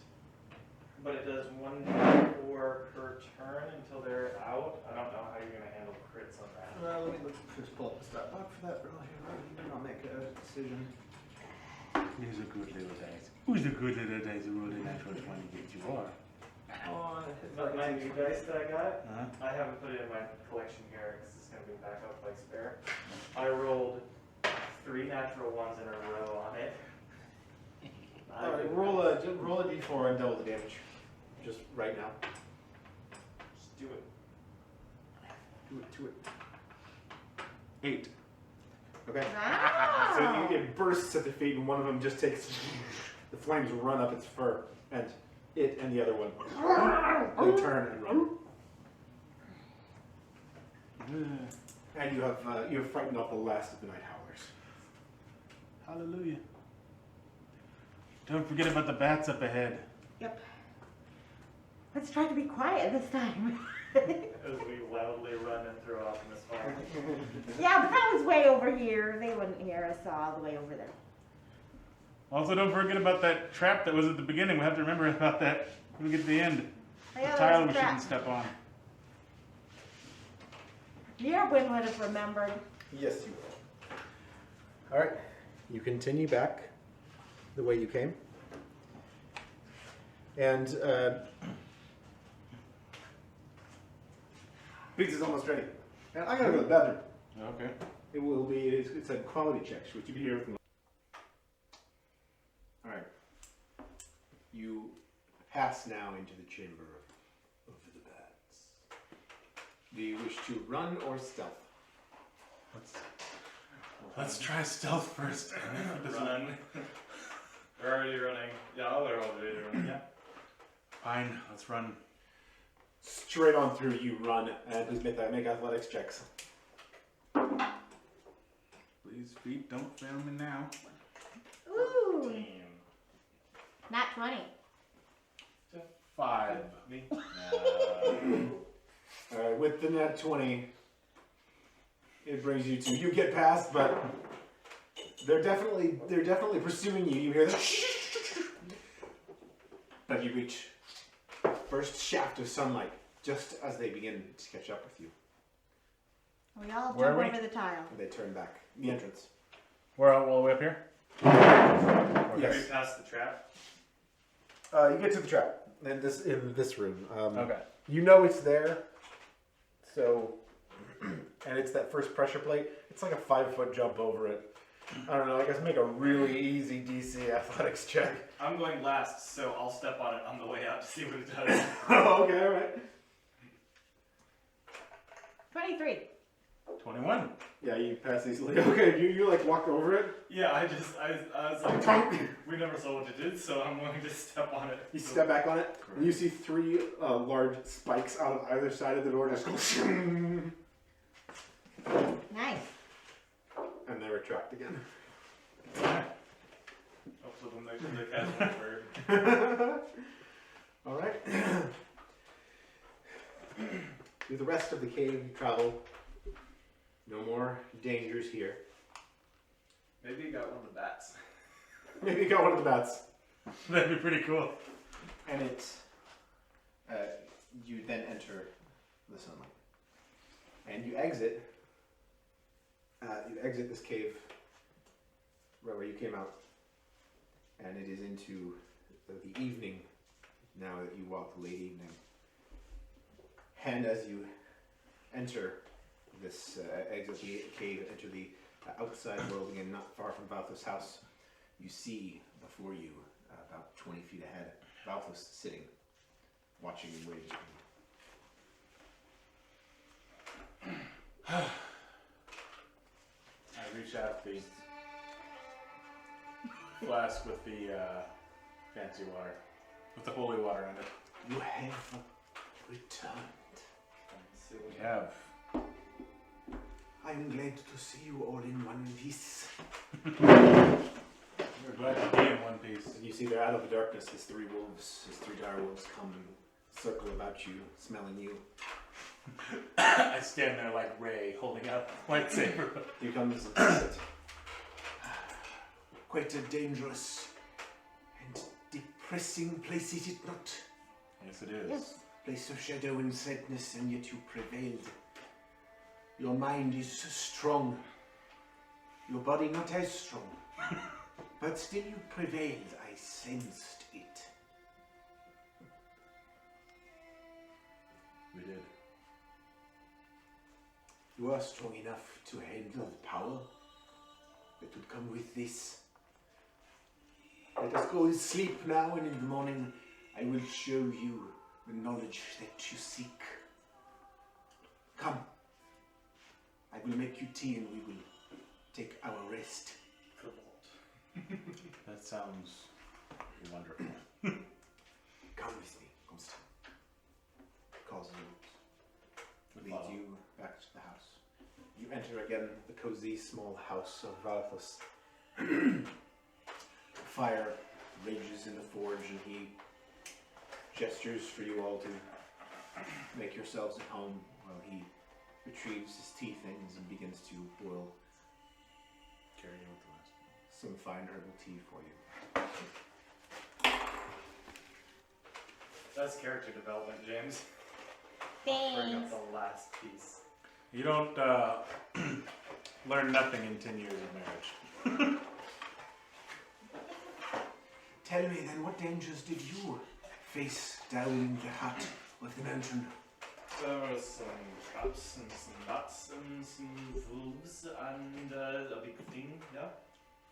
but it does 1d4 per turn until they're out. I don't know how you're gonna handle crits on that. Let me just pull up the stat block for that. And I'll make a decision. These are good little dice. Who's the good little dice who rolled a natural 20 against you are? My new dice that I got, Huh? I haven't put it in my collection here because it's gonna be back up like spare. I rolled 3 natural ones in a row on it. All right, roll a d4 and double the damage. Just right now. Just do it. Do it. 8. Okay. Wow. So it bursts at the feet, and one of them just takes. The flames run up its fur, and it and the other one they turn and run. And you have frightened off the last of the night howlers. Hallelujah. Don't forget about the bats up ahead. Yep. Let's try to be quiet this time. As we loudly run and throw off in this fire. Yeah, but that was way over here. They wouldn't hear us all the way over there. Also, don't forget about that trap that was at the beginning. We have to remember about that when we get to the end. Oh, The yeah, tile that we was a trap. shouldn't step on. Nearwin would have remembered. Yes, you will. All right, you continue back the way you came, and pizza's almost ready. And I gotta go to the bathroom. Okay. It will be. It's a quality check. Should you be here with me? All right. You pass now into the chamber of the bats. Do you wish to run or stealth? Let's try stealth first. Run. We're already running. Yeah, we're already running. Yeah. Fine, let's run. Straight on through, you run, and please make athletics checks. Please, feet, don't fail me now. Ooh, 15. not 20. 5. Me? Alright, with the net 20, it brings you to, you get past, but they're definitely pursuing you. You hear the but you reach first shaft of sunlight just as they begin to catch up with you. We all Where jump are we? over the tile. They turn back. The entrance. We're all the way up here? Are Yes. we past the trap? You get to the trap in this room. Okay. You know it's there. So, and it's that first pressure plate. It's like a 5-foot jump over it. I don't know. I guess make a really easy DC athletics check. I'm going last, so I'll step on it on the way out to see what it does. Oh, okay, all right. 23. 21. Yeah, you pass easily. Okay, you like walk over it. Yeah, I was like, we never saw what it did, so I'm going to step on it. You step back on it, and you see 3 large spikes out of either side of the door, just go, Nice. and they retract again. Hopefully when they catch my bird. All right. Through the rest of the cave, you travel. No more dangers here. Maybe you got one of the bats. Maybe you got one of the bats. That'd be pretty cool. And it, you then enter the sunlight. And you exit this cave right where you came out. And it is into the evening now that you walk the late evening. And as you enter this, exit the cave, enter the outside world again, not far from Valthos' house, you see before you, about 20 feet ahead, Valthos sitting, watching and waiting. I reach out the flask with the fancy water, with the holy water in it. You have returned. We have. I'm glad to see you all in one piece. We're glad to be in one piece. You see there out of the darkness, his 3 wolves, his 3 dire wolves come and circle about you, smelling you. I stand there like Ray, holding out the lightsaber. He comes and sits. Quite a dangerous and depressing place, is it not? Yes, it is. Yes. Place of shadow and sadness, and yet you prevailed. Your mind is strong. Your body not as strong. But still you prevailed. I sensed it. We did. You are strong enough to handle the power that would come with this. Let us go to sleep now, and in the morning I will show you the knowledge that you seek. Come. I will make you tea and we will take our rest. That sounds wonderful. Come with me, Constant. Calls you. Leads you back to the house. You enter again the cozy small house of Valthos. Fire rages in the forge and he gestures for you all to make yourselves at home while he retrieves his tea things and begins to boil Carry on with the rest. some fine herbal tea for you. That's character development, James. Bring Thanks. up the last piece. You don't learn nothing in 10 years of marriage. Tell me then, what dangers did you face down in the heart of the mountain? There were some traps and some nuts and some wolves and a big thing, yeah?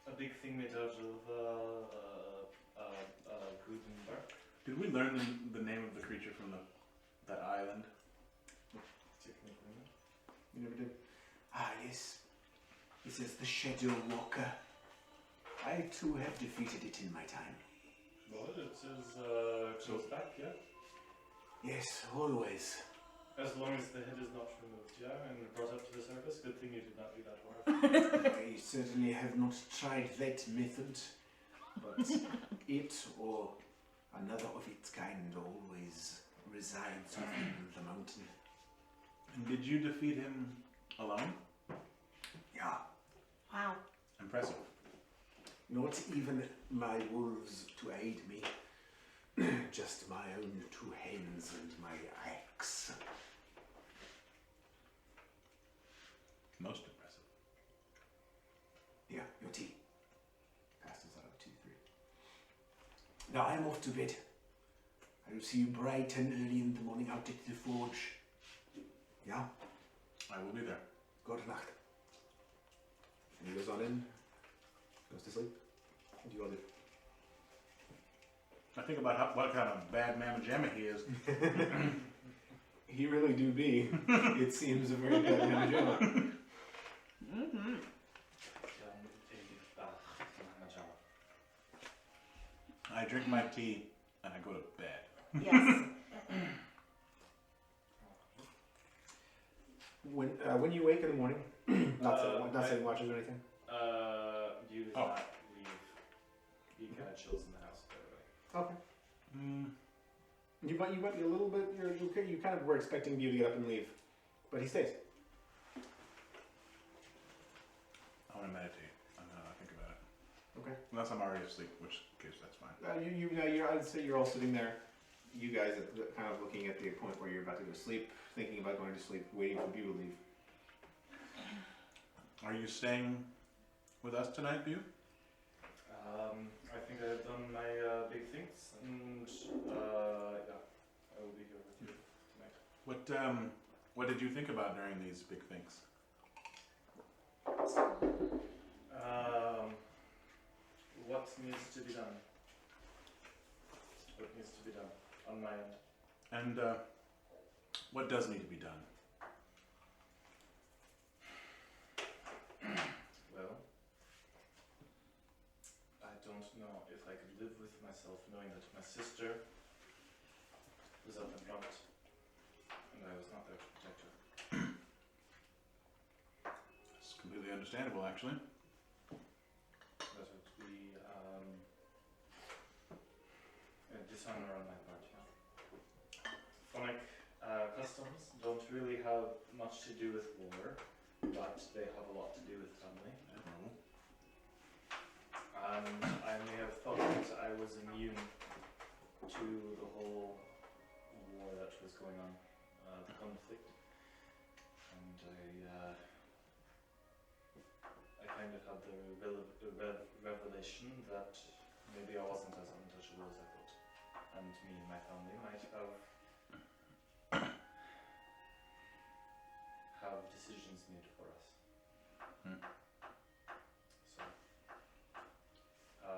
A big thing made out of Gutenberg. Did we learn the name of the creature from that island? You never did. Ah, yes. This is the Shadow Walker. I too have defeated it in my time. Well, it is close back, yeah? Yes, always. As long as the head is not removed, yeah? And brought up to the surface. Good thing you did not do that work. I certainly have not tried that method, but it or another of its kind always resides within the mountain. And did you defeat him alone? Yeah, Wow. Impressive. not even my wolves to aid me. Just my own 2 hens and my axe. Most impressive. Yeah, your tea. Passes out of 2, 3. Now I'm off to bed. I will see you bright and early in the morning out at the forge. Yeah, I will be there. gute Nacht. And he goes on in, goes to sleep. What do you all do? I think about what kind of bad mamma jamma he is. He really do be. It seems a very bad manager. Mm-hmm. I drink my tea and I go to bed. Yes. When you wake in the morning, not saying watches or anything. You did Oh. not leave. He kind of chills in the house, by the way. Okay. Mm, You might be a little bit. You kind of were expecting you to get up and leave, but he stays. I want to meditate. I'm gonna think about it. Okay. Unless I'm already asleep, which case that's fine. I'd say you're all sitting there. You guys are kind of looking at the point where you're about to go to sleep, thinking about going to sleep, waiting for you to leave. Are you staying with us tonight, Bu? I think I've done my big things, and yeah, I will be here with you tonight. What did you think about during these big things? What needs to be done? What needs to be done on my end? And what does need to be done? Well, I don't know if I could live with myself knowing that my sister was up in front and I was not there to protect her. It's completely understandable, actually. That would be a dishonor on my part, yeah. Phonic customs don't really have much to do with war, but they have a lot to do with family. Admirable. And I may have thought that I was immune to the whole war that was going on, the conflict. And I kind of had the revelation that maybe I wasn't as untouchable as I thought. And me and my family might have decisions made for us. Hmm. So,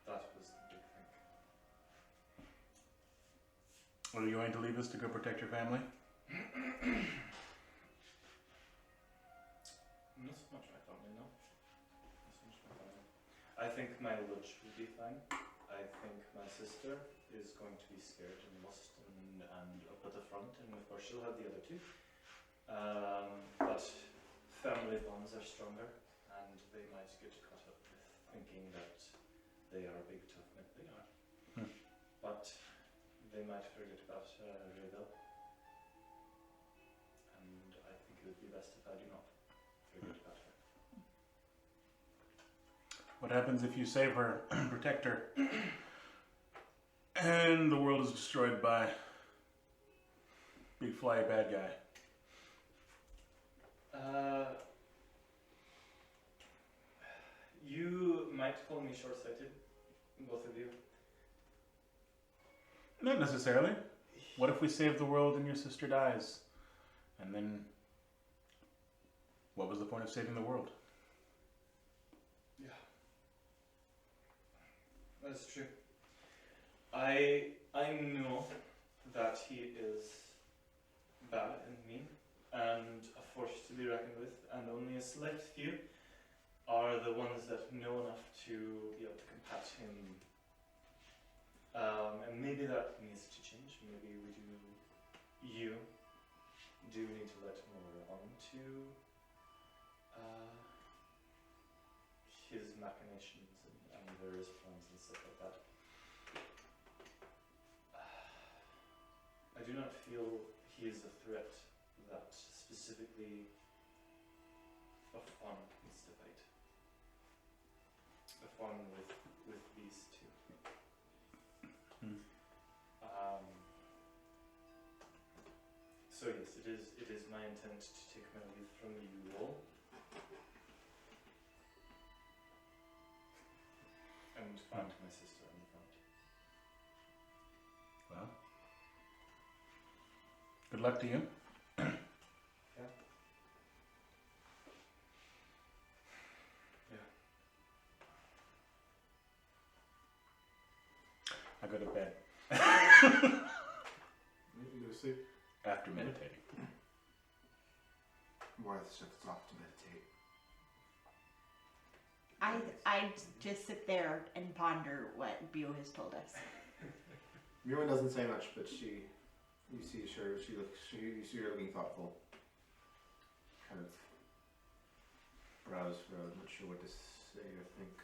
that was the big thing. Are you going to leave us to go protect your family? Not so much my family, no. Not so much my family. I think my lodge will be fine. I think my sister is going to be scared and lost and up at the front, and of course she'll have the other two. But family bonds are stronger, and they might get caught up with thinking that they are big tough men. They are. Hmm. But they might forget about Reba. And I think it would be best if I do not forget about her. What happens if you save her, protect her, and the world is destroyed by big fly bad guy? You might call me short-sighted, both of you. Not necessarily. What if we save the world and your sister dies? And then, what was the point of saving the world? Yeah. That's true. I know that he is bad and mean and a force to be reckoned with, and only a select few are the ones that know enough to be able to combat him. And maybe that needs to change. Maybe you do need to let more on to his machinations and various points and stuff like that. I do not feel he is a threat that specifically a fawn needs to fight. A fawn with these two. So yes, it is my intent to take my leave from you all. And find my sister in the front. Well, good luck to you. Yeah. I go to bed You go to sleep. after meditating. Worth should stop to meditate. I just sit there and ponder what Bio has told us. Mirwin doesn't say much, but you see you see her looking thoughtful. Kind of browse for I'm not sure what to say or think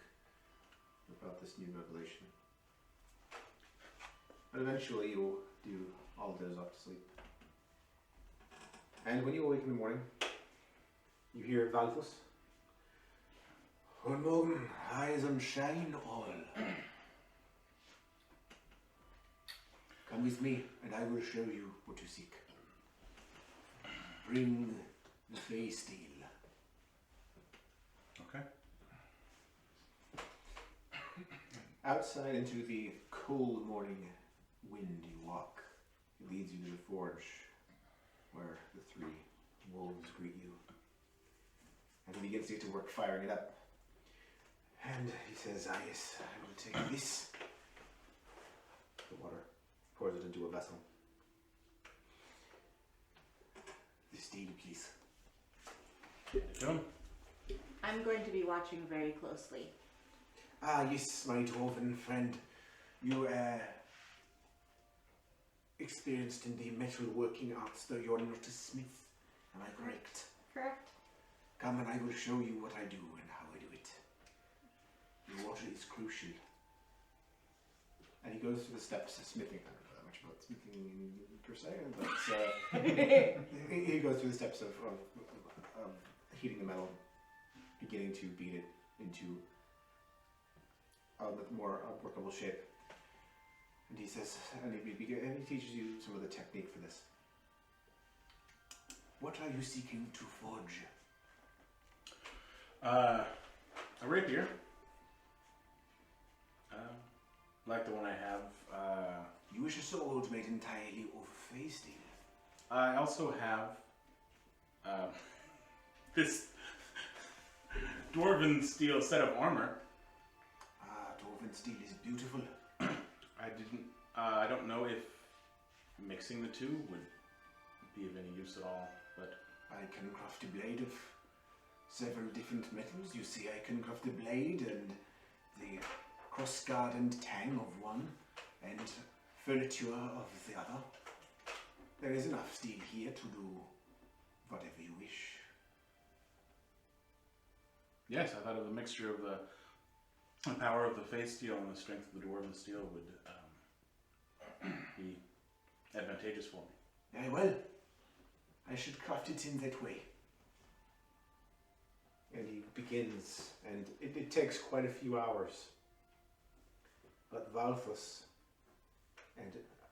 about this new revelation. But eventually you'll do all doze off to sleep. And when you awake in the morning, you hear Valthus. Guten Morgen, rise and shine all. Come with me, and I will show you what you seek. Bring the Fey Steel. Okay. Outside into the cool morning wind you walk. It leads you to the forge, where the three wolves greet you. And he begins to get to work firing it up. And he says, ah yes, I will take this. The water. Pours it into a vessel. The steel, please. I'm going to be watching very closely. Ah yes, my dwarven friend. You experienced in the metalworking arts, though you're not a smith. Am I correct? Correct. Come and I will show you what I do and how I do it. The water is crucial. And he goes through the steps of smithing. I don't know that much about smithing per se, but he goes through the steps of heating the metal, beginning to beat it into a more workable shape. And he says, and he teaches you some of the technique for this. What are you seeking to forge? A rapier. Like the one I have. You wish a sword made entirely of Fey steel? I also have this dwarven steel set of armor. Ah, dwarven steel is beautiful. I don't know if mixing the two would be of any use at all, but I can craft a blade of several different metals. You see, I can craft a blade and the crossguard and tang of one, and furniture of the other. There is enough steel here to do whatever you wish. yes, I thought of the mixture of the power of the face steel and the strength of the dwarven steel would be advantageous for me. Very well. I should craft it in that way. And he begins, and it takes quite a few hours. But Valthus, and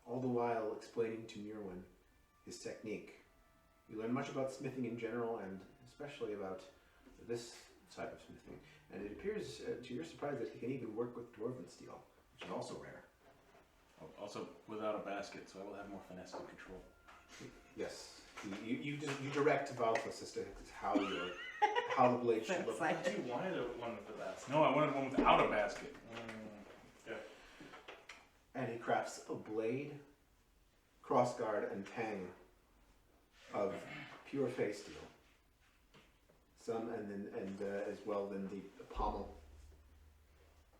all the while explaining to Mirwin his technique. You learn much about smithing in general, and especially about this type of smithing. And it appears, to your surprise, that he can even work with dwarven steel, which is also rare. Also, without a basket, so I will have more finesse and control. Yes, you direct Valthus as to how the blade should look. That's You wanted one with the basket. No, I wanted one without a basket. Yeah. And he crafts a blade, crossguard, and tang of pure Fey steel. Some, and as well, then the pommel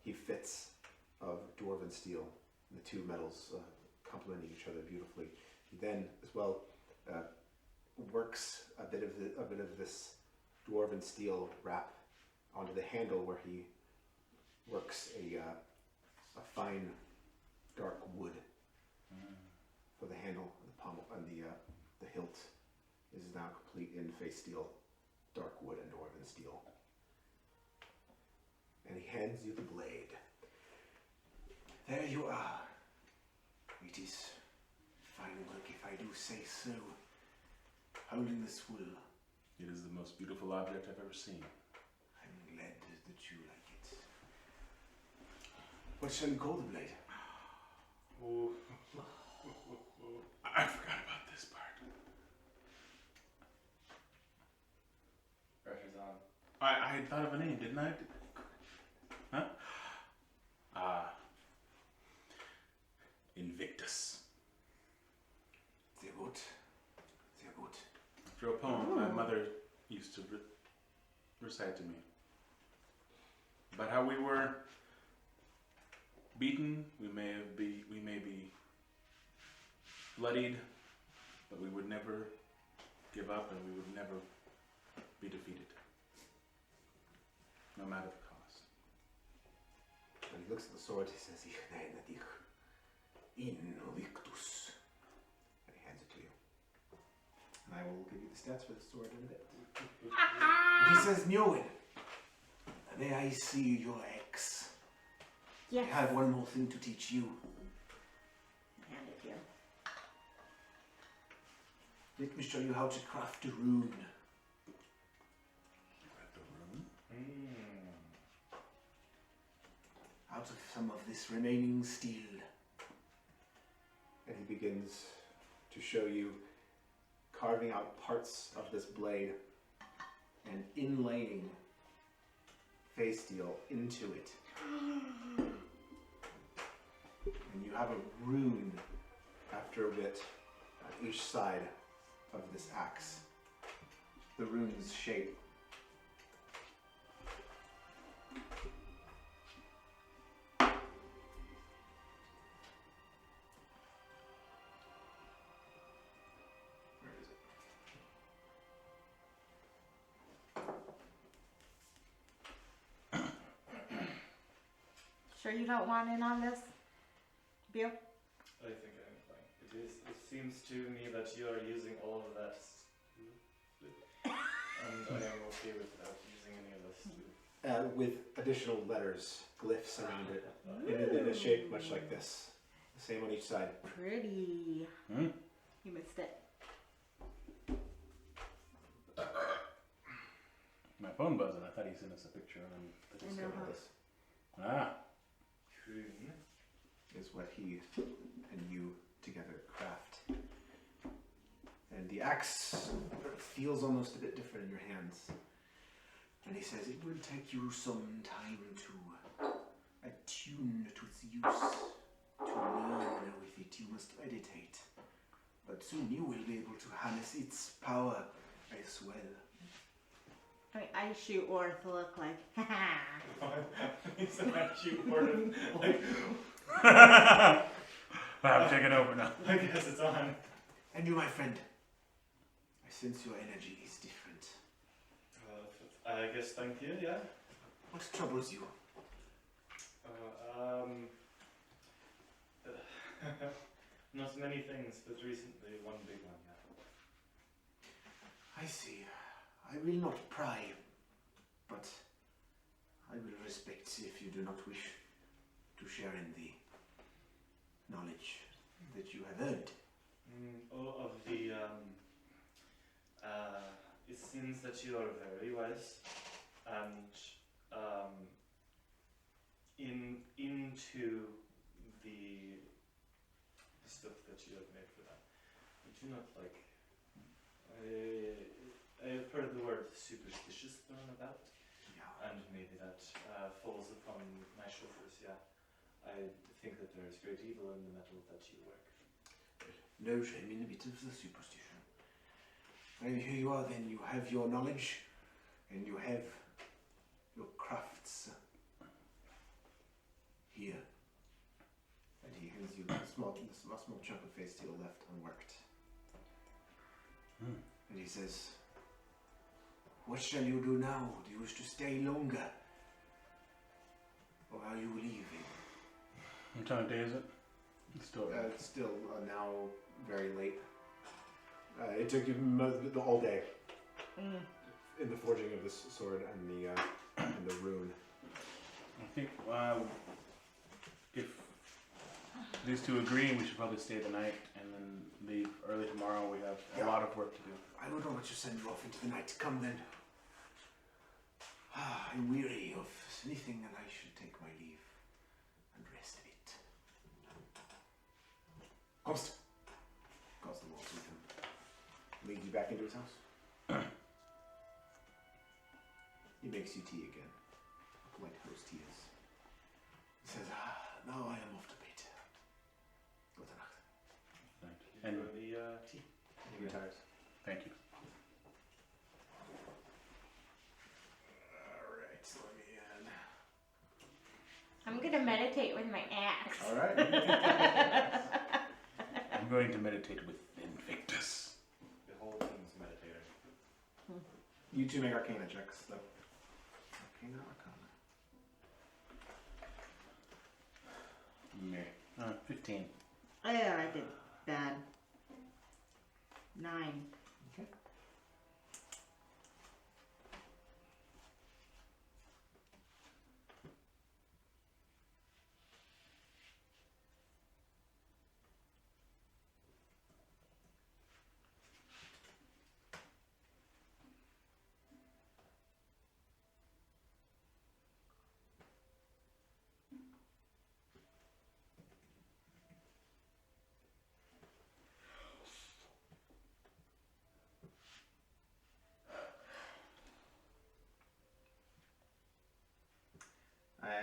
he fits of dwarven steel. The two metals complementing each other beautifully. He then, as well, works a bit of this dwarven steel wrap onto the handle where he works a fine dark wood for the handle, the pommel, and the hilt is now complete in face steel, dark wood, and dwarven steel. And he hands you the blade. There you are. It is fine work, if I do say so. Holding this wool. It is the most beautiful object I've ever seen. I'm glad that you like it. What shall we call the blade? Oh. I forgot about this part. Pressure's on. I had thought of a name, didn't I? Huh? Invictus. Sehr gut. Sehr gut. After a poem my mother used to recite to me about how we were beaten, we may be bloodied, but we would never give up and we would never be defeated, no matter the cost. When he looks at the sword, he says, Ich nenne dich Invictus. And he hands it to you. And I will give you the stats for the sword in a bit. And he says, Mjolnir, may I see your axe? Yes. I have one more thing to teach you. Hand it to you. Let me show you how to craft a rune. Out of some of this remaining steel. And he begins to show you carving out parts of this blade and inlaying face steel into it. And you have a rune after a bit on each side of this axe. The rune's shape. Where is it? Sure you don't want in on this, Bill? I think I'm fine. It seems to me that you are using all of that and I am okay without using any of this. With additional letters, glyphs around it, in a shape much like this. The same on each side. Pretty. Hmm? You missed it. My phone buzzing. I thought he sent us a picture on the I Discord. know. This Ah, Rune. is what he and you together craft. And the axe feels almost a bit different in your hands. And he says it will take you some time to attune to its use, to learn with it. You must meditate. But soon you will be able to harness its power as well. I mean, I shoot Orth a look like, ha He's an actual word of, like, I'm taking over now. I guess it's on. And you, my friend, I sense your energy is different. I guess thank you, yeah. What troubles you? Not many things, but recently one big one, yeah. I see. I will not pry, but I will respect if you do not wish to share in the knowledge that you have earned. All of the, it seems that you are very wise, and, into the stuff that you have made for that. I do not like, I have heard the word superstitious thrown about, Yeah. and maybe that falls upon my shoulders, yeah. I think that there is great evil in the metal that you work. No shame in a bit of the superstition. And here you are then, you have your knowledge, and you have your crafts here. And he hands you a small chunk of face steel left unworked. And he says, what shall you do now? Do you wish to stay longer? Or are you leaving? What time of day is it? It's still. It's still now very late. It took you the whole day in the forging of this sword and the rune. I think if these two agree, we should probably stay the night and then leave early tomorrow. We have a lot of work to do. I don't know what to send you off into the night. Come then. I'm weary of sniffing, and I should take my leave and rest a bit. Ghost! Calls the walls with him. Leads you back into his house. He makes you tea again. A polite host he is. He says, now I am off to bed. Gute Nacht. And For the tea. He retires. thank you. Alright, so let me in. I'm gonna meditate with my axe. Alright. I'm going to meditate with Invictus. The whole team's meditating. You two make Arcana checks, though. Arcana. 15. Oh, yeah, I did bad. 9. Okay.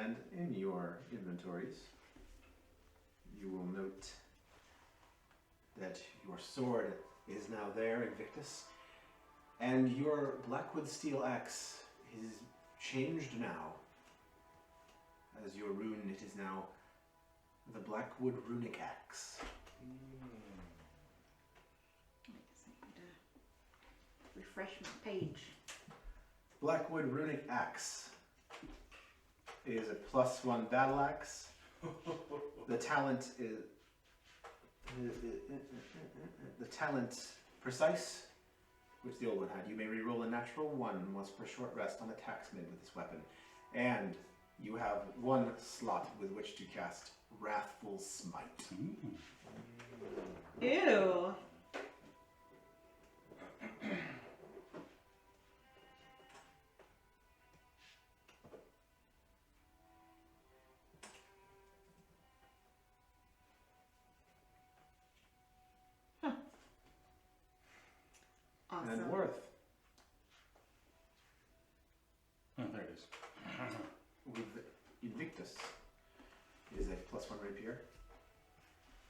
And in your inventories, you will note that your sword is now there, Invictus, and your Blackwood steel axe is changed now. As your rune, it is now the Blackwood runic axe. I guess I need to refresh my page. Blackwood runic axe is a +1 battle axe. The talent is precise, which the old one had. You may reroll a natural 1 once per short rest on attacks made with this weapon, and you have 1 slot with which to cast Wrathful Smite. Ew. Awesome. And worth. Oh, there it is. With Invictus is a +1 rapier.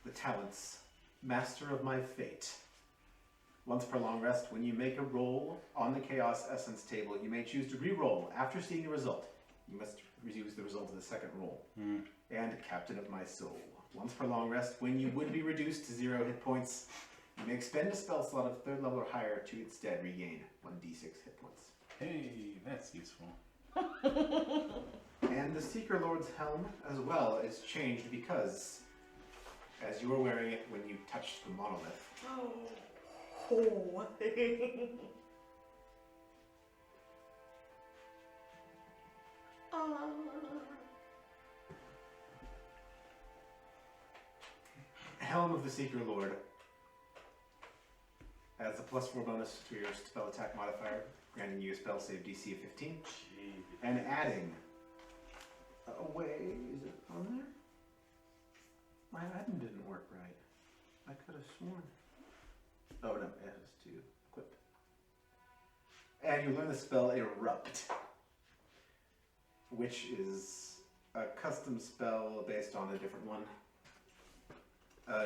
The talents, Master of my Fate. Once per long rest, when you make a roll on the Chaos Essence table, you may choose to re-roll. After seeing the result, you must use the result of the second roll. And Captain of my Soul. Once per long rest, when you would be reduced to 0 hit points, you may expend a spell slot of 3rd level or higher to instead regain 1d6 hit points. Hey, that's useful. And the Seeker Lord's helm as well is changed because, as you were wearing it when you touched the monolith, Oh. Helm of the Seeker Lord adds a +4 bonus to your spell attack modifier, granting you a spell save DC of 15, and adding. Oh wait, is it on there? My item didn't work right. I could have sworn. Oh no, it has to equip. And you learn the spell Erupt, which is a custom spell based on a different one.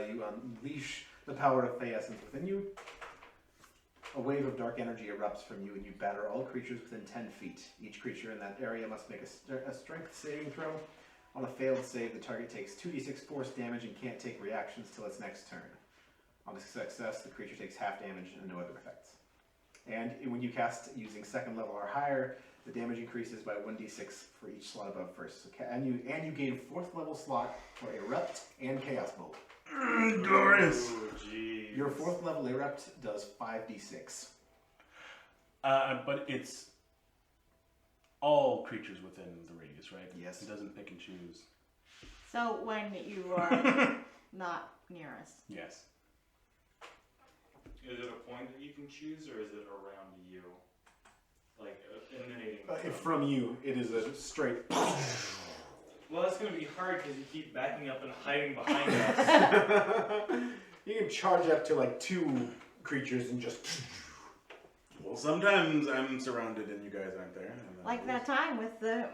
You unleash the power of Fey Essence within you. A wave of dark energy erupts from you, and you batter all creatures within 10 feet. Each creature in that area must make a strength saving throw. On a failed save, the target takes 2d6 force damage and can't take reactions till its next turn. On a success, the creature takes half damage and no other effects. And when you cast using 2nd level or higher, The damage increases by 1d6 for each slot above first. So and you gain 4th level slot for Erupt and Chaos Bolt. Glorious. Oh, jeez. Your 4th level Erupt does 5d6. But it's all creatures within the radius, right? Yes. It doesn't pick and choose. So when you are not near us. Yes. Is it a point that you can choose, or is it around you? Like, emanating From you, it is a straight. Well, that's going to be hard because you keep backing up and hiding behind us. You can charge up to like 2 creatures and just. Well, sometimes I'm surrounded and you guys aren't there. Like that time with the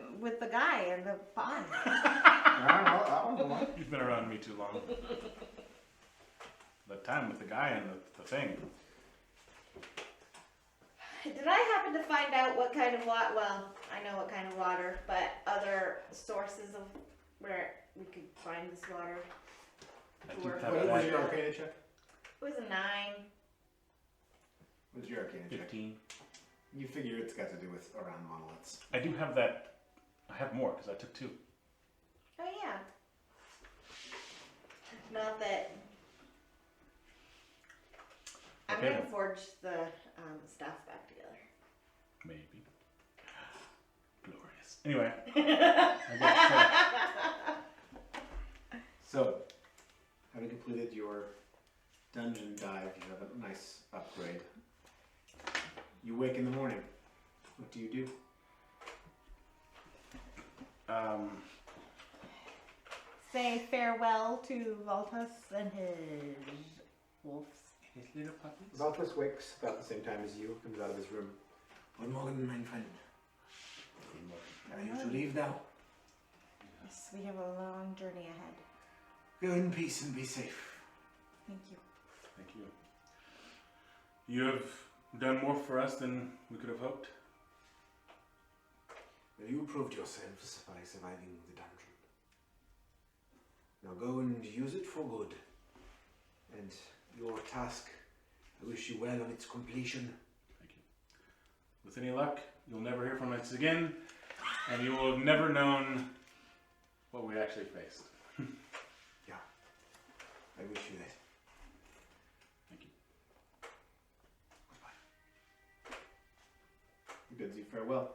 guy and the pond. I don't know. You've been around me too long. The time with the guy and the thing. Did I happen to find out what kind of water? Well, I know what kind of water, but other sources of where we could find this water. I do What have What was that. your Arcana check? It was a 9. What was your Arcana check? 15. You figure it's got to do with around monoliths. I do have that. I have more because I took 2. Oh yeah. Not that. I'm Okay, gonna then. forge the stuff back together. Maybe. Glorious. Anyway. I guess, So, having completed your dungeon dive, you have a nice upgrade. You wake in the morning. What do you do? Say farewell to Voltus and his wolves. his little puppies. Valtris wakes about the same time as you, comes out of his room. Good morning, my friend. Are you to leave now? Yes, we have a long journey ahead. Go in peace and be safe. Thank you. Thank you. You have done more for us than we could have hoped. Well, you proved yourselves by surviving the dungeon. Now go and use it for good. And your task, I wish you well on its completion. Thank you. With any luck, you'll never hear from us again, and you will have never known what we actually faced. I wish you that. Thank you. He bids you farewell.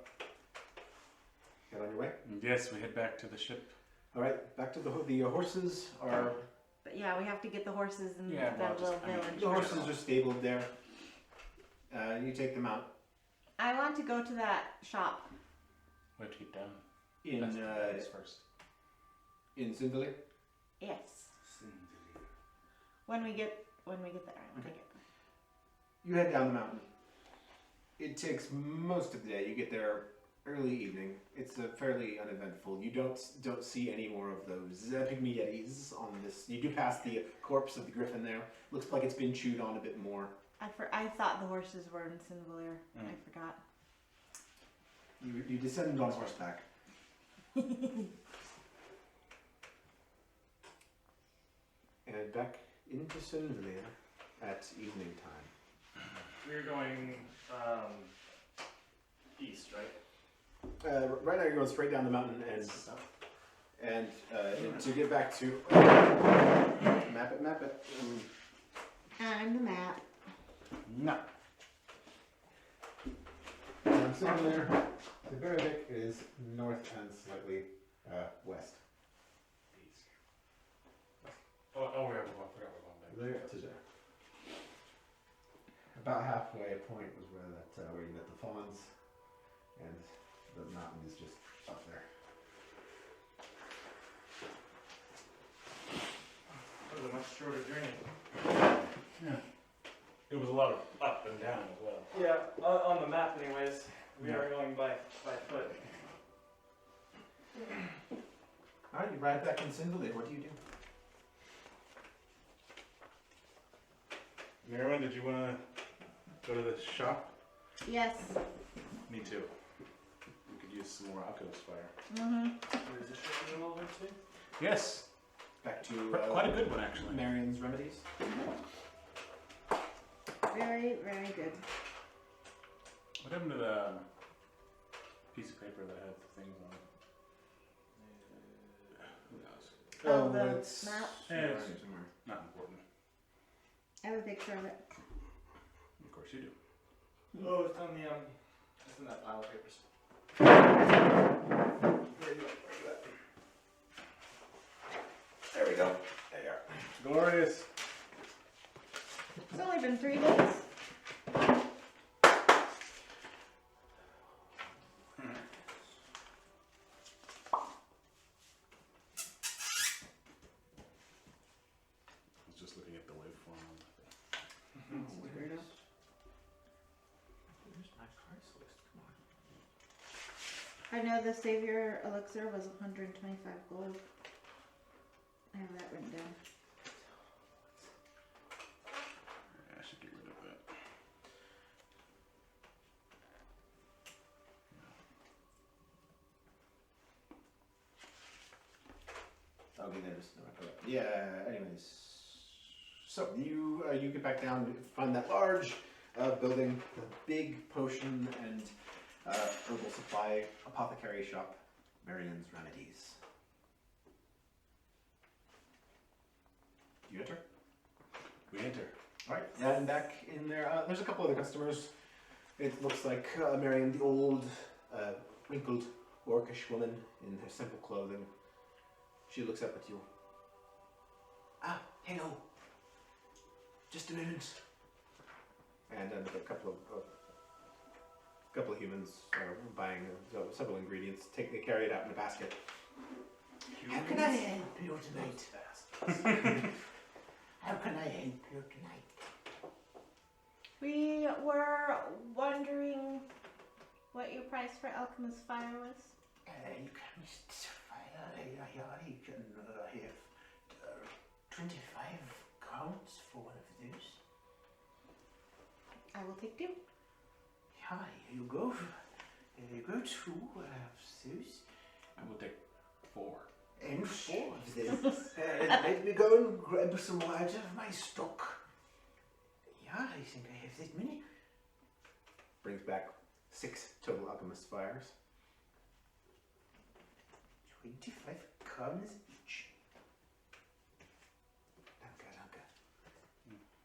Get on your way. And yes, we head back to the ship. All right, back to the horses are. But yeah, we have to get the horses in Yeah, well, that just- little I mean, village. The horses are stabled there. You take them out I want to go to that shop. We have to get down. in That's first. in Sindali. Yes. When we get there, I want to get You head down the mountain. It takes most of the day. You get there early evening. It's fairly uneventful. You don't see any more of those pygmy yetis on this. You do pass the corpse of the griffin there. Looks like it's been chewed on a bit more. I thought the horses were in Sinvalir. I forgot. You descend on horseback. And back into Sindali at evening time. We're going east, right? Right now you're going straight down the mountain and to get back to map it. On the map. No. Sindali, the Berwick is north and slightly west. Oh, we have one. I forgot we're going back. There to there. About halfway point was where you met the fawns, and the mountain is just up there. That was a much shorter journey. Yeah. It was a lot of up and down as well. Yeah, on the map anyways. We are going by foot. Alright, you ride back in Sindali. What do you do? Merwin, did you want to go to the shop? Yes. Me too. We could use some more Akos fire. Mm-hmm. Where's the ship in the moment to? Yes. Back to Quite a good one, actually. Marion's remedies. Very, very good. What happened to the piece of paper that had the things on it. Who knows? Oh, the it's map? Yeah, around it's- here somewhere. Not important. I have a picture of it. Of course you do. Oh, it's on the it's in that pile of papers. There we go. There you are. Glorious. It's only been 3 days. I was just looking at the waveform on Where's my price list? Come on. I know the Savior elixir was 125 gold. I have that written down. I should get rid of that. Okay, there's no record. Yeah. Anyways, so you get back down, find that large building, the big potion and herbal supply apothecary shop, Marian's Remedies. You enter. We enter. All right, and back in there, there's a couple other customers. It looks like Marion, the old, wrinkled, orcish woman in her simple clothing. She looks up at you. Ah, hello. Just a minute. And a couple of humans are buying several ingredients. They carry it out in a basket. How can I help you tonight? How can I help you tonight? We were wondering what your price for Alchemist Fire was. You can I can have 25 crowns for one of those. I will take 2. Yeah, here you go. Here you go, 2 of those. I will take 4. And 4 of them. Let me go and grab some more out of my stock. Yeah, I think I have that many. Brings back 6 total alchemist fires. 25 crowns each. Danke, danke.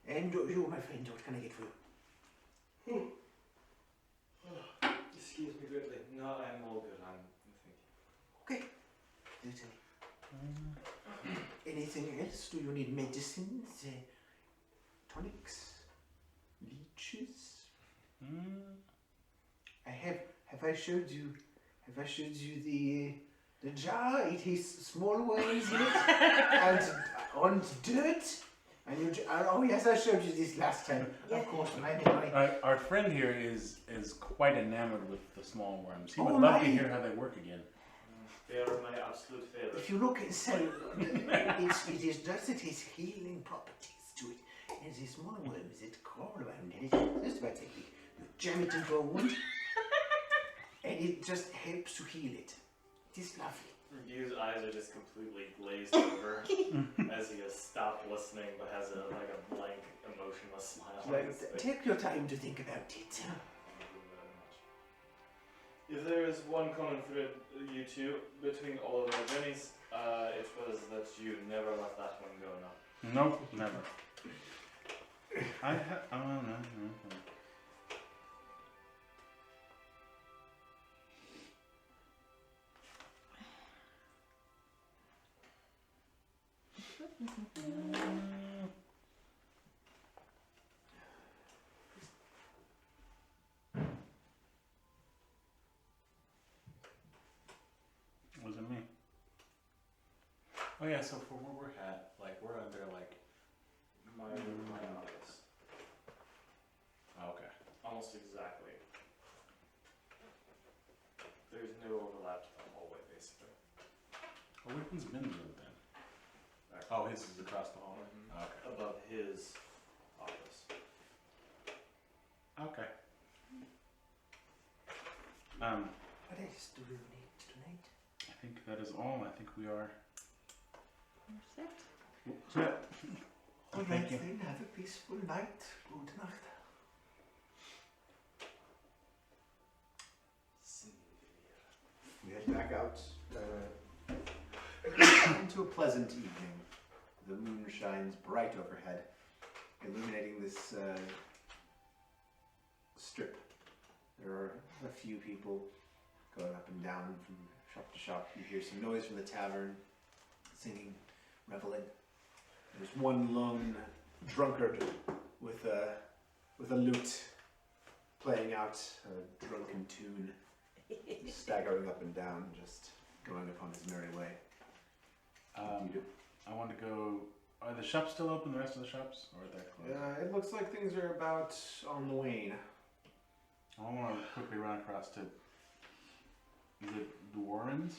And you, my friend, what can I get for you? Excuse me greatly. No, I'm all good. I'm thank you. Okay. Anything else? Do you need medicines? Tonics? Leeches? Have I showed you the jar? It has small worms in it and dirt. And oh yes, I showed you this last time. Yeah. Of course, my memory. Our friend here is quite enamored with the small worms. He would Oh, love to my. hear how they work again. They are my absolute favorite. If you look inside, it is just it has healing properties to it. And the small worms that crawl around in it, just about technique. You jam it into a wound, and it just helps to heal it. It is lovely. Ryu's eyes are just completely glazed over as he has stopped listening but has a blank, emotionless smile on his face. Take your time to think about it. Thank you very much. If there is one common thread, you two, between all of our journeys, it was that you never let that one go now. Nope, never. No. Wasn't me. Oh yeah, so for where we're at, like we're under like My office. okay. Almost exactly. There's no overlap to the hallway, basically. Well, which one's Min's room then? Oh, his is across the hallway. Okay. Above his office. Okay. What else do you need tonight? I think that is all. I think we are. You're set. Set. All Thank right, you. then, have a peaceful night. Good night. head back out into a pleasant evening. The moon shines bright overhead, illuminating this strip. There are a few people going up and down from shop to shop. You hear some noise from the tavern, singing, reveling. There's one lone drunkard with a lute playing out a drunken tune, staggering up and down, just going upon his merry way. What do you do? I want to go. Are the shops still open? The rest of the shops, or are they closed? It looks like things are about on the wane. I want to quickly run across to. Is it Dwarren's?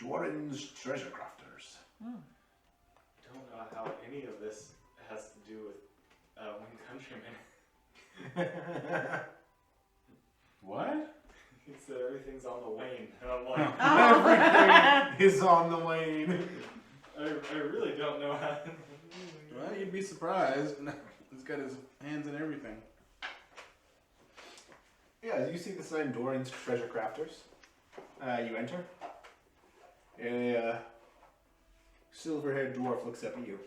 Dwarren's Treasure Crafters. Don't know how any of this has to do with Wing Countryman. What? He said everything's on the wane, and I'm like, Everything is on the wane. I really don't know how. Well, you'd be surprised. He's got his hands in everything. Yeah, you see the sign Dwarren's Treasure Crafters. You enter. A silver-haired dwarf looks up at you.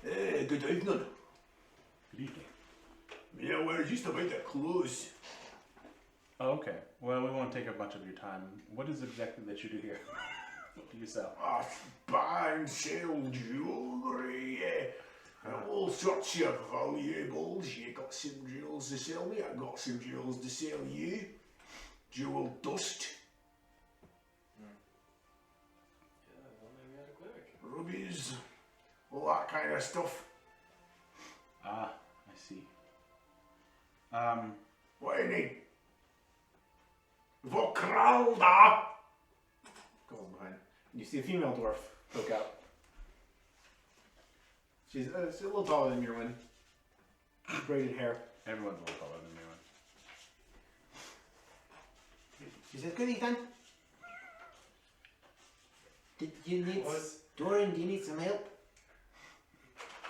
Hey, good evening. Good evening. Yeah, we're just about to close. Oh, okay. Well, we won't take a bunch of your time. What is exactly that you do here? What do you sell? Buy and sell jewellery, all sorts of valuables. You got some jewels to sell me, I got some jewels to sell you. Jewel dust, Yeah, well, maybe at a clinic. rubies, all that kind of stuff. Ah, I see. What do you need? Vokralda! Calls behind. And you see a female dwarf poke out. She's a little taller than Mirwin. Braided hair. Everyone's a little taller than me. She says, good evening. Did you need... What Dorian, do you need some help?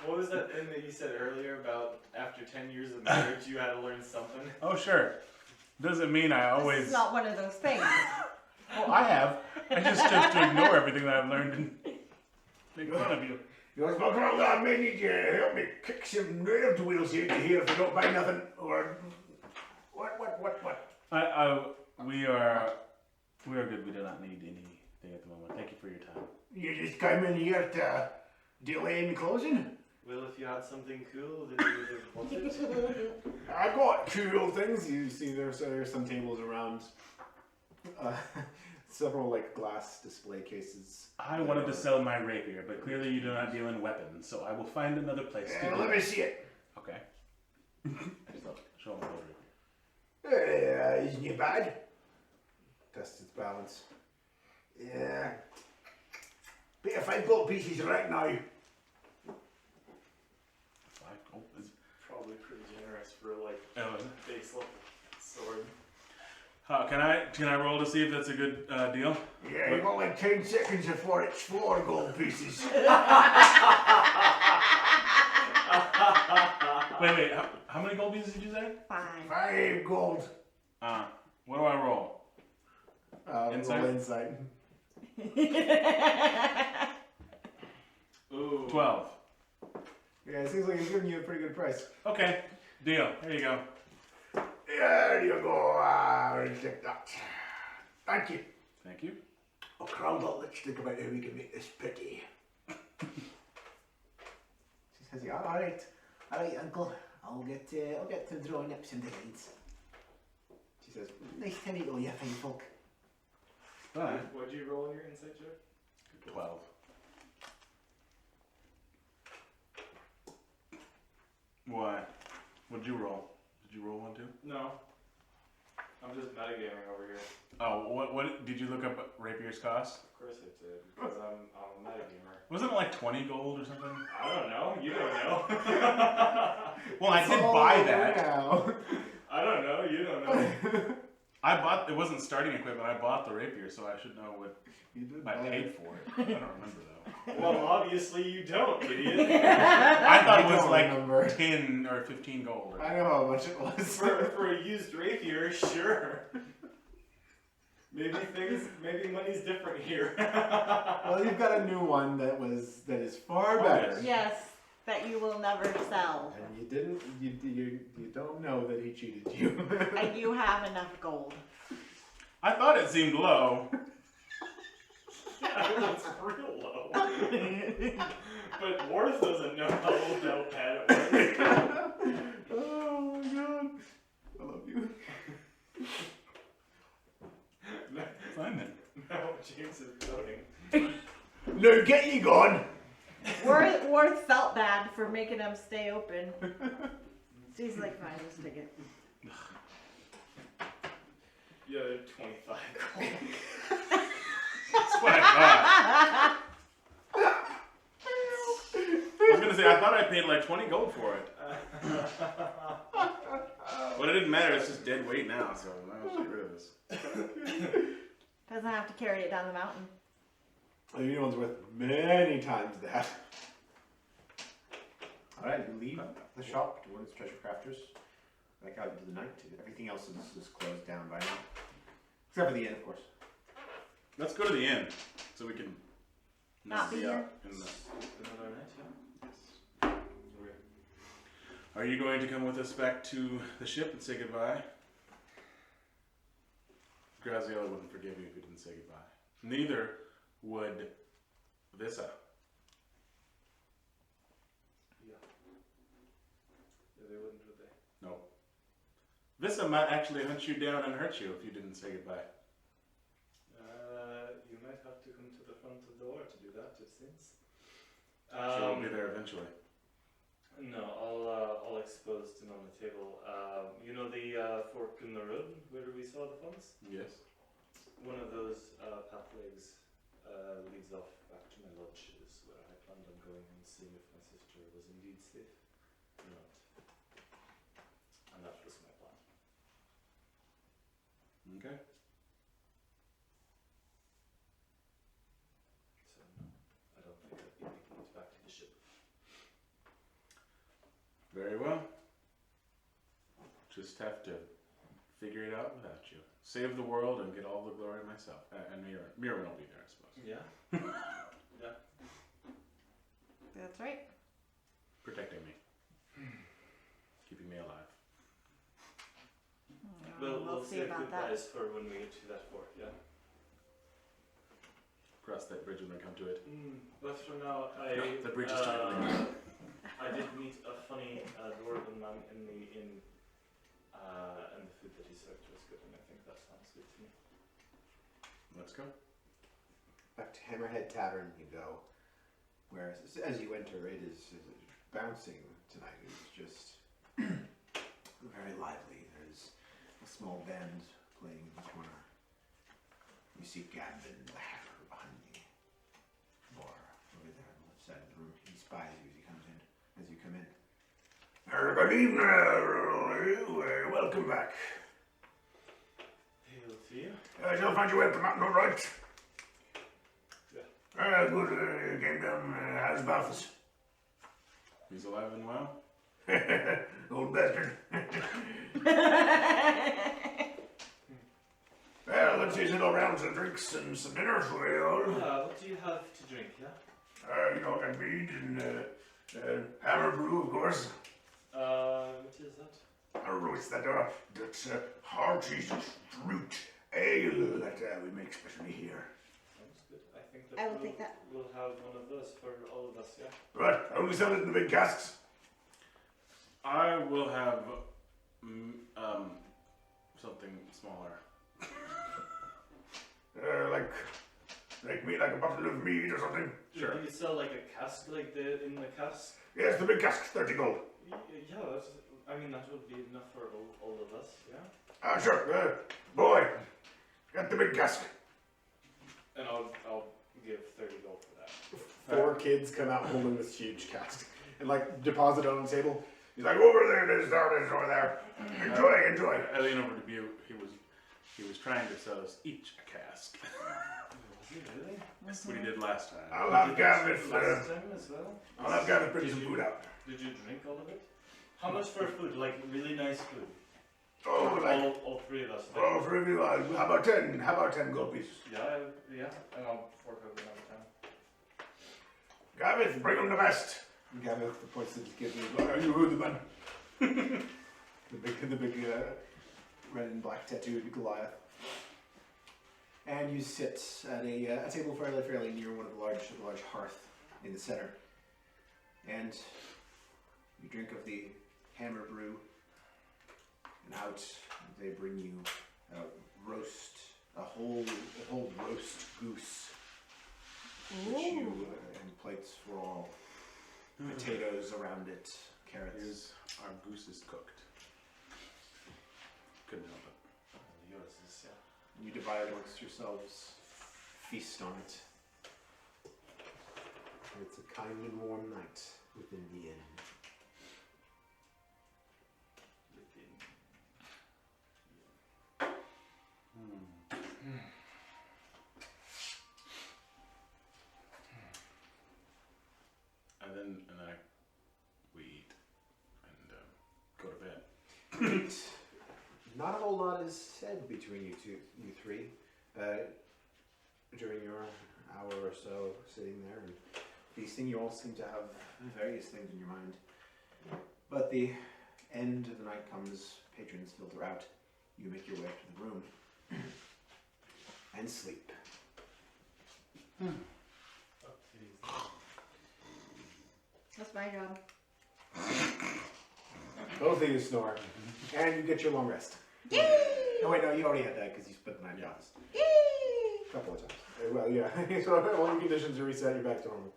was that thing that you said earlier about after 10 years of marriage you had to learn something? Oh, sure. Doesn't mean I This always. is not one of those things. Well, I have. I just chose to ignore everything that I've learned and make fun of you. He goes, Vokralda, I may need you to help me kick some nerve wheels out of here if I don't buy nothing. Or... What? We are good. We do not need anything at the moment. Thank you for your time. You just came in here to delay me closing? Well, if you had something cool, then you would have bought it. I got cool things. You see, there's some tables around. Several like glass display cases. I wanted to sell my rapier, but clearly you do not deal in weapons, so I will find another place to. Let me see it. Okay. I just show him the rapier. Isn't it bad? Tests its balance. Yeah. Bit of 5 gold pieces right now. 5 gold is. Probably pretty generous for like Oh, base level sword. can I roll to see if that's a good deal? Yeah, you got like 10 seconds before it's 4 gold pieces. Wait. How many gold pieces did you say? 5. 5 gold. What do I roll? Insight? Roll insight. Ooh. 12. Yeah, it seems like he's giving you a pretty good price. Okay. Deal. There you go. There you go. I'll take that. Thank you. Thank you. Oh, Cromwell, let's think about how we can make this pretty. She says, yeah, all right, Uncle. I'll get to drawing up some designs. She says, nice to meet all you fine folk. Bye. What'd you roll in your insight check? 12. Why? What'd you roll? Did you roll one too? No. I'm just metagaming over here. Oh, what did you look up rapier's cost? Of course I did, because I'm a metagamer. Wasn't it like 20 gold or something? I don't know. You don't know. Well, I did buy that. Now. I don't know. You don't know. It wasn't starting equipment, I bought the rapier, so I should know what You did I buy paid it. for it. I don't remember though. Well, obviously you don't, idiot. I thought it I was don't like remember. 10 or 15 gold. I know how much it was. for a used rapier, sure. Maybe money's different here. Well, you've got a new one that is far Oh, better. Yes, that you will never sell. And you don't know that he cheated you. And you have enough gold. I thought it seemed low. Yeah, it's real low. But Worth doesn't know how old that pad it was. Oh my god. I love you. Simon. Now James is voting. No, get you gone. Worth felt bad for making them stay open. She's like, fine, just stick it. Yeah, 25 gold. That's what I thought. I was gonna say, I thought I paid like 20 gold for it. But it didn't matter, it's just dead weight now, so I might as well get rid of this. Doesn't have to carry it down the mountain. The new one's worth many times that. Alright, you leave the shop towards Treasure Crafters. Back out into the night. Everything else is closed down by now. Except for the inn, of course. Let's go to the inn, so we can Not be here. out in the... Another night, yeah. Are you going to come with us back to the ship and say goodbye? Graziella wouldn't forgive you if you didn't say goodbye. Neither would Vissa. Yeah, they wouldn't, would they? No. Vissa might actually hunt you down and hurt you if you didn't say goodbye. You might have to come to the front door to do that, it seems. She will be there eventually. No, I'll expose them on the table. You know the fork in the road where we saw the funds? Yes. One of those pathways leads off back to my lodges, where I planned on going and seeing if my sister was indeed safe or not. And that was my plan. Okay. So no, I don't think I'd be making it back to the ship. Very well. Just have to figure it out without you. Save the world and get all the glory myself. And Mirren will be there, I suppose. Yeah. Yeah. That's right. Protecting me. Keeping me alive. We'll see save about that. goodbyes for when we get to that fork. Yeah. Cross that bridge when I come to it. But for now, No, the bridge is too I did meet a funny dwarven man in the inn, and the food that he served was good, and I think that sounds good to me. Let's go. Back to Hammerhead Tavern you go, where as you enter it is bouncing tonight. It's just very lively. There's a small band playing in the corner. You see Gavin the Hacker behind the bar over there on the left side of the room. He spies you as you come in. Good evening, welcome back. Hail to you. Shall find you welcome out, all right? Yeah. Good, you came down, how's Balthus? He's alive and well. Old bastard. Well, let's use it all round some drinks and some dinner for you all. What do you have to drink, yeah? You know, and mead and hammer brew, of course. What is that? Hammer brew, it's that's hearty fruit ale that we make specially here. Sounds good. I think that I will take that. We'll have one of those for all of us, yeah? Right, only sell it in the big casks. I will have something smaller. Like a bottle of mead or something. Sure. Do you sell like a cask, like in the cask? Yes, the big cask, 30 gold. Yeah, I mean that would be enough for all of us, yeah? Sure, boy, get the big cask. And I'll give 30 gold for that. 4 kids come out holding this huge cask and like deposit it on the table. He's like, over there, there's over there. Enjoy. I lean over to Bew. He was trying to sell us each a cask. Was he really? That's what he did last time. I'll have Gavin, Last time as well? I'll have Gavin bring some food out. Did you drink all of it? How much for food? Like really nice food? Oh, like, all three of us. oh, for everyone. How about 10? How about 10 gold pieces? Yeah, and I'll fork out another 10. Gavith, bring him the best. Gavith points to his kid and goes, are you the man? the big red and black tattooed Goliath. And you sit at a table fairly near one of the large hearth in the center. And you drink of the hammer brew. And out they bring you a whole roast goose. Which you, and plates for all. Potatoes around it, carrots. Here's our goose is cooked. Couldn't help it. Yours is, yeah. And you divide it amongst yourselves, feast on it. It's a kind and warm night within the inn. And then we eat and go to bed. Not a whole lot is said between you three, during your hour or so sitting there and Feasting, you all seem to have various things in your mind. But the end of the night comes, patrons filter out. You make your way up to the room and sleep. That's my job. Both of you snore, and you get your long rest. Yay! No, wait, no, you already had that because you spent the night in the office. Yay! A couple of times. Well, yeah. So when your conditions are reset, you're back to normal.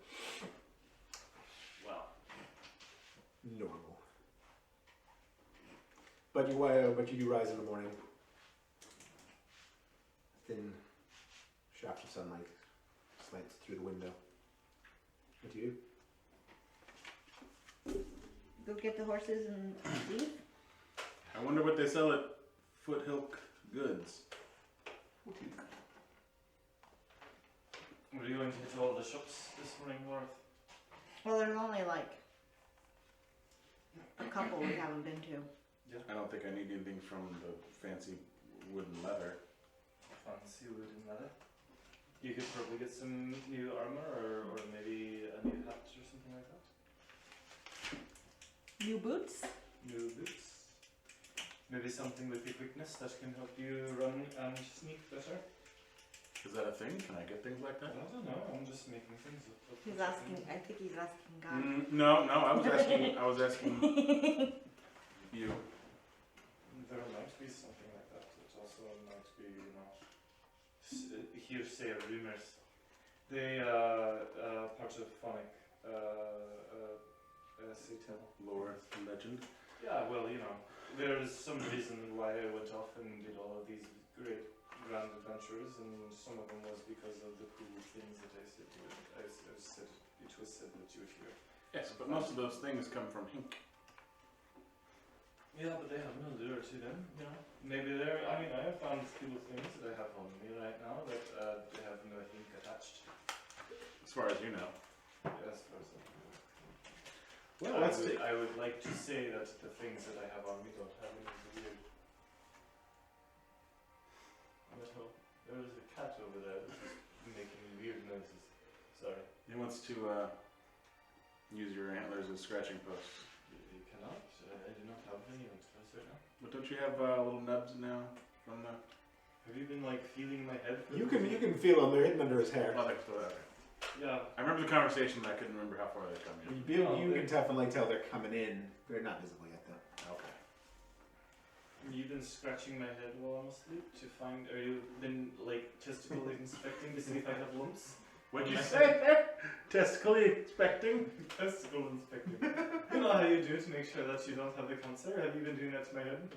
Well, Normal. But you do rise in the morning. A thin shaft of sunlight slants through the window. What do you do? Go get the horses and leave. I wonder what they sell at Foothill Goods. were you going to hit all the shops this morning, North? Well, there's only like a couple we haven't been to. I don't think I need anything from the fancy wood and leather. Fancy wood and leather. You could probably get some new armor or maybe a new hat or something like that. New boots? New boots. Maybe something with your quickness that can help you run and sneak better. Is that a thing? Can I get things like I that? don't know, I'm just making things up. He's asking, I think he's asking God. No, I was asking you. There might be something like that. It also might be, you know, hearsay or rumors. They, part of phonic, say tell. Lore, legend. Yeah, well, you know, there's some reason why I went off and did all of these great grand adventures, and some of them was because of the cool things that I said to it. It was said that you would hear. Yes, but most of those things come from Hink. Yeah, but they have no lure to them, you know. Maybe they're, I mean, I have found cool things that I have on me right now that they have no ink attached. As far as you know. Yes, for example. Well, let's see. I would like to say that the things that I have on me don't have anything weird. But there is a cat over there that is making weird noises. Sorry. He wants to use your antlers as scratching posts. You cannot. I do not have any on toes right now. But don't you have little nubs now from the Have you been like feeling my head? For You can feel them. They're hidden under his hair. mother? Okay. Yeah. I remember the conversation, but I couldn't remember how far they come in. You can definitely tell they're coming in. They're not visible yet, though. Okay. You've been scratching my head while I'm asleep to find. Are you been like testicle inspecting to see if I have lumps? What'd you say there? Testically expecting? Testicle inspecting. You know how you do to make sure that you don't have the cancer? Have you been doing that to my head?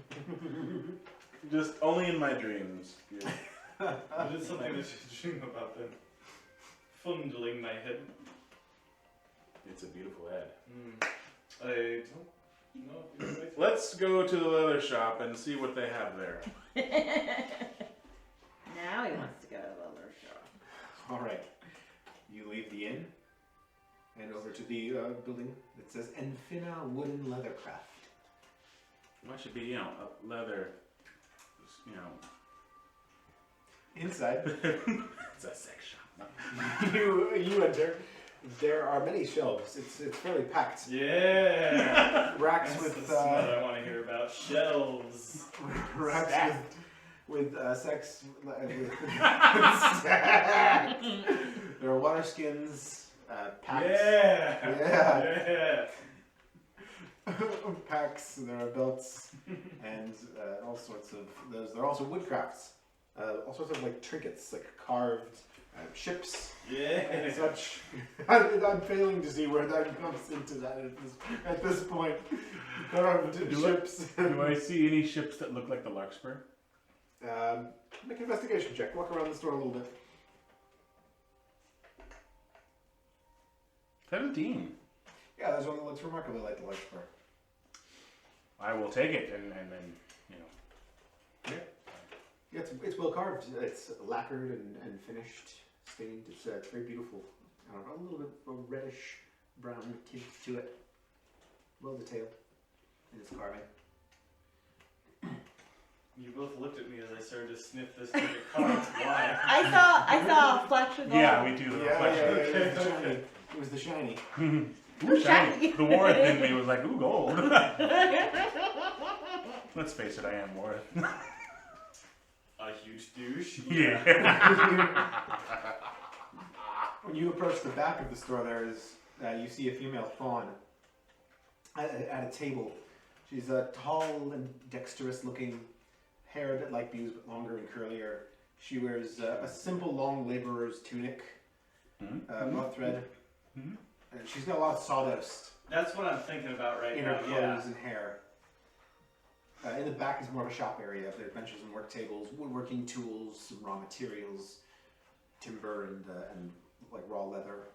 Just only in my dreams. Yeah. It is something that you dream about then. Fondling my head. It's a beautiful head. I don't know if you're right. Let's go to the leather shop and see what they have there. Now he wants to go to the leather shop. All right. You leave the inn and over to the building that says Enfina Wooden Leathercraft. Well, it should be, a leather, Inside, it's a sex shop. you enter. There are many shelves. It's fairly packed. Yeah. Racks That's with the smell I want to hear about. Shelves. racks Stacked. with sex. Stacked. There are water skins, packs. Yeah. Packs. There are belts and all sorts of those. There are also woodcrafts. All sorts of like trinkets, like carved ships and Yeah. such. I'm failing to see where that comes into that at this point. Carved ships. Do I see any ships that look like the Larkspur? Make an investigation check. Walk around the store a little bit. 17. Yeah, there's one that looks remarkably like the Larkspur. I will take it and then, Yeah, it's well carved. It's lacquered and finished, stained. It's very beautiful. A little bit of a reddish brown tint to it. Well detailed in its carving. You both looked at me as I started to sniff this to the cards. Why? I saw a flash of gold. Yeah, we do the reflection. It was the shiny. Ooh, shiny. Shiny. The Warth in me was like, ooh, gold. Let's face it, I am Warth. A huge douche. Yeah. When you approach the back of the store, there is you see a female fawn at a table. She's tall and dexterous-looking, hair a bit like Buse, but longer and curlier. She wears a simple long laborer's tunic, cloth thread. And she's got a lot of sawdust That's what I'm thinking about right in now. her clothes Yeah. and hair. In the back is more of a shop area. There are benches and work tables, woodworking tools, some raw materials, timber and like raw leather.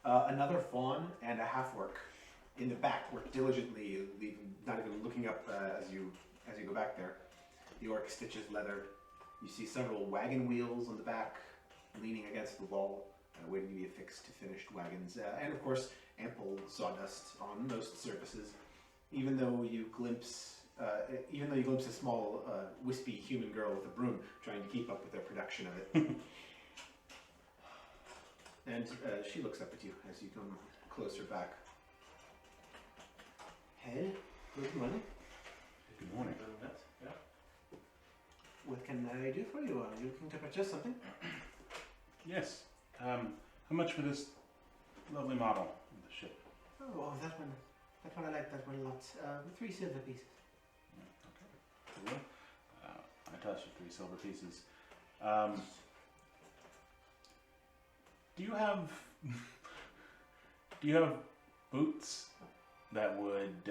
Another fawn and a half-orc in the back work diligently, not even looking up as you go back there. The orc stitches leather. You see several wagon wheels on the back, leaning against the wall, waiting to be affixed to finished wagons, and of course ample sawdust on most surfaces. Even though you glimpse a small, wispy human girl with a broom trying to keep up with their production of it. And she looks up at you as you come closer back. Hey, good morning. Good morning. Yeah. What can I do for you? Are you looking to purchase something? Yes. How much for this lovely model of the ship? Oh, that one I like that one a lot. 3 silver pieces. Okay. I toss you 3 silver pieces. Do you have boots that would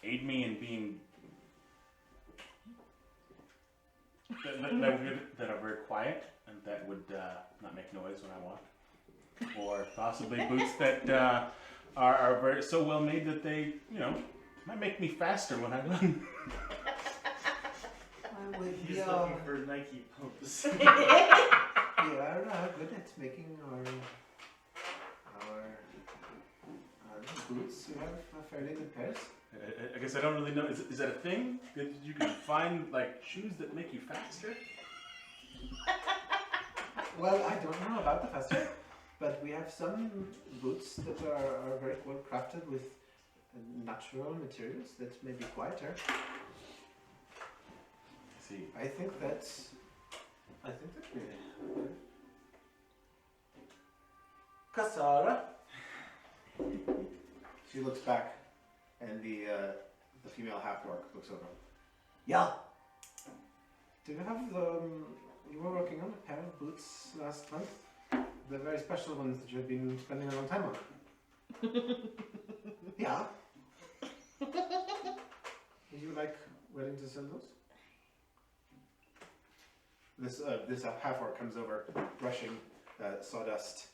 aid me in being that are very quiet and that would not make noise when I walk, or possibly boots that are very so well made that they might make me faster when I run. He's looking for Nike pumps. We are good at making our boots. We have a fairly good pairs. I guess I don't really know. Is that a thing? That you can find like shoes that make you faster? Well, I don't know about the faster, but we have some boots that are very well crafted with natural materials that may be quieter. See. I think that we. Kasara. She looks back, and the female half-orc looks over. Yeah. Do you have you were working on a pair of boots last month? The very special ones that you've been spending a long time on. Yeah. Would you willing to sell those? This half-orc comes over, brushing sawdust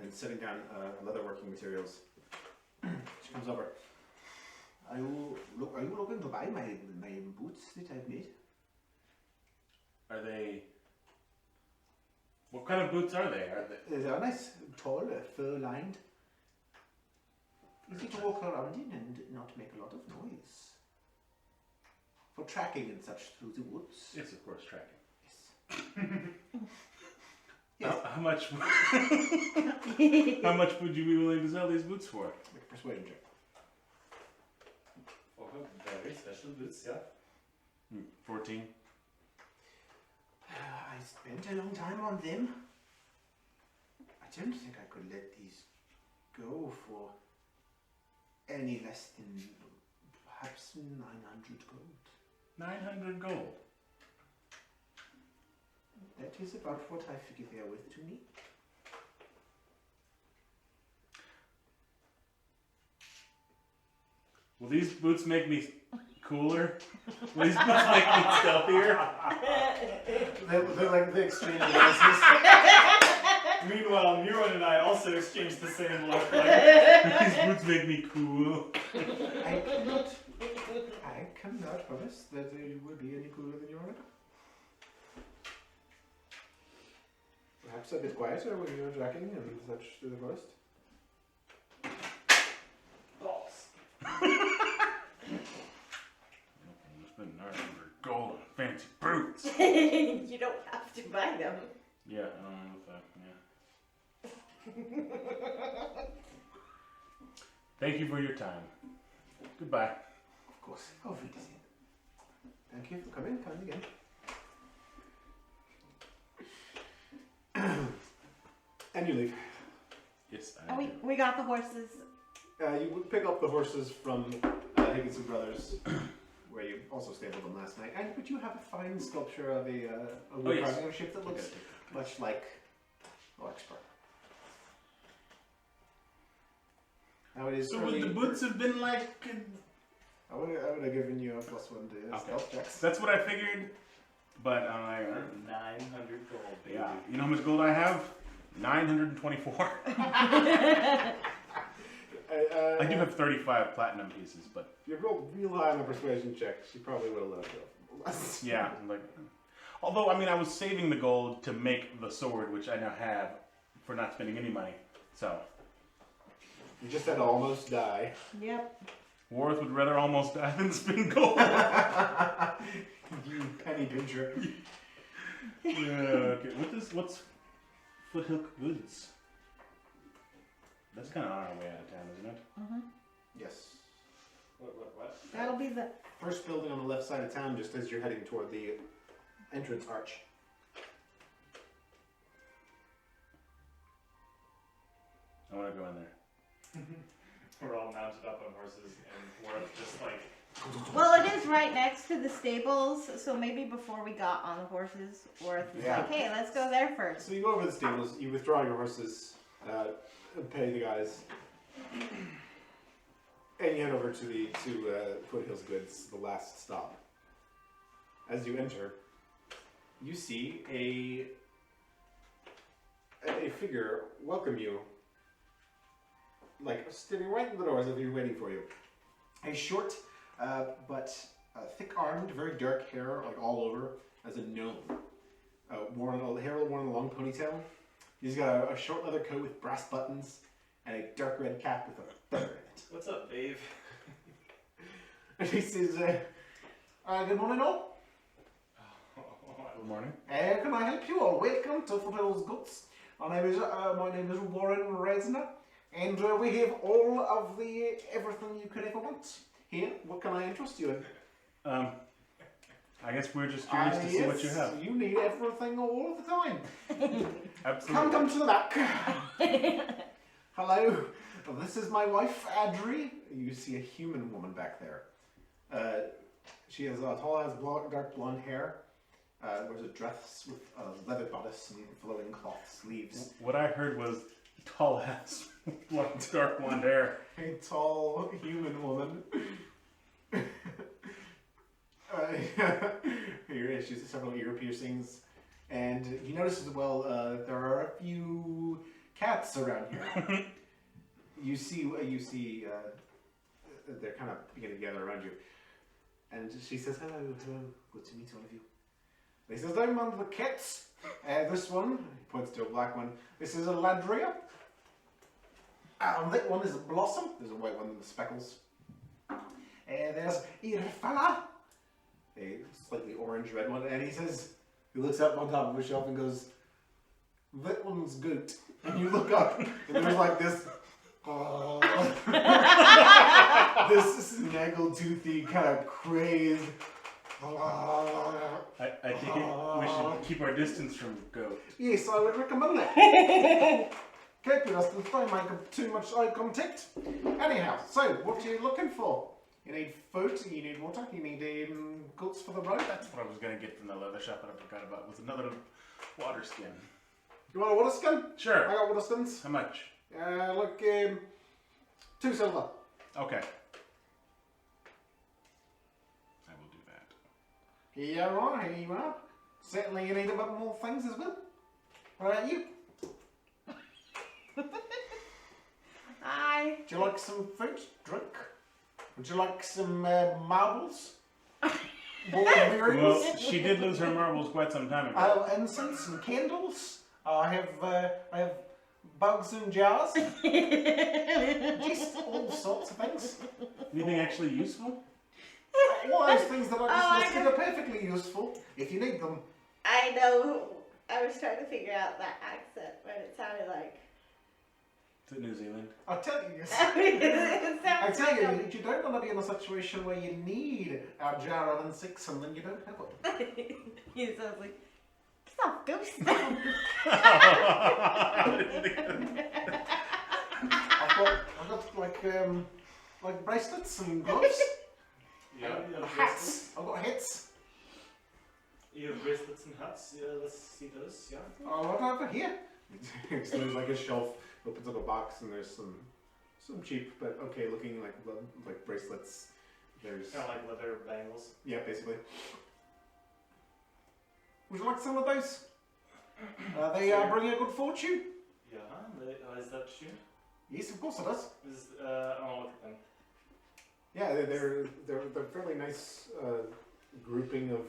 and setting down leather working materials. She comes over. Are you looking to buy my boots that I've made? Are they? What kind of boots are they? They are nice, tall, fur-lined. Easy to walk around in and not make a lot of noise. For tracking and such through the woods. Yes, of course, tracking. Yes. How much? How much would you be willing to sell these boots for? Make a persuasion check. Oh, very special boots, yeah. 14. I spent a long time on them. I don't think I could let these go for any less than perhaps 900 gold. 900 gold. That is about what I figure they are worth to me. Will these boots make me cooler? Will these boots make me stealthier? They're like the exchange glances. Meanwhile, Mirwin and I also exchanged the same look. Like, These boots make me cool. I cannot promise that you will be any cooler than you are now. Perhaps a bit quieter when you're tracking and such through the forest. balls. Spend 900 gold on fancy boots. You don't have to buy them. Yeah, I don't know if that. Yeah. Thank you for your time. Goodbye. Of course. Auf Wiedersehen. Thank you for coming. Come again. And you leave. Yes, I Oh, do. we got the horses. You would pick up the horses from Higginson Brothers, where you also stabled them last night. And you have a fine sculpture of a wood yes. carving of a ship that looks much like Larkspur. Now it is So early. would the boots have been like... I would have given you a +1 to stealth checks. That's what I figured. But I... 900 gold, baby. Yeah. You know how much gold I have? 924. I do have 35 platinum pieces, but If you rolled real high on the persuasion check, she probably would have let it go. yeah, like. Although I mean, I was saving the gold to make the sword, which I now have, for not spending any money. So You just had to almost die. Yep. Warth would rather almost die than spend gold. You penny pincher. Okay, what's Foothill Goods? That's kind of on our way out of town, isn't it? Mm-hmm. Yes. What? That'll be the. First building on the left side of town, just as you're heading toward the entrance arch. I want to go in there. We're all mounted up on horses, and Warth just like. Well, it is right next to the stables, so maybe before we got on the horses, Worth is Yeah. like, hey, let's go there first. So you go over the stables, you withdraw your horses, pay the guys, and you head over to Foothills Goods, the last stop. As you enter, you see a figure welcome you, like standing right in the door as if he were waiting for you. A short, but thick-armed, very dark hair, like all over, as a gnome. Hair worn in a long ponytail. He's got a short leather coat with brass buttons and a dark red cap with a feather in it. What's up, babe? And he says, "Good morning, all. Good morning. Can I help you? Or welcome to Foothills Goods. My name is Warren Resner, and we have all of the everything you could ever want here. What can I interest you in? I guess we're just curious to see what you have. You need everything all the time. Absolutely. Come to the back. Hello, this is my wife, Adri. You see a human woman back there. She has dark blonde hair. Wears a dress with a leather bodice and flowing cloth sleeves. What I heard was tall ass, dark blonde hair. A tall human woman. Here she has several ear piercings, and you notice as well there are a few cats around here. you see they're kind of beginning to gather around you, and she says, "Hello, good to meet all of you." He says, "I'm one of the cats. This one," he points to a black one. "This is a Ladria. And that one is Blossom. There's a white one with speckles. There's Irfala. A slightly orange red one. And he says, he looks up on top of a shelf and goes, that one's good. And you look up and there's like this, this snaggle-toothy kind of crazed. I think we should keep our distance from goat. Yes, I would recommend that. Keep us, don't make too much eye contact. Anyhow, so what are you looking for? You need food, you need water, you need goods for the road. That's what I was gonna get from the leather shop that I forgot about. Was another water skin. You want a water skin? I Sure. got water skins. How much? Look, 2 silver. Okay. I will do that. Here you are, here you are. Certainly you need a bit more things as well. What about you? Hi. Do you like some food? Drink? Would you like some marbles? Well, she did lose her marbles quite some time ago. Incense and candles. I have bugs in jars. Just all sorts of things. Anything actually useful? All those things that I just I listed know. are perfectly useful if you need them. I know. I was trying to figure out that accent, but it sounded like. Is it New Zealand? I tell you, it I sounds tell like you, you don't want to be in a situation where you need a jar of insects and then you don't have it. He sounds like. It's not ghost. I've got like bracelets and gloves. Yeah, you have Hats. I've got hats. You have bracelets and hats. Yeah, let's see those. Yeah. Oh, right over here. So there's like a shelf, opens up a box, and there's some cheap but okay looking like bracelets. There's Kind of like leather bangles. yeah, basically. Would you like some of those? They bring you a good fortune. Yeah. Is that true? Yes, of course it is. I'll look at them. Yeah, they're fairly nice grouping of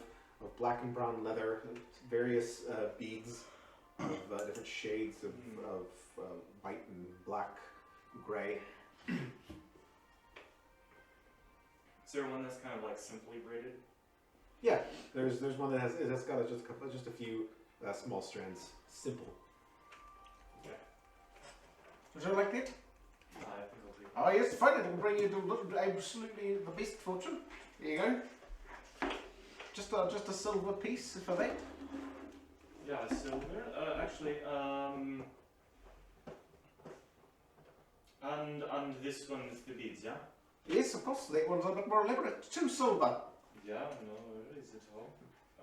black and brown leather, various beads of different shades of white and black, gray. Is there one that's kind of like simply braided? Yeah, there's one that has got just a few small strands, simple. Okay. Would you like it? I think I'll take. Oh yes, fine. It'll bring you absolutely the best fortune. There you go. Just a silver piece for that. Yeah, silver. Actually, and this one is the beads, yeah. Yes, of course. That one's a bit more elaborate. 2 silver. Yeah, no worries at all.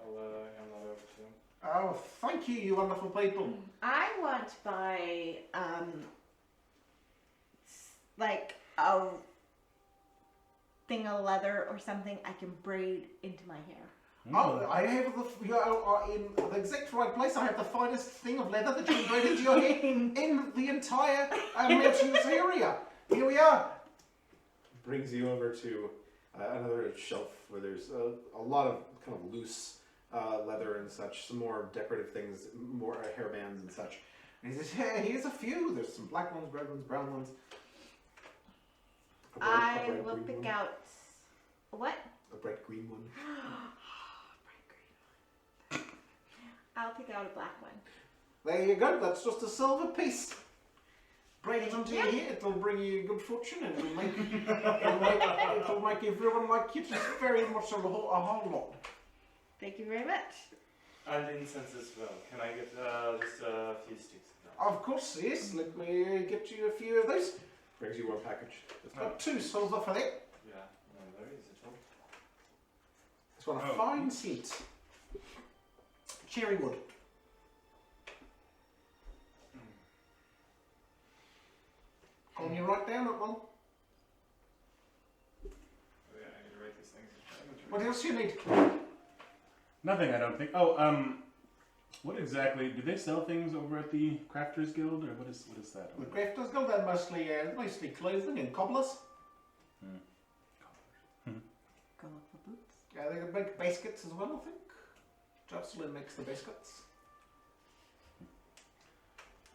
I'll hand that over to him. Oh, thank you, you wonderful people. I want to buy like a thing of leather or something I can braid into my hair. Oh, I have you are in the exact right place. I have the finest thing of leather that you can braid into your hair in the entire mountainous area. Here we are. Brings you over to another shelf where there's a lot of kind of loose leather and such, some more decorative things, more hair bands and such. And he says, "Hey, here's a few. There's some black ones, red ones, brown ones." A I bright will green pick one. out what? A bright green one. I'll pick out a black one. There you go. That's just a silver piece. Braid it into your hair. It'll bring you good fortune and it'll make everyone like you just very much a whole lot. Thank you very much. And incense as well. Can I get just a few sticks of that? Of course, yes. Let me get you a few of those. Brings you one package. It's got 2 silver for that. Yeah, no worries at all. It's got a Oh. fine scent. Cherry wood. Can you write down that one? Oh, yeah, I need to write these things. What else you need? Nothing, I don't think. Oh, what exactly? Do they sell things over at the Crafters Guild, or what is that? The crafters go. They're mostly clothing and cobblers. Go look for boots. Yeah, they make baskets as well, I think. Jocelyn makes the baskets.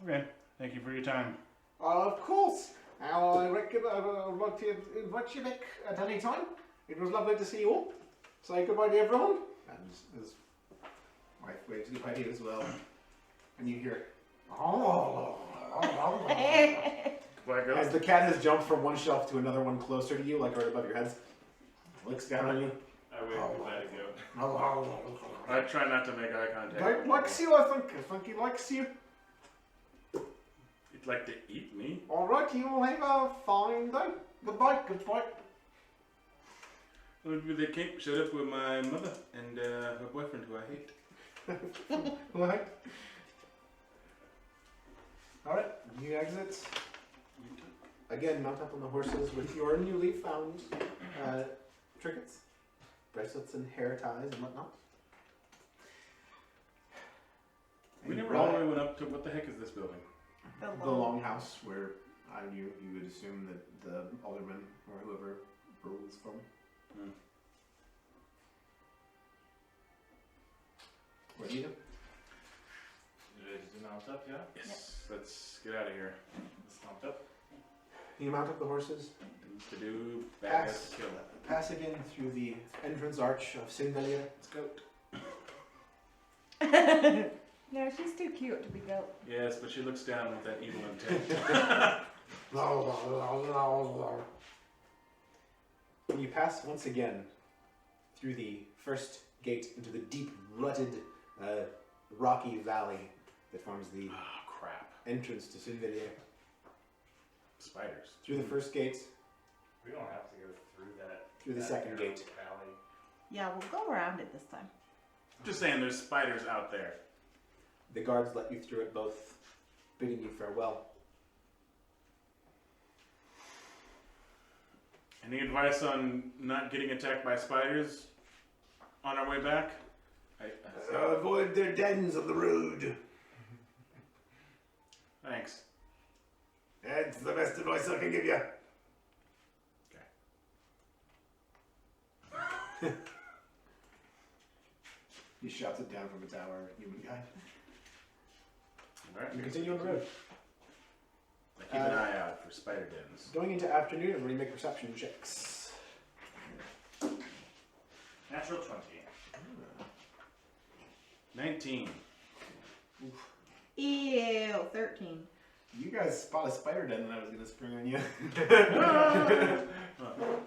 Okay, thank you for your time. Of course. I reckon I would like to invite you back at any time. It was lovely to see you all. Say goodbye to everyone. And his wife waves goodbye to you as well. And you hear, Black as Ghost? the cat has jumped from one shelf to another one closer to you, like right above your heads. Looks down on you. I wave goodbye to go. I try not to make eye contact. He likes you, I think. I think he likes you. He'd like to eat me. Alright, you all have a fine day. Goodbye, goodbye. Well, they showed up with my mother and her boyfriend, who I hate. Alright. Alright, you exit. Again, mount up on the horses with your newly found trinkets, bracelets and hair ties and whatnot. We And never all the way went up to what the heck is this building? the longhouse where you would assume that the alderman or whoever rules from. Hmm. What do you do? Ready to mount up, yeah? Yes. Let's get out of here. Let's mount up. You mount up the horses, Things to do, bad guys to kill. pass again through the entrance arch of Sindalia. Let's go. No, she's too cute to be goat. Yes, but she looks down with that evil intent. When you pass once again through the first gate into the deep, rutted, rocky valley that forms the Oh, crap. entrance to Sindalia. Spiders. Through the first gate, We don't have to go through that. through the that second narrow gate. Valley. Yeah, we'll go around it this time. Just saying, there's spiders out there. The guards let you through it, both bidding you farewell. Any advice on not getting attacked by spiders on our way back? Avoid their dens on the road. Thanks. That's the best advice I can give you. He shouts it down from a tower, human guy. Alright. You continue on the road. I keep an eye out for spider dens. Going into afternoon, everybody make perception checks. Natural 20. 19. Ew, 13. You guys spot a spider den and I was gonna spring on you.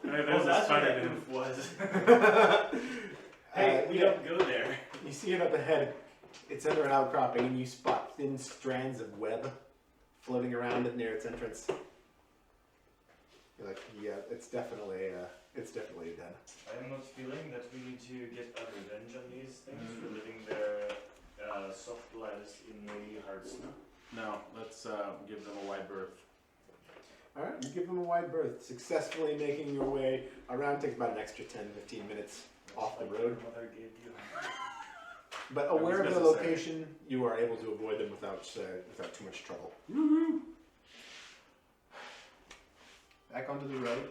There's a spider den. Was. Hey, We don't go there. You see it up ahead. It's under an outcropping, and you spot thin strands of web floating around it near its entrance. You're like, yeah, it's definitely a den. I am not feeling that we need to get a revenge on these things for living their soft lives in the hard snow. No, let's give them a wide berth. All right, you give them a wide berth, successfully making your way around. Takes about an extra 10-15 minutes off the Like road. your mother gave you. But was aware of the necessary. location, you are able to avoid them without too much trouble. Back onto the road,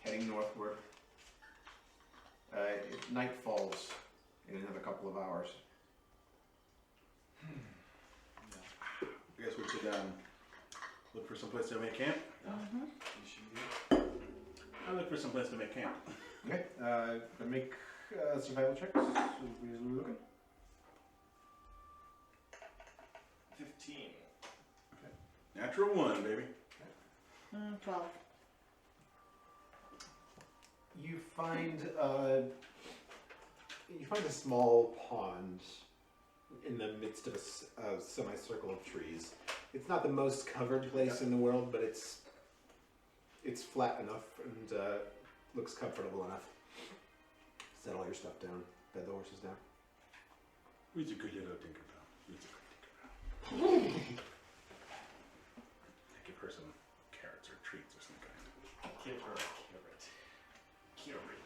heading northward. Night falls in another couple of hours. I guess we should look for some place to make camp. Mm-hmm. You should be. I'll look for some place to make camp. Okay, make survival checks. So we're looking. 15. Natural 1, baby. 12. You find a small pond in the midst of a semicircle of trees. It's not the most covered place in the world, but it's flat enough and looks comfortable enough. Set all your stuff down, bed the horses down. Who's a good little Tinkerbell? Who's a good Tinkerbell? I give her some carrots or treats or some kind. Give her a carrot. Carrot.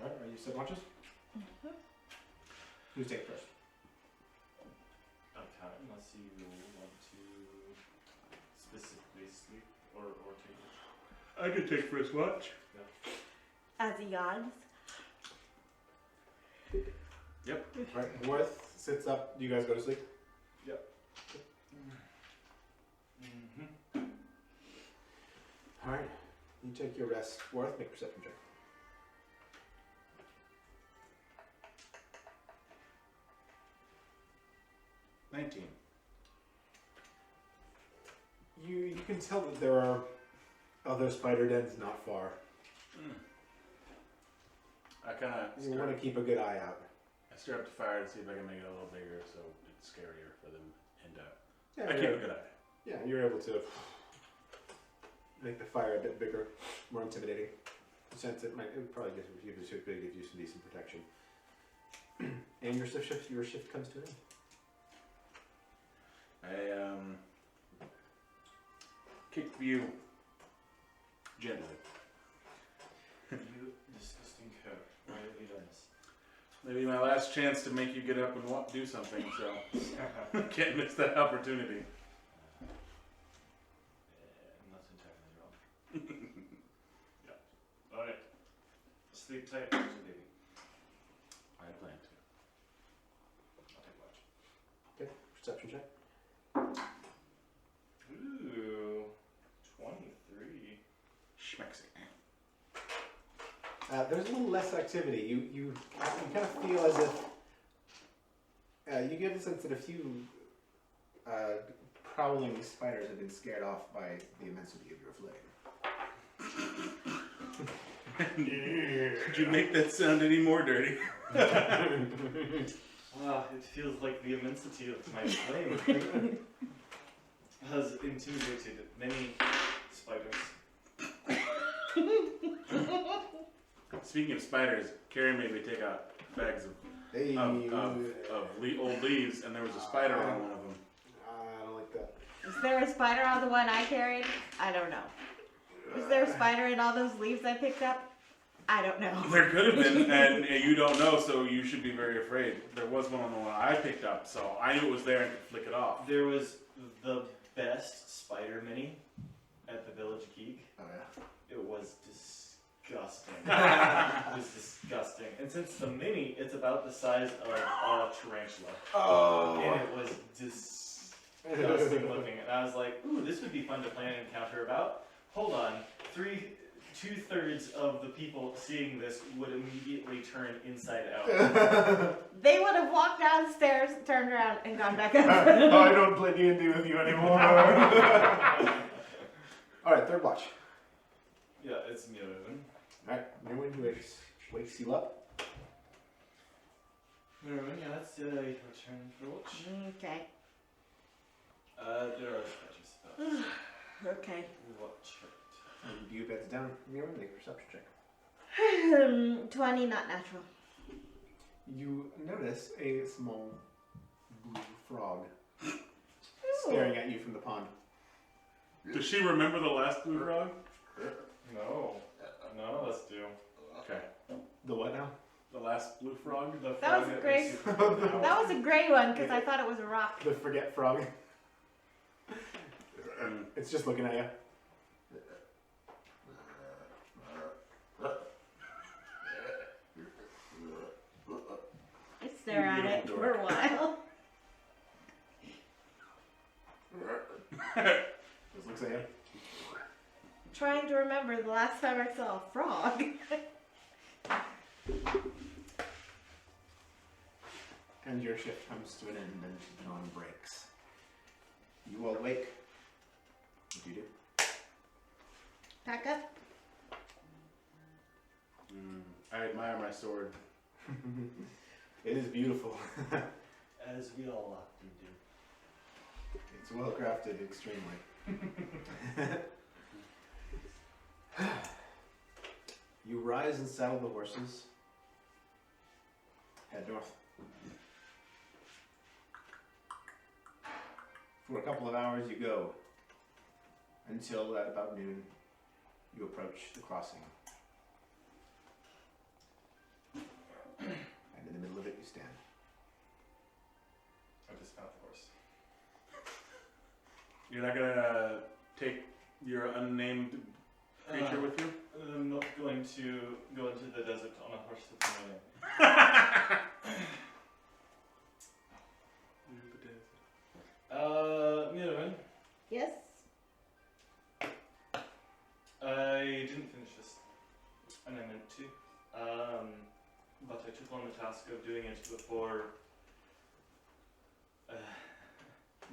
Alright, are you set watches? Who's take first? Okay, unless you want to specifically sleep or take it. I could take first watch. As he yawns. Alright, Worth sits up. Do you guys go to sleep? You take your rest. Worth, make a perception check. You can tell that there are other spider dens not far. I kind of You want to keep a good eye out. I stir up the fire to see if I can make it a little bigger so it's scarier for them. And Yeah, I keep a good eye. Yeah, you're able to make the fire a bit bigger, more intimidating. You sense it would probably give you some decent protection. And your shift comes to an end. I kick you gently. You disgusting cur. Why have you done this? Maybe my last chance to make you get up and do something, so can't miss that opportunity. I'm not entirely wrong. Yeah. Alright. Sleep tight, baby. I plan to. I'll take watch. Okay, perception check. Ooh. 23. Schmexy. There's a little less activity. You kind of feel as if you get the sense that a few prowling spiders have been scared off by the immensity of your flame. Could you make that sound any more dirty? It feels like the immensity of my flame has intimidated many spiders. Speaking of spiders, Carrie made me take out bags Hey, of old leaves, and there was a spider on one of them. I don't like that. Is there a spider on the one I carried? I don't know. Is there a spider in all those leaves I picked up? I don't know. There could have been, and you don't know, so you should be very afraid. There was one on the one I picked up, so I knew it was there and could flick it off. There was the best spider mini at the Village Geek. Oh yeah. It was disgusting. It was disgusting. And since the mini, it's about the size of a tarantula. Oh. And it was disgusting looking. And I was like, ooh, this would be fun to plan an encounter about. Hold on. 2/3 of the people seeing this would immediately turn inside out. They would have walked downstairs, turned around, and gone back up. I don't play D&D with you anymore. Alright, third watch. Yeah, it's Mirwin. Alright, Mirwin wakes you up. Mirwin, yeah, that's your turn for watch. Okay. There are sketches about Okay. watch it. You beds down. Mirwin, make a perception check. 20, not natural. You notice a small blue frog staring at you from the pond. Does she remember the last blue frog? No. None of us do. Okay. The what now? The last blue frog? The That was frog great. makes you- That was a great one because I thought it was a rock. The forget frog. It's just looking at you. I stare at it Beautiful for a while. Just looks at you. Trying to remember the last time I saw a frog. And your shift comes to an end and dawn breaks. You all wake. What do you do? Pack up. I admire my sword. It is beautiful. As we all often do. It's well crafted extremely. You rise and saddle the horses. Head north. For a couple of hours you go, until at about noon you approach the crossing. And in the middle of it you stand. I dismount the horse. You're not gonna take your unnamed creature with you? I'm not going to go into the desert on a horse that's my name. Mirwin, Yes. I didn't task of doing it before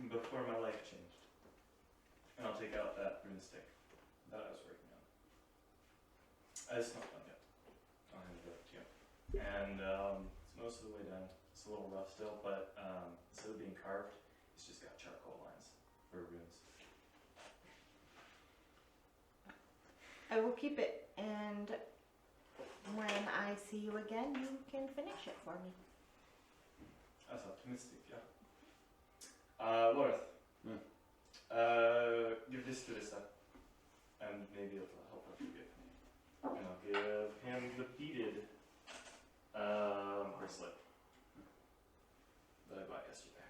before my life changed. And I'll take out that rune stick that I was working on. It's not done yet. I'll hand it over to you. And it's most of the way done. It's a little rough still, but instead of being carved, it's just got charcoal lines for runes. I will keep it, and when I see you again, you can finish it for me. That's optimistic, yeah. Lorth. Hmm. Give this to Lissa, and maybe it'll help her forgive me. And I'll give him the beaded bracelet that I bought yesterday.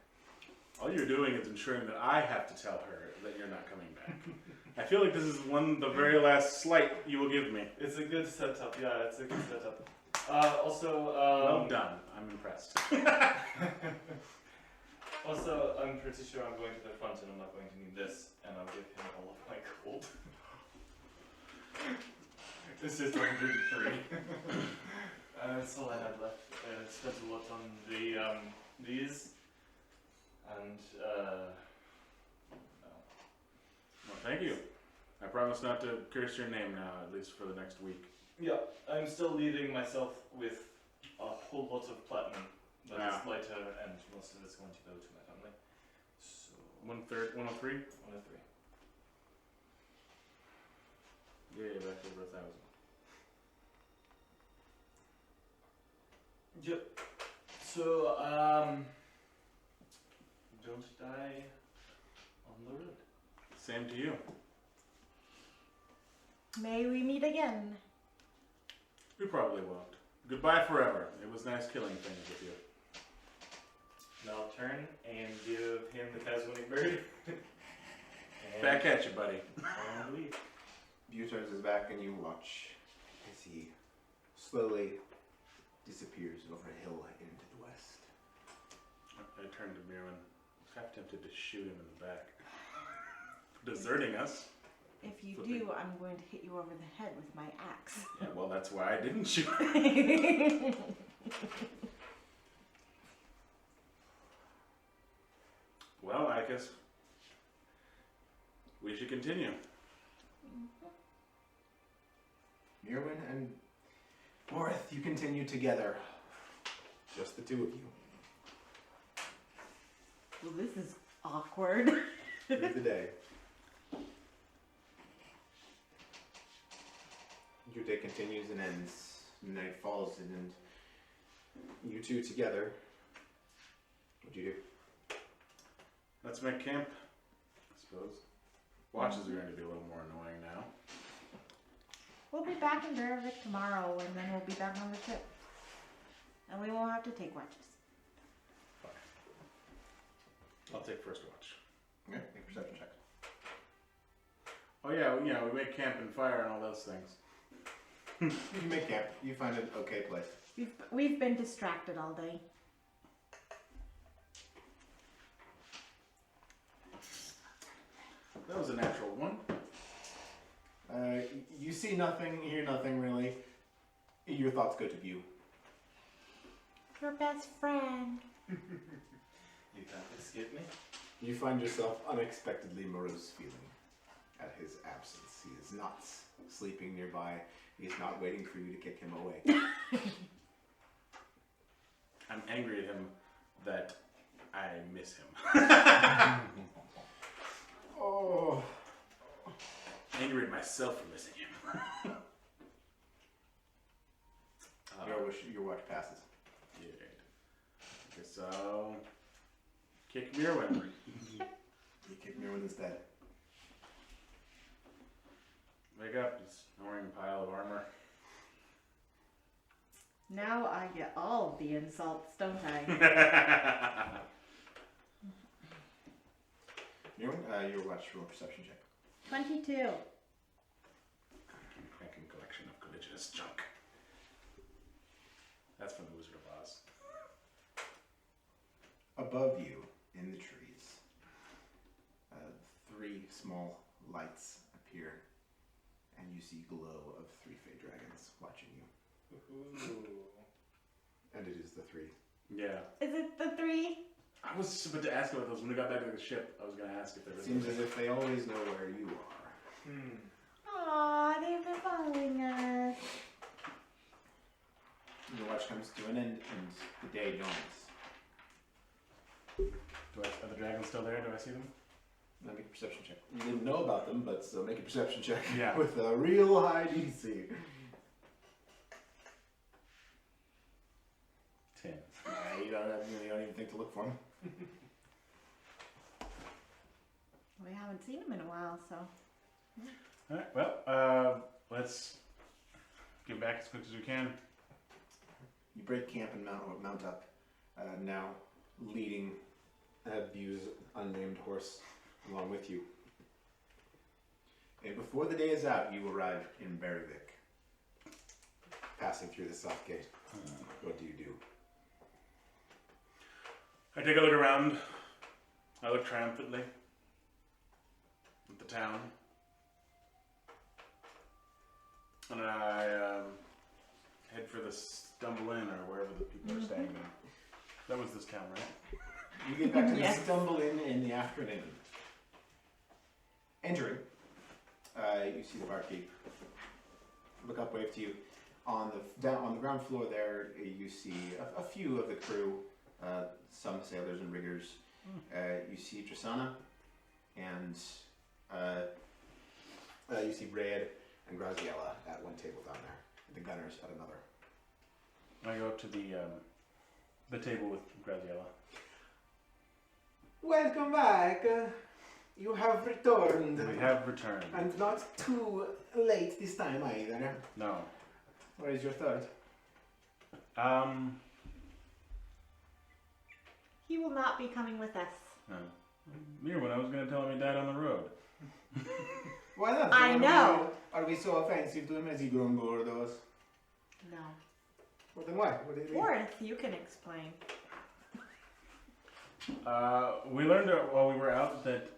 All you're doing is ensuring that I have to tell her that you're not coming back. I feel like this is the very last slight you will give me. It's a good setup, yeah, it's a good setup. Also, Well done. I'm impressed. Also, I'm pretty sure I'm going to the front and I'm not going to need this, and I'll give him all of my gold. It's just 103. That's all I had left. I spent a lot on the these, and no. Well, thank you. I promise not to curse your name now, at least for the next week. Yeah, I'm still leaving myself with a whole lot of platinum. But Yeah. it's lighter, and most of it's going to go to my family. So 103? 103. Yeah, back over 1,000. Yep. So don't die on the road. Same to you. May we meet again. We probably won't. Goodbye forever. It was nice killing things with you. And I'll turn and give him the Tasmanian bird. And Back at you, buddy. and leave. View turns his back and you watch as he slowly disappears over a hill into the west. I turned to Mirwin. I was half tempted to shoot him in the back. Deserting us. If you Flipping. do, I'm going to hit you over the head with my axe. Yeah, well, that's why I didn't shoot. Well, I guess we should continue. Mirwin and Borith, you continue together. Just the two of you. Well, this is awkward. Through the day. Your day continues and ends. Night falls in, and you two together. What do you do? Let's make camp, I suppose. Watches are going to be a little more annoying now. We'll be back in Berevik tomorrow, and then we'll be back on the trip. And we won't have to take watches. I'll take first watch. Okay, make a perception check. Oh yeah, we make camp and fire and all those things. You make camp. You find an okay place. We've been distracted all day. That was a natural one. You see nothing, hear nothing really. Your thoughts go to View. Your best friend. You can't escape me. You find yourself unexpectedly morose feeling at his absence. He is not sleeping nearby. He's not waiting for you to kick him away. I'm angry at him that I miss him. Oh. Angry at myself for missing him. Your watch passes. Yeah. I guess I'll kick Mirwin. You kick Mirwin instead. Wake up, you snoring pile of armor. Now I get all the insults, don't I? Mirwin, your watch roll perception check. 22. Cranking collection of colliginous junk. That's from the Wizard of Oz. Above you, in the trees, 3 small lights appear, and you see glow of 3 fey dragons watching you. Ooh. And it is the 3. Yeah. Is it the 3? I was about to ask about those when we got back to the ship. I was going to ask if there It was. seems as if they always know where you are. Aw, they've been following us. Your watch comes to an end, and the day dawns. Are the dragons still there? Do I see them? Now make a perception check. You didn't know about them, but still make a perception check. Yeah. With a real high DC. 10. You don't even think to look for them. We haven't seen them in a while, so. All right. Well, let's get back as quick as we can. You break camp and mount up. Now leading Bu's unnamed horse along with you. And before the day is out, you arrive in Berwick. Passing through the south gate. What do you do? I take a look around. I look triumphantly at the town. And I head for the Stumble Inn or wherever the people are staying. That was this town, right? You get back to the Yes. Stumble Inn in the afternoon. Entering, you see the barkeep. Look up, wave to you. On the ground floor there, you see a few of the crew, some sailors and riggers. You see Tristana, and you see Red and Graziella at one table down there, and the gunners at another. I go up to the table with Graziella. Welcome back. You have returned. We have returned. And not too late this time either. No. Where is your third? He will not be coming with us. No. Mirwin, I was going to tell him he died on the road. Why not? I know. Are we so offensive to him? Has he grown bored of us? No. Well, then why? What did he mean? Forth, you can explain. We learned while we were out that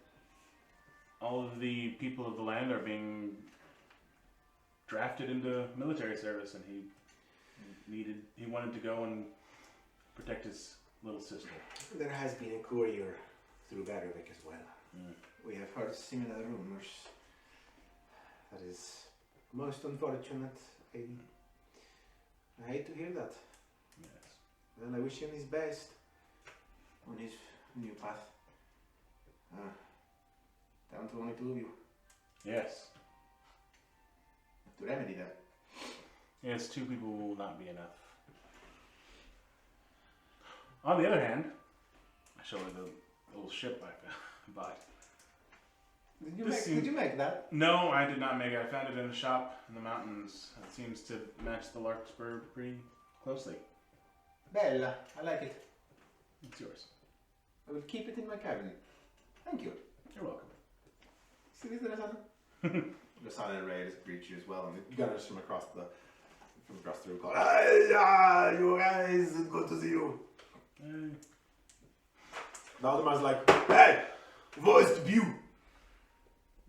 all of the people of the land are being drafted into military service, and he wanted to go and protect his little sister. There has been a courier through Berwick as well. Mm. We have heard similar rumors. That is most unfortunate. I hate to hear that. Yes. And I wish him his best on his new path. Down to only 2 of you Yes. to remedy that. Yes, 2 people will not be enough. On the other hand, I show her the little ship I bought. Did you make that? No, I did not make it. I found it in a shop in the mountains. It seems to match the Larkspur pretty closely. Bella, I like it. It's yours. I will keep it in my cabinet. Thank you. You're welcome. See this, Rosanna and Ray just greet you as well, and the gunners from across the room call, "Hi, you guys, good to see you." Valdemar's like, "Hey, wo ist Bu?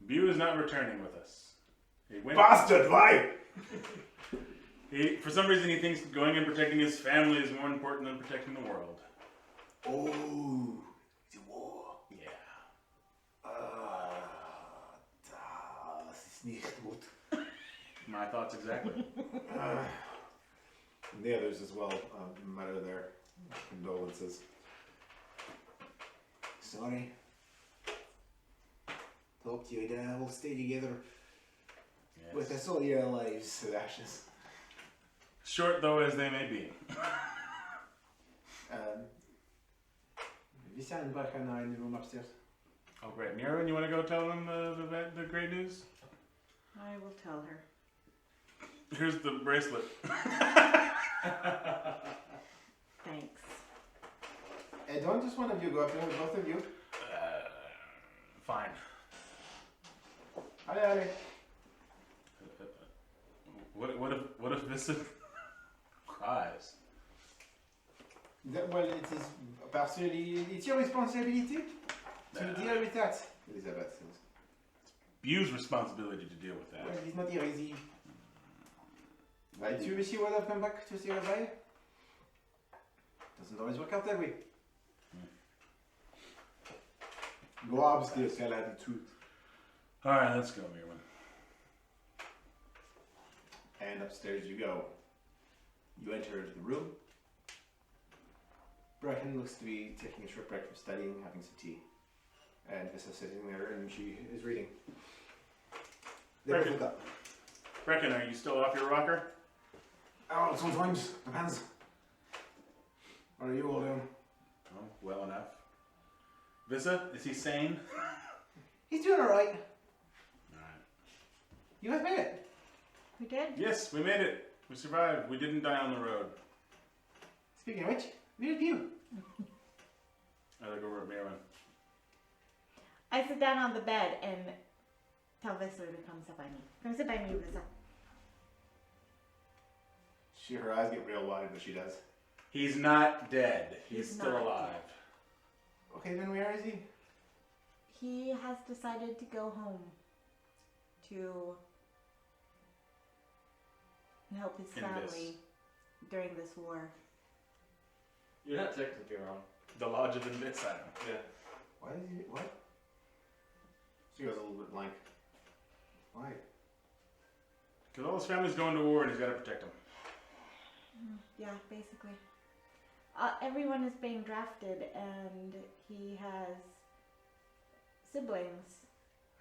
Bu is not returning with us. He went. Bastard, why?" For some reason, he thinks going and protecting his family is more important than protecting the world. Oh, the war. Yeah. Das ist nicht gut. My thoughts exactly. And the others as well mutter their condolences. Sorry. Hoped you'd all stay together with us all your lives, Ashes. Short though as they may be. Vi ser back in the room upstairs. Oh great. Mirwin, you want to go tell them the great news? I will tell her. Here's the bracelet. Thanks. Don't just one of you go up there, both of you. Fine. Allez. What if Vincent cries? Well, it is partially, it's your responsibility to deal with that. Elizabeth says. Bu's responsibility to deal with that. Well, he's not here, is he? Right, you wish he would have come back to see us, Doesn't always work out that way. Globs the skeleton tooth. Alright, let's go, Mirwin. And upstairs you go. You enter into the room. Bracken looks to be taking a short break from studying, having some tea. And Vissa's sitting there and she is reading. They both look up. Brecken, are you still off your rocker? Oh, sometimes. Depends. What are you all doing? Oh, well enough. Vissa, is he sane? He's doing alright. Alright. You guys made it. We did? Yes, we made it. We survived. We didn't die on the road. Speaking of which, where did you? I look over at Mirwin. I sit down on the bed and tell Vissa to come sit by me. Come sit by me, Vissa. Her eyes get real wide, but she does. He's not dead. He's He's still not alive. Okay, then where is he? He has decided to go home to help his In family during this war. You're not technically wrong. The Lodge of Invis, I know. Yeah. Why is he? What? She goes a little bit blank. Why? Because all his family's going to war and he's got to protect them. Yeah, basically. Everyone is being drafted, and he has siblings.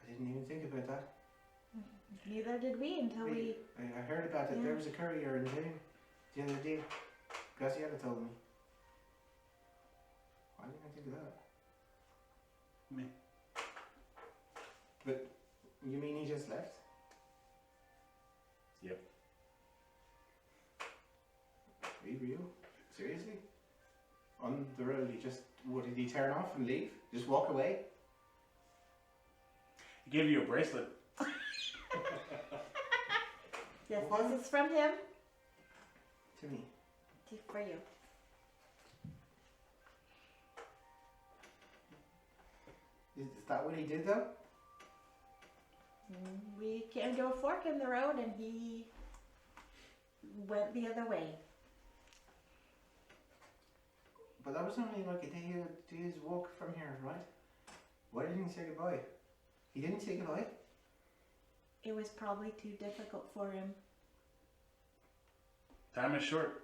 I didn't even think about that. Neither did we until we. I heard about it. Yeah. There was a courier in town the other day. Graciela told me. Why didn't I think of that? Me. But you mean he just left? Yep. Are you real? Seriously? On the road, he just, what, did he turn off and leave? Just walk away? He gave you a bracelet. Yes, What? this is from him To me. for you. Is that what he did though? We came to a fork in the road, and he went the other way. But that was only like a day's walk from here, right? Why didn't he say goodbye? He didn't say goodbye? It was probably too difficult for him. Time is short.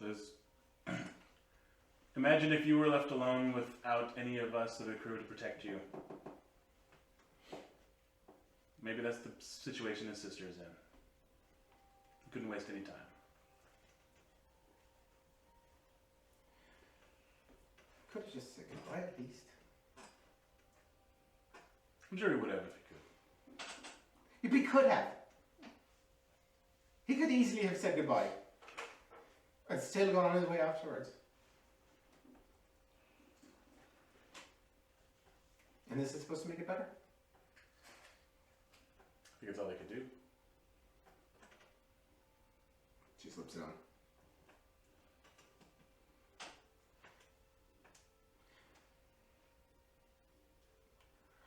There's. Imagine if you were left alone without any of us of the crew to protect you. Maybe that's the situation his sister is in. He couldn't waste any time. Could have just said goodbye at least. I'm sure he would have if he could. If he could have. He could easily have said goodbye. And still gone on his way afterwards. And is it supposed to make it better? I think it's all they could do. She slips it on.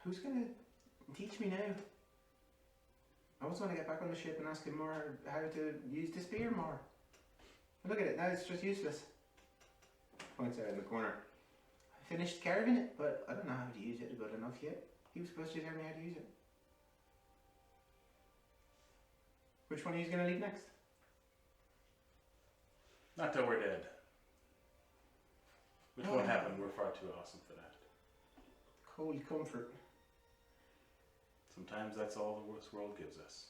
Who's gonna teach me now? I was gonna get back on the ship and ask him more how to use the spear more. And look at it, now it's just useless. Points out in the corner. I finished carving it, but I don't know how to use it good enough yet. He was supposed to tell me how to use it. Which one are you gonna leave next? Not till we're dead. Which won't happen. We're far too awesome for that. Cold comfort. Sometimes that's all this world gives us.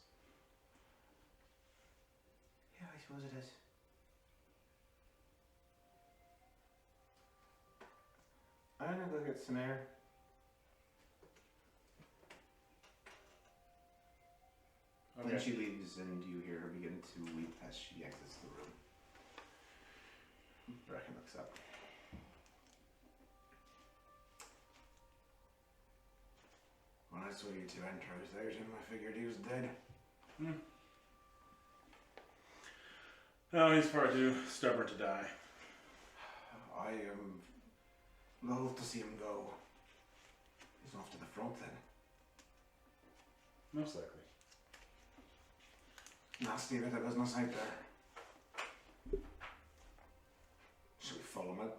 Yeah, I suppose it is. I'm gonna go get some air. Okay. Then she leaves and you hear her begin to weep as she exits the room. Bracken looks up. When I saw you two enter, I was there, Jim. I figured he was dead. No, he's far too stubborn to die. I am loath to see him go. He's off to the front then. Most likely. Nasty bit of business out there. follow him out.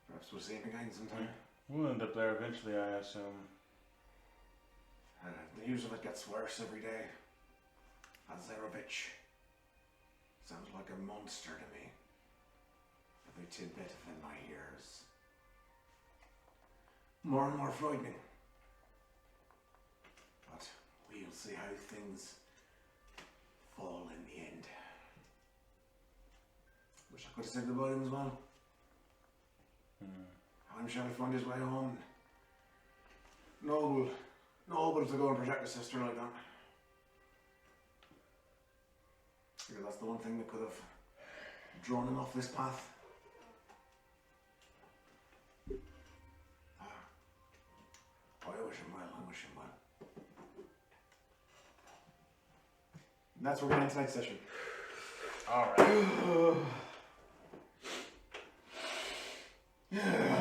Perhaps we'll see him again sometime. We'll end up there eventually, I assume. The news of it gets worse every day. Azarovich sounds like a monster to me. Every tidbit of him I hear is more and more frightening. But we'll see how things fall in the end. Wish I could have said goodbye to him as well. How shall he find his way home? Noble to go and protect his sister like that. Because that's the one thing that could have drawn him off this path. I wish him well, I wish him well. And that's where we're going to end tonight's session. Alright.